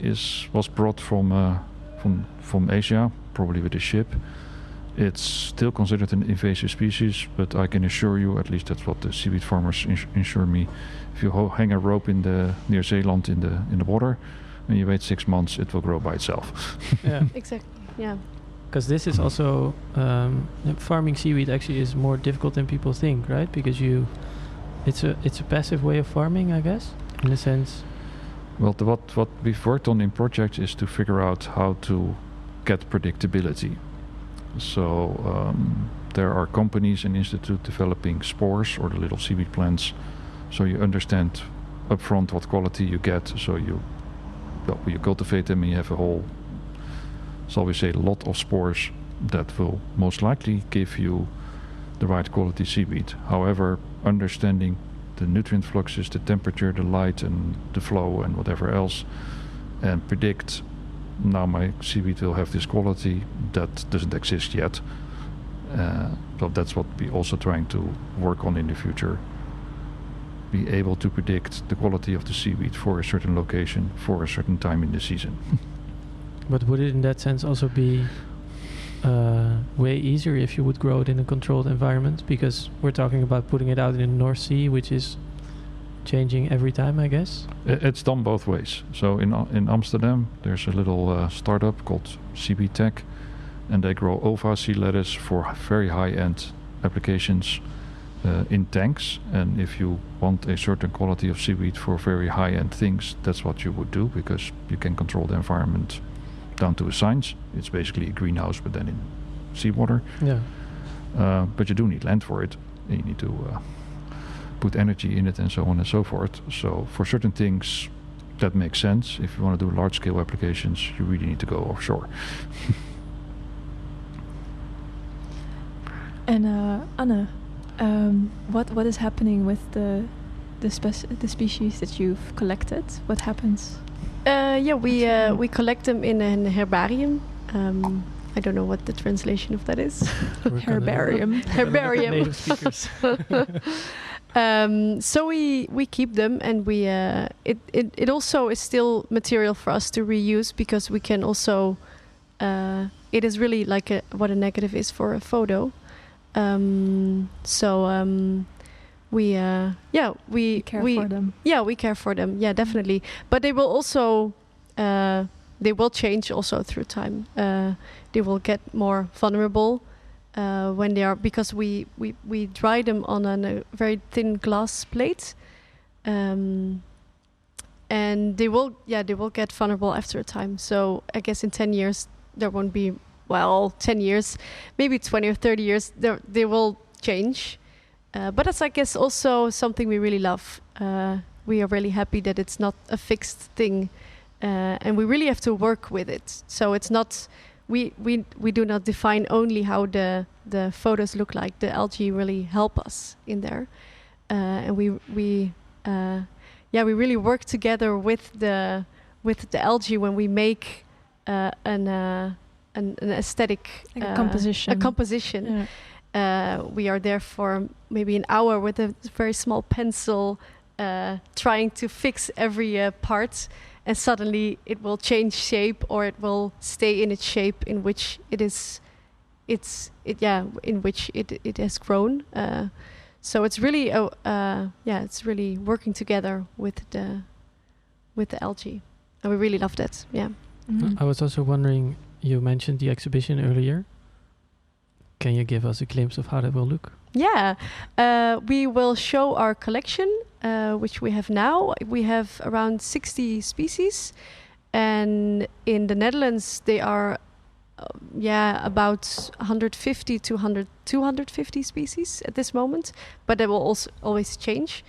was brought from Asia, probably with a ship. It's still considered an invasive species, but I can assure you, at least that's what the seaweed farmers assure me, if you hang a rope near Zeeland in the water, and you wait 6 months, it will grow by itself. Yeah, exactly. Yeah, because this is also farming seaweed actually is more difficult than people think, right? Because it's a passive way of farming, I guess, in a sense. Well, what we've worked on in projects is to figure out how to get predictability. So there are companies and institutes developing spores or the little seaweed plants, so you understand upfront what quality you get. So you cultivate them and you have a whole, shall we say, lot of spores that will most likely give you the right quality seaweed. However, understanding the nutrient fluxes, the temperature, the light and the flow and whatever else, and predict now my seaweed will have this quality, that doesn't exist yet. So that's what we're also trying to work on in the future. Be able to predict the quality of the seaweed for a certain location, for a certain time in the season. But would it in that sense also be way easier if you would grow it in a controlled environment? Because we're talking about putting it out in the North Sea, which is changing every time, I guess. It's done both ways. So in Amsterdam, there's a little startup called Seaweed Tech, and they grow ova sea lettuce for very high-end applications in tanks. And if you want a certain quality of seaweed for very high-end things, that's what you would do, because you can control the environment down to a science. It's basically a greenhouse, but then in seawater. Yeah. But you do need land for it. And you need to put energy in it and so on and so forth. So for certain things that makes sense. If you want to do large scale applications, you really need to go offshore. And Anne, what is happening with the species that you've collected? What happens? We collect them in a herbarium. I don't know what the translation of that is. Herbarium. Herbarium. Native speakers. So we keep them, and it also is still material for us to reuse, because we can also it is really like what a negative is for a photo. We care for them. Yeah, we care for them. Yeah, definitely. But they will also they will change also through time. They will get more vulnerable when they are, because we dry them on a very thin glass plate, and they will get vulnerable after a time. So I guess in 10 years there won't be, 10 years, maybe 20 or 30 years, they will change. But that's, I guess, also something we really love. We are really happy that it's not a fixed thing, and we really have to work with it. So it's not, we do not define only how the photos look like. The algae really help us in there, and we really work together with the algae when we make an aesthetic, like a composition. A composition. Yeah. We are there for maybe an hour with a very small pencil, trying to fix every part, and suddenly it will change shape, or it will stay in its shape in which it has grown. So it's really it's really working together with the algae, and we really love that. Yeah. Mm-hmm. I was also wondering, you mentioned the exhibition earlier. Can you give us a glimpse of how that will look? Yeah, we will show our collection, which we have now. We have around 60 species, and in the Netherlands they are about 150 to 250 species at this moment, but that will also always change.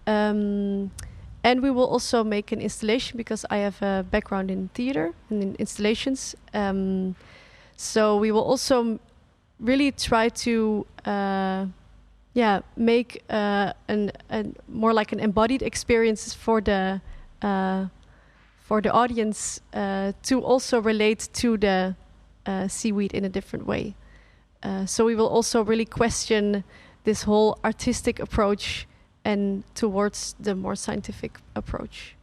And we will also make an installation because I have a background in theater and in installations. So we will also really try to make an more like an embodied experience for the audience to also relate to the seaweed in a different way. So we will also really question this whole artistic approach and towards the more scientific approach.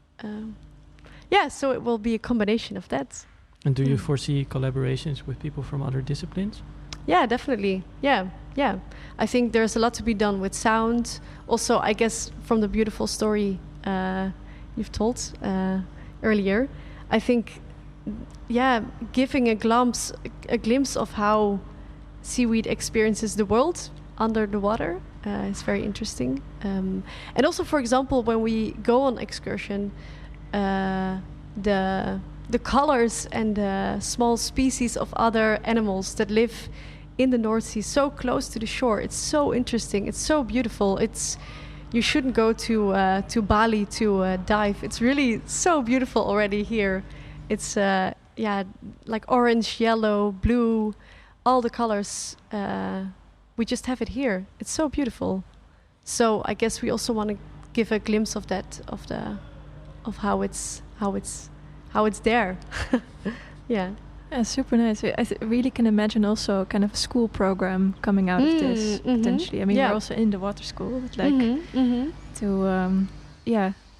So it will be a combination of that. And do you foresee collaborations with people from other disciplines? Yeah, definitely. Yeah. I think there's a lot to be done with sound. Also, I guess from the beautiful story you've told earlier, I think, giving a glimpse of how seaweed experiences the world under the water is very interesting. And also, for example, when we go on excursion, the colors and the small species of other animals that live in the North Sea, so close to the shore, it's so interesting. It's so beautiful. You shouldn't go to Bali to dive. It's really so beautiful already here. It's like orange, yellow, blue, all the colors. We just have it here. It's so beautiful. So I guess we also want to give a glimpse of that, of how it's there. Yeah. Yeah, super nice. I really can imagine also kind of a school program coming out of this potentially. I mean, we're also in the water school, like to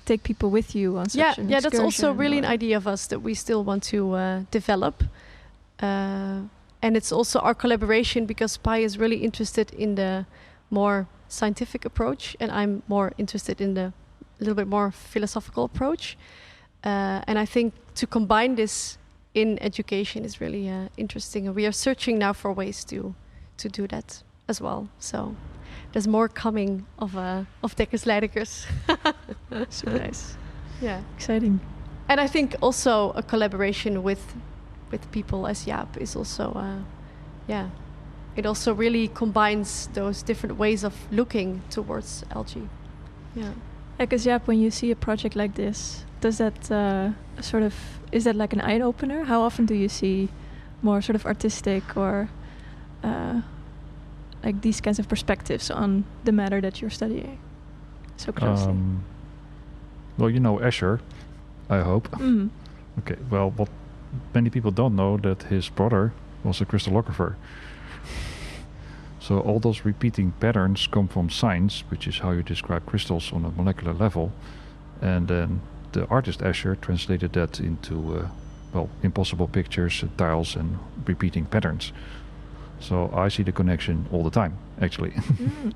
take people with you on such an excursion. Yeah, that's also really an idea of us that we still want to develop. And it's also our collaboration because Pai is really interested in the more scientific approach, and I'm more interested in the little bit more philosophical approach. And I think to combine this in education is really interesting. And we are searching now for ways to do that as well. So there's more coming of Dekkers Leijdekkers. Super nice. Yeah. Exciting. And I think also a collaboration with people as Jaap is also, it also really combines those different ways of looking towards algae. Yeah. Because Jaap, when you see a project like this, does that is that like an eye opener? How often do you see more sort of artistic or like these kinds of perspectives on the matter that you're studying so closely? Well, you know Escher, I hope. Mm. Okay, well, what many people don't know that his brother was a crystallographer. So all those repeating patterns come from science, which is how you describe crystals on a molecular level. And then the artist Escher translated that into, impossible pictures, tiles, and repeating patterns. So I see the connection all the time, actually. Mm.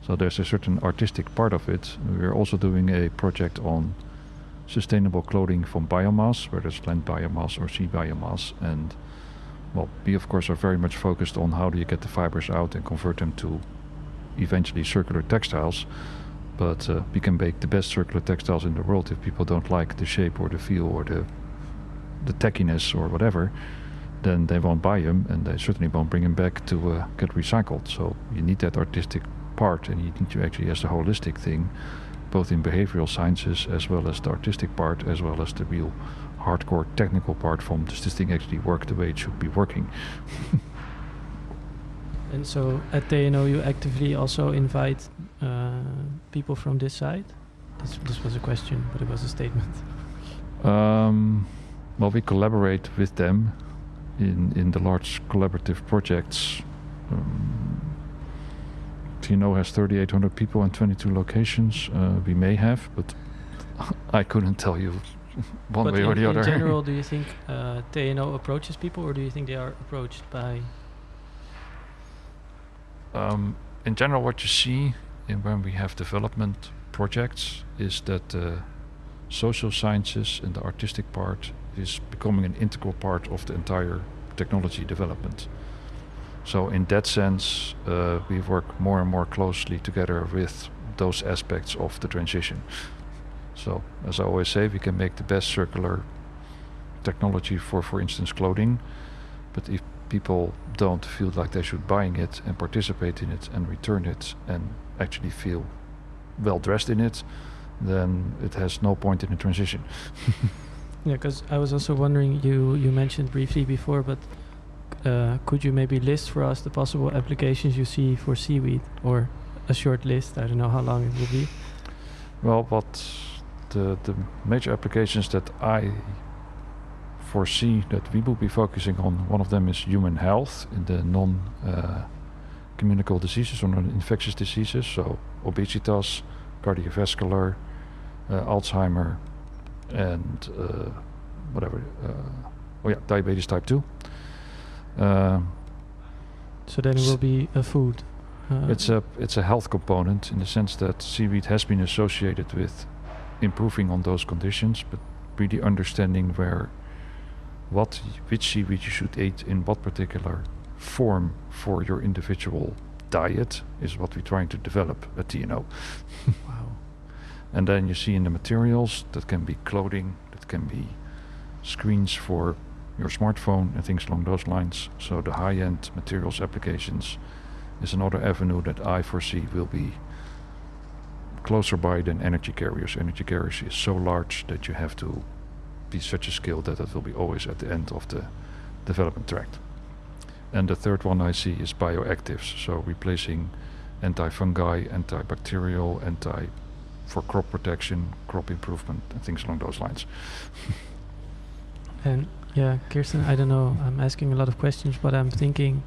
So there's a certain artistic part of it. We're also doing a project on sustainable clothing from biomass, whether it's land biomass or sea biomass. And we of course are very much focused on how do you get the fibers out and convert them to eventually circular textiles. But we can make the best circular textiles in the world if people don't like the shape or the feel or the tackiness or whatever, then they won't buy them, and they certainly won't bring them back to get recycled. So you need that artistic part, and you need to actually as a holistic thing, both in behavioral sciences as well as the artistic part, as well as the real hardcore technical part from does this thing actually work the way it should be working. And so at TNO you actively also invite people from this side? This was a question, but it was a statement. We collaborate with them in the large collaborative projects. TNO has 3,800 people and 22 locations. We may have, but I couldn't tell you one way or the other. In general, do you think TNO approaches people, or do you think they are approached by? In general, what you see when we have development projects is that social sciences and the artistic part is becoming an integral part of the entire technology development. So in that sense, we work more and more closely together with those aspects of the transition. So as I always say, we can make the best circular technology for instance, clothing. But if people don't feel like they should buying it and participate in it and return it and actually feel well dressed in it, then it has no point in the transition. Yeah, because I was also wondering, you mentioned briefly before, but could you maybe list for us the possible applications you see for seaweed, or a short list? I don't know how long it will be. Well, what the major applications that I foresee that we will be focusing on, one of them is human health in the non-communicable diseases or non-infectious diseases, so obesitas, cardiovascular, Alzheimer, and diabetes type 2. So then it will be a food. It's a health component in the sense that seaweed has been associated with improving on those conditions, but really understanding which seaweed you should eat in what particular form for your individual diet is what we're trying to develop at TNO. Wow. And then you see in the materials, that can be clothing, that can be screens for your smartphone and things along those lines. So the high-end materials applications is another avenue that I foresee will be closer by than energy carriers. Energy carriers is so large that you have to be such a skill that it will be always at the end of the development track. And the third one I see is bioactives, so replacing anti-fungi, antibacterial, for crop protection, crop improvement, and things along those lines. And yeah, Kirsten, I don't know, I'm asking a lot of questions, but I'm thinking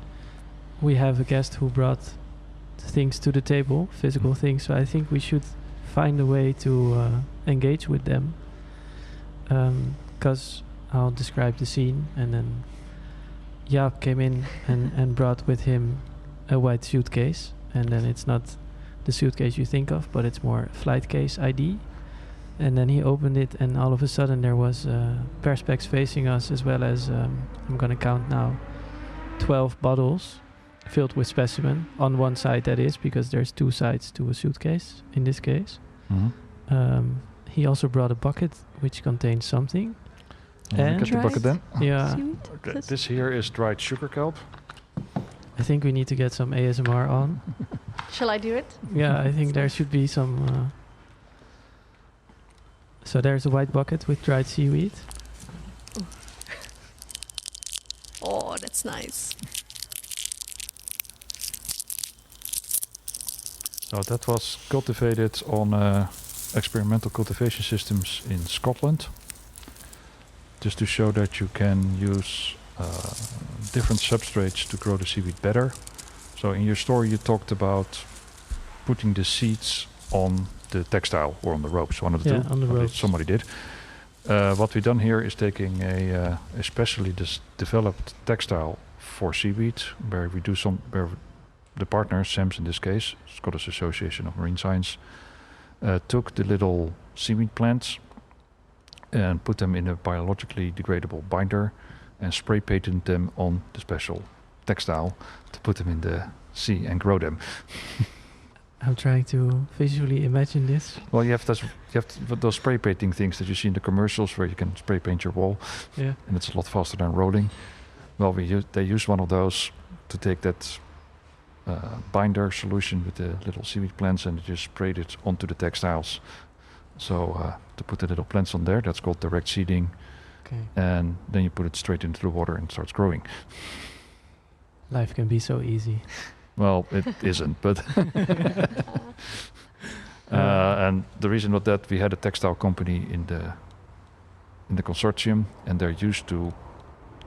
we have a guest who brought things to the table, physical things, so I think we should find a way to engage with them. Because I'll describe the scene, and then Jaap came in and brought with him a white suitcase, and then it's not the suitcase you think of, but it's more flight case ID. And then he opened it, and all of a sudden there was perspex facing us, as well as I'm gonna count now 12 bottles filled with specimen on one side, that is, because there's two sides to a suitcase in this case. Mm-hmm. He also brought a bucket which contains something. And look at the bucket then. Yeah. Okay. This here is dried sugar kelp. I think we need to get some ASMR on. Shall I do it? Yeah, I think there should be some. So there's a white bucket with dried seaweed. Oh, that's nice. So that was cultivated on experimental cultivation systems in Scotland, just to show that you can use different substrates to grow the seaweed better. So in your story you talked about putting the seeds on the textile or on the ropes, one of the two. On the ropes. Somebody did. What we've done here is taking a specially developed textile for seaweed, where the partner, SAMS in this case, Scottish Association of Marine Science, took the little seaweed plants and put them in a biologically degradable binder and spray painted them on the special textile to put them in the sea and grow them. I'm trying to visually imagine this. Well, you have those spray painting things that you see in the commercials where you can spray paint your wall, yeah, and it's a lot faster than rolling. Well, they use one of those to take that binder solution with the little seaweed plants and just sprayed it onto the textiles. So to put the little plants on there, that's called direct seeding. Okay. And then you put it straight into the water and it starts growing. Life can be so easy. Well, it isn't, but and the reason was that we had a textile company in the consortium, and they're used to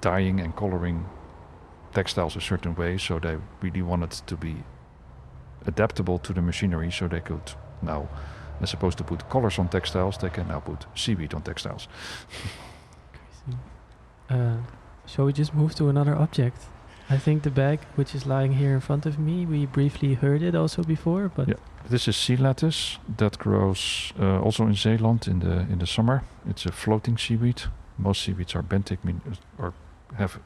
dyeing and coloring textiles a certain way, so they really wanted to be adaptable to the machinery, so they could now, as opposed to put colors on textiles, they can now put seaweed on textiles. Shall we just move to another object? I think the bag, which is lying here in front of me, we briefly heard it also before, but... Yeah, this is sea lettuce that grows also in Zeeland in the summer. It's a floating seaweed. Most seaweeds are benthic, or have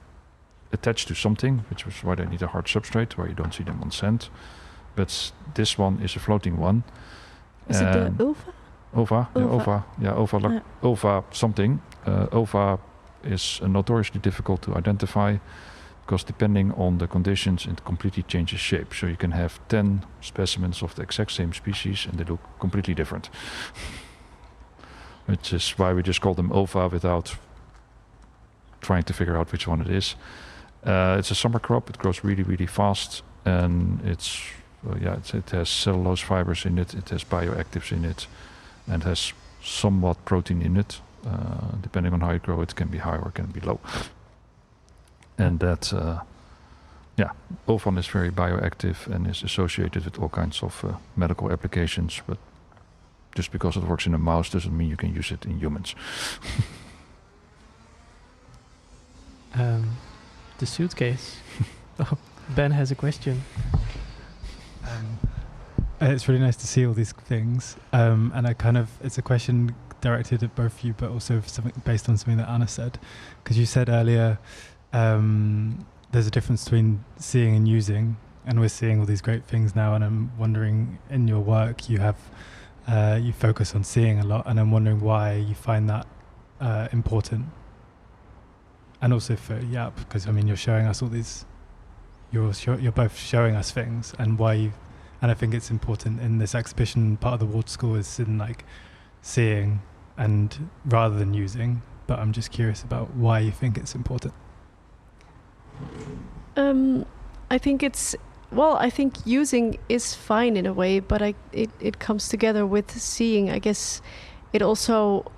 attached to something, which is why they need a hard substrate, where you don't see them on sand. But this one is a floating one. Is it the ova? Ova, yeah, ova. Yeah, ova, ova something. Ova is notoriously difficult to identify. because depending on the conditions, it completely changes shape. So you can have 10 specimens of the exact same species and they look completely different. Which is why we just call them ova without trying to figure out which one it is. It's a summer crop. It grows really, really fast, and it has cellulose fibers in it. It has bioactives in it, and has somewhat protein in it. Depending on how you grow, it can be high or it can be low. And that, ovan is very bioactive and is associated with all kinds of medical applications. But just because it works in a mouse doesn't mean you can use it in humans. The suitcase. Oh, Ben has a question. It's really nice to see all these things, and it's a question directed at both of you, but also something based on something that Anna said, because you said earlier there's a difference between seeing and using, and we're seeing all these great things now, and I'm wondering, in your work you have you focus on seeing a lot, and I'm wondering why you find that important. And also for Jaap, because I mean you're showing us all these, you're both showing us things, and why and I think it's important in this exhibition. Part of the water school is in like seeing and rather than using, but I'm just curious about why you think it's important. I think I think using is fine in a way, but it comes together with seeing. I guess it also,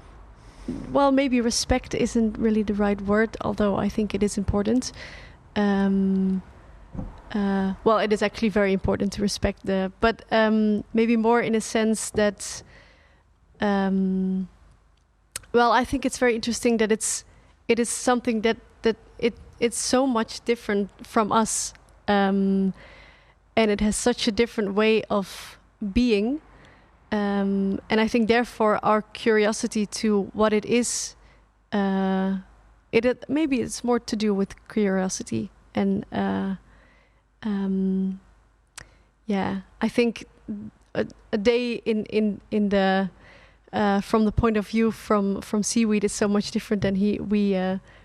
maybe respect isn't really the right word, although I think it is important. It is actually very important to respect but maybe more in a sense that, I think it's very interesting that it is something that it's so much different from us, and it has such a different way of being. And I think therefore our curiosity to what it is, maybe it's more to do with curiosity. And I think a day in the from the point of view from seaweed is so much different than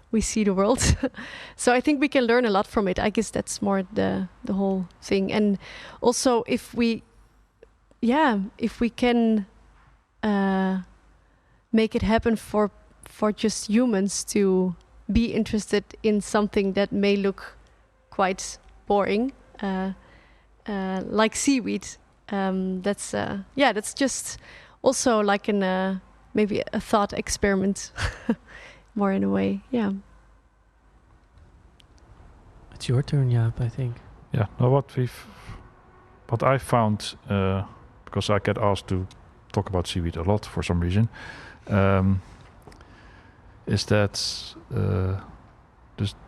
we see the world. So I think we can learn a lot from it. I guess that's more the whole thing. And also if we can make it happen for just humans to be interested in something that may look quite boring, like seaweed, that's just also like maybe a thought experiment, more in a way. Yeah. It's your turn, Jaap, I think. Yeah. Now what I found, because I get asked to talk about seaweed a lot for some reason, is that the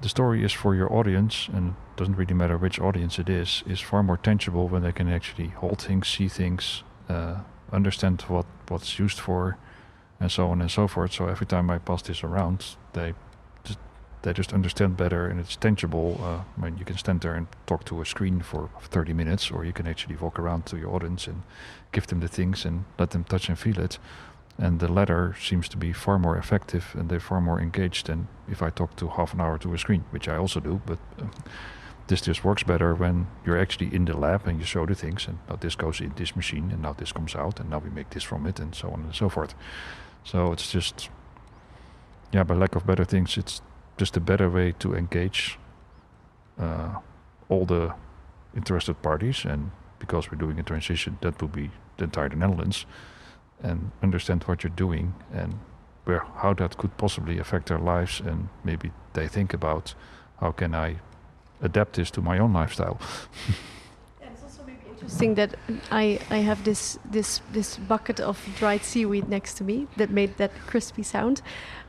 story is for your audience, and it doesn't really matter which audience it is far more tangible when they can actually hold things, see things, understand what's used for, and so on and so forth. So every time I pass this around, they just understand better, and it's tangible. When you can stand there and talk to a screen for 30 minutes, or you can actually walk around to your audience and give them the things and let them touch and feel it. And the latter seems to be far more effective, and they're far more engaged than if I talk to half an hour to a screen, which I also do. But this just works better when you're actually in the lab and you show the things, and now this goes in this machine, and now this comes out, and now we make this from it, and so on and so forth. So it's just, by lack of better things, it's just a better way to engage all the interested parties. And because we're doing a transition, that will be the entire Netherlands, and understand what you're doing and how that could possibly affect their lives, and maybe they think about how can I adapt this to my own lifestyle. It's also maybe interesting that I have this bucket of dried seaweed next to me that made that crispy sound,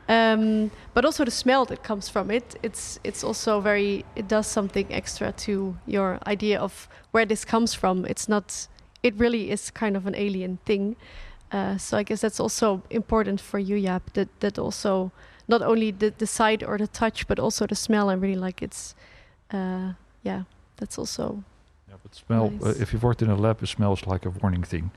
but also the smell that comes from it. It's also it does something extra to your idea of where this comes from. It really is kind of an alien thing. So I guess that's also important for you, Jaap, that also not only the sight or the touch, but also the smell. I really like it's, that's also. Yeah, but smell, nice. If you've worked in a lab, it smells like a warning thing.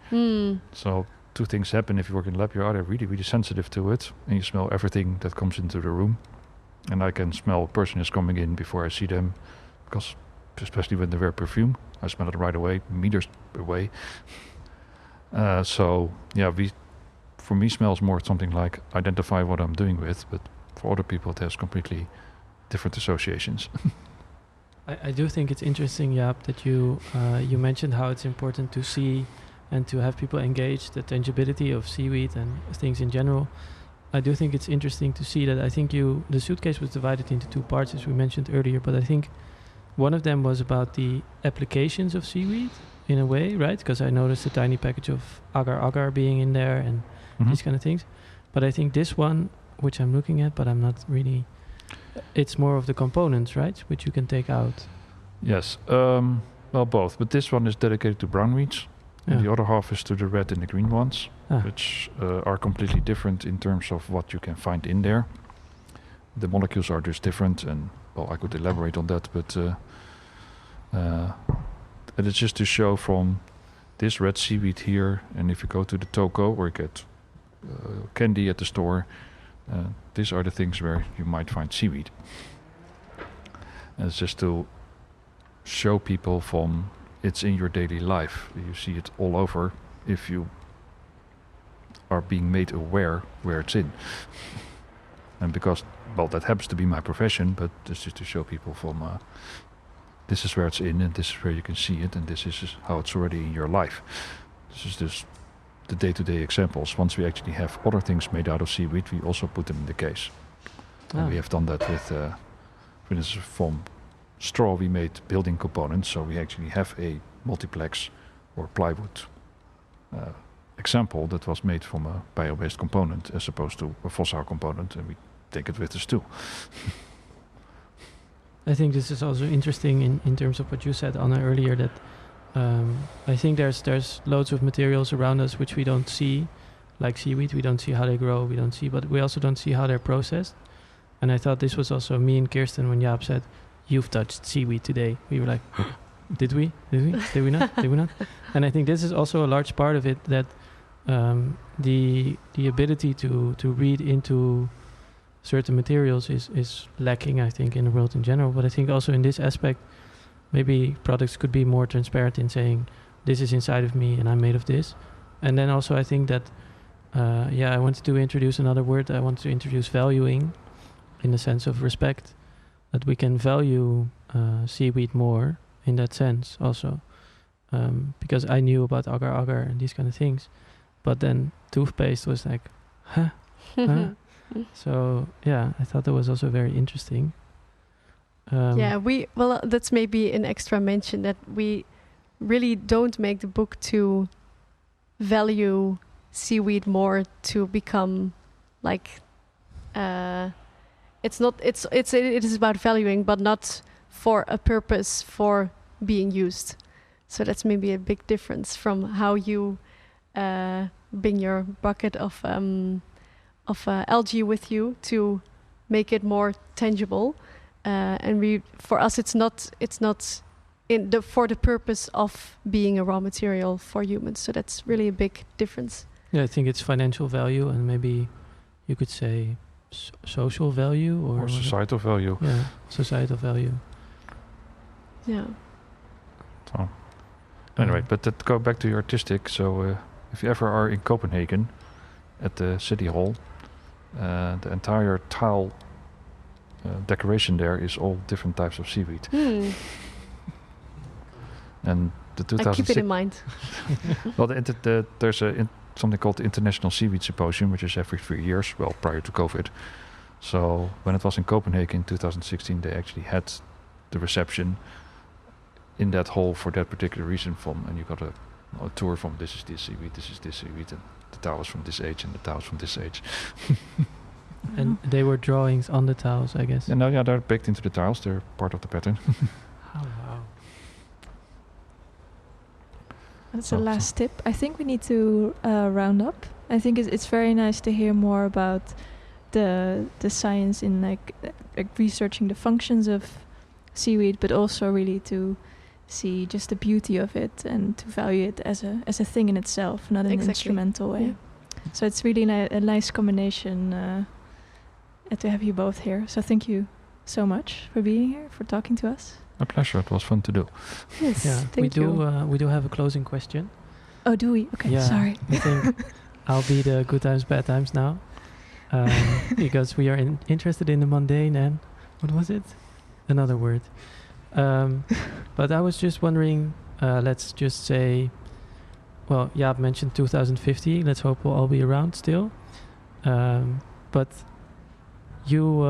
So two things happen if you work in a lab. You're either really, really sensitive to it, and you smell everything that comes into the room, And I can smell a person is coming in before I see them, because especially when they wear perfume, I smell it right away, meters away. So yeah, for me, smells more something like identify what I'm doing with, but for other people, it has completely different associations. I do think it's interesting, Jaap, that you mentioned how it's important to see and to have people engage the tangibility of seaweed and things in general. I do think it's interesting to see that. I think the suitcase was divided into two parts, as we mentioned earlier, but I think one of them was about the applications of seaweed in a way, right? Because I noticed a tiny package of agar-agar being in there and these kind of things. But I think this one, which I'm looking at, but I'm not really... It's more of the components, right? Which you can take out. Yes, well, both. But this one is dedicated to brown weeds. And the other half is to the red and the green ones, which are completely different in terms of what you can find in there. The molecules are just different, and well, I could elaborate on that, but it is just to show from this red seaweed here, and if you go to the toko or get candy at the store, these are the things where you might find seaweed. And it's just to show people from it's in your daily life. You see it all over if you are being made aware where it's in. And because, well, that happens to be my profession, but it's just to show people from this is where it's in, and this is where you can see it, and this is how it's already in your life. This is just the day-to-day examples. Once we actually have other things made out of seaweed, we also put them in the case. And we have done that with, for instance, from straw we made building components, so we actually have a multiplex or plywood example that was made from a bio-based component as opposed to a fossil component, and we take it with us too. I think this is also interesting in terms of what you said, Anna, earlier, that I think there's loads of materials around us which we don't see, like seaweed. We don't see how they grow, we don't see, but we also don't see how they're processed. And I thought this was also me and Kirsten when Jaap said, "You've touched seaweed today." We were like, Did we? Did we not? Did we not? And I think this is also a large part of it, that the ability to read into certain materials is lacking, I think, in the world in general. But I think also in this aspect, maybe products could be more transparent in saying, this is inside of me and I'm made of this. And then also I think that, I wanted to introduce another word. I want to introduce valuing, in the sense of respect, that we can value seaweed more in that sense also. Because I knew about agar-agar and these kind of things. But then toothpaste was like, huh? So, I thought that was also very interesting. That's maybe an extra mention, that we really don't make the book to value seaweed more to become like, it is about valuing, but not for a purpose for being used. So that's maybe a big difference from how you bring your bucket of algae with you to make it more tangible. And for us, it's not for the purpose of being a raw material for humans. So that's really a big difference. Yeah, I think it's financial value, and maybe you could say social value or societal value. Yeah, societal value. Yeah. So, anyway, but to go back to your artistic. So, if you ever are in Copenhagen, at the city hall, the entire tile decoration there is all different types of seaweed. And the 2006. I keep it in mind. Well, there's something called the International Seaweed Symposium, which is every 3 years. Well, prior to COVID. So when it was in Copenhagen in 2016, they actually had the reception in that hall for that particular reason. And you got a tour from this is this seaweed, this is this seaweed, and the towels from this age and the towels from this age. And they were drawings on the tiles, I guess. Yeah, they're baked into the tiles. They're part of the pattern. Oh, wow. That's the last tip. I think we need to round up. I think it's very nice to hear more about the science in like researching the functions of seaweed, but also really to see just the beauty of it and to value it as a thing in itself, not in an instrumental way. Yeah. So it's really a nice combination to have you both here. So thank you so much for being here, for talking to us. A pleasure. It was fun to do. Yes, Yeah, thank you. We do have a closing question. Oh, do we? Okay, Yeah, sorry. I think I'll be the good times, bad times now, because we are interested in the mundane and what was it? Another word. But I was just wondering. Let's just say, well, Jaap mentioned 2050. Let's hope we'll all be around still. But you,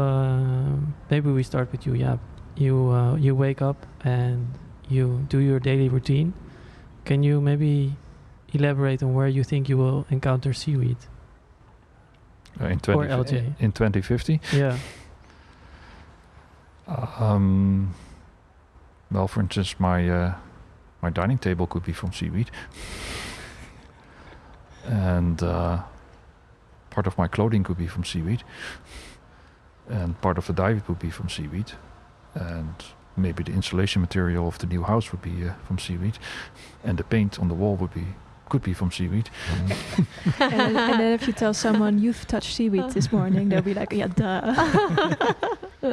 maybe we start with you, Jaap. You wake up and you do your daily routine. Can you maybe elaborate on where you think you will encounter seaweed? In Or LJ. In 2050. Yeah. Well, for instance, my dining table could be from seaweed, and part of my clothing could be from seaweed, and part of the diet would be from seaweed, and maybe the insulation material of the new house would be from seaweed, and the paint on the wall could be from seaweed. And then if you tell someone you've touched seaweed this morning, they'll be like, yeah, duh.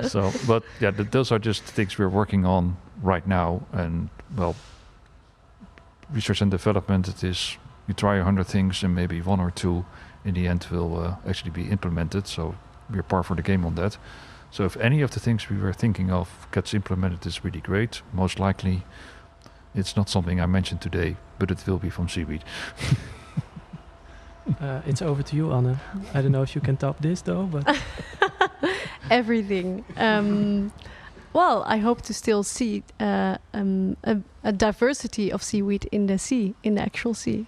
So, but yeah, those are just things we're working on right now, and well, research and development, it is you try 100 things and maybe one or two in the end will actually be implemented, so we're par for the game on that. So if any of the things we were thinking of gets implemented, it's really great. Most likely it's not something I mentioned today, but it will be from seaweed. It's over to you, Anne. I don't know if you can top this though, but Everything. Well, I hope to still see a diversity of seaweed in the sea, in the actual sea.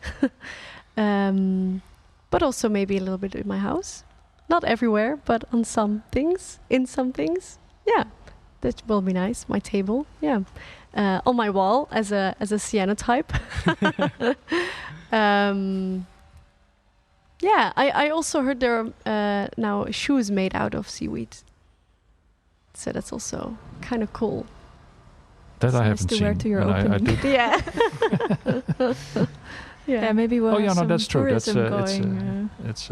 But also maybe a little bit in my house. Not everywhere, but on some things, in some things. Yeah, that will be nice. My table, yeah. On my wall as a cyanotype. Yeah, I also heard there are now shoes made out of seaweed. So that's also kind of cool. That It's I nice haven't to seen. wear to your and I opening. do Yeah. Yeah, maybe we'll Oh have yeah, no, some that's true. That's tourism it's going. it's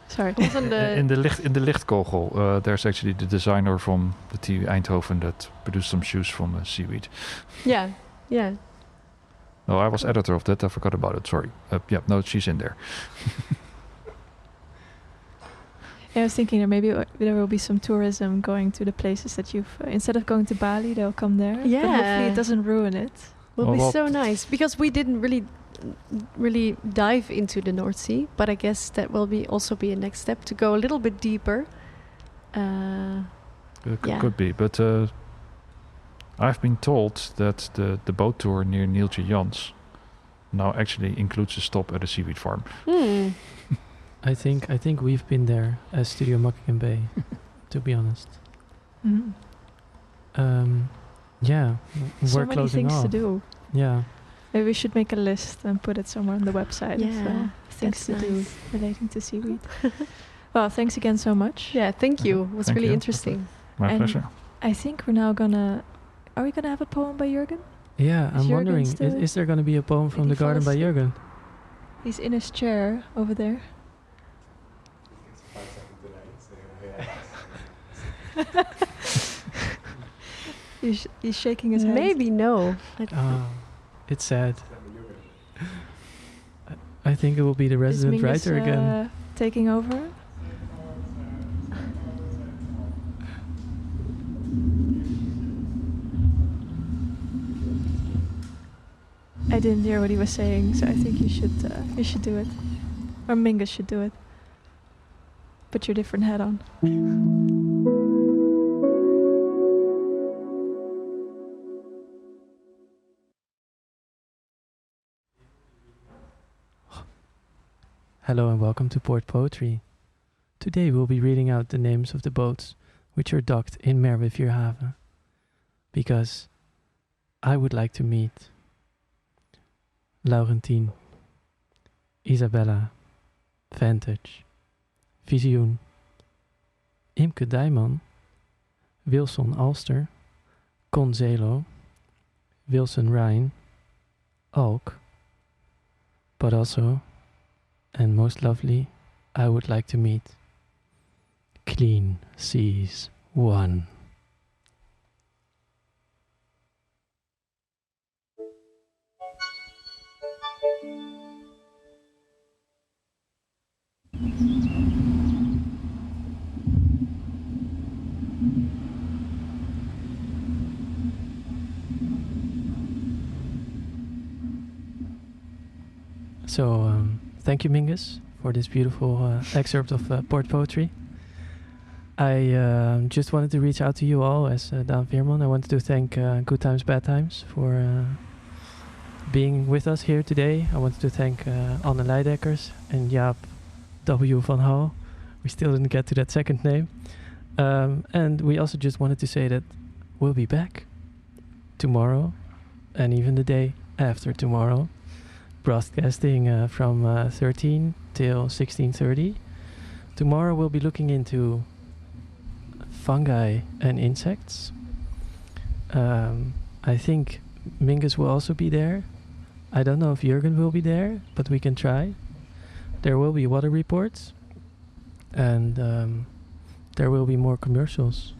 Sorry. in the lichtkogel. There's actually the designer from the TU Eindhoven that produced some shoes from seaweed. Yeah, yeah. No, I was editor of that. I forgot about it. Sorry. Yeah, no, she's in there. Yeah, I was thinking that maybe there will be some tourism going to the places that you've... instead of going to Bali, they'll come there. But hopefully Yeah. it doesn't ruin it. Will be well, so nice because we didn't really dive into the North Sea, but I guess that will also be a next step to go a little bit deeper. Yeah. Could be, but I've been told that the boat tour near Neeltje Jans now actually includes a stop at a seaweed farm. I think we've been there as Studio Makkink Bey, to be honest. Mm. Yeah, So we're many closing things off. to do. Yeah, Maybe we should make a list and put it somewhere on the website of Yeah, things to that's do nice. relating to seaweed. Well, thanks again so much. Yeah, thank you. It was Thank really you. interesting. My And- pleasure. I think we're now gonna... Are we gonna have a poem by Jurgen? yeah. Is I'm Jurgen wondering, still- is there going to be a poem from Did the he fall garden by asleep? Jurgen? He's in his chair over there. He's shaking his head. Maybe no. It's sad. I think it will be the Is resident Mingus, writer again. taking over. I didn't hear what he was saying, so I think you should do it, or Mingus should do it. Put your different hat on. Hello and welcome to Port Poetry. Today we'll be reading out the names of the boats which are docked in Merwe-Vierhavens, because I would like to meet Laurentien, Isabella, Vantage, Visioen, Imke Dijman, Wilson Alster, Con Zelo, Wilson Rijn, Alk, but also, and most lovely, I would like to meet Clean Seas 1. So, thank you, Mingus, for this beautiful excerpt of port poetry. I just wanted to reach out to you all as Daan Veerman. I wanted to thank Good Times, Bad Times for being with us here today. I wanted to thank Anne Leijdekkers and Jaap W. van Hal. We still didn't get to that second name. And we also just wanted to say that we'll be back tomorrow and even the day after tomorrow, broadcasting from 13 till 16:30. Tomorrow we'll be looking into fungi and insects. I think Mingus will also be there. I don't know if Jurgen will be there, but we can try. There will be water reports, and there will be more commercials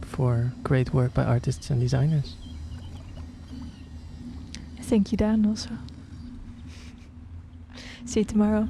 for great work by artists and designers. Thank you, Daan, also. See you tomorrow.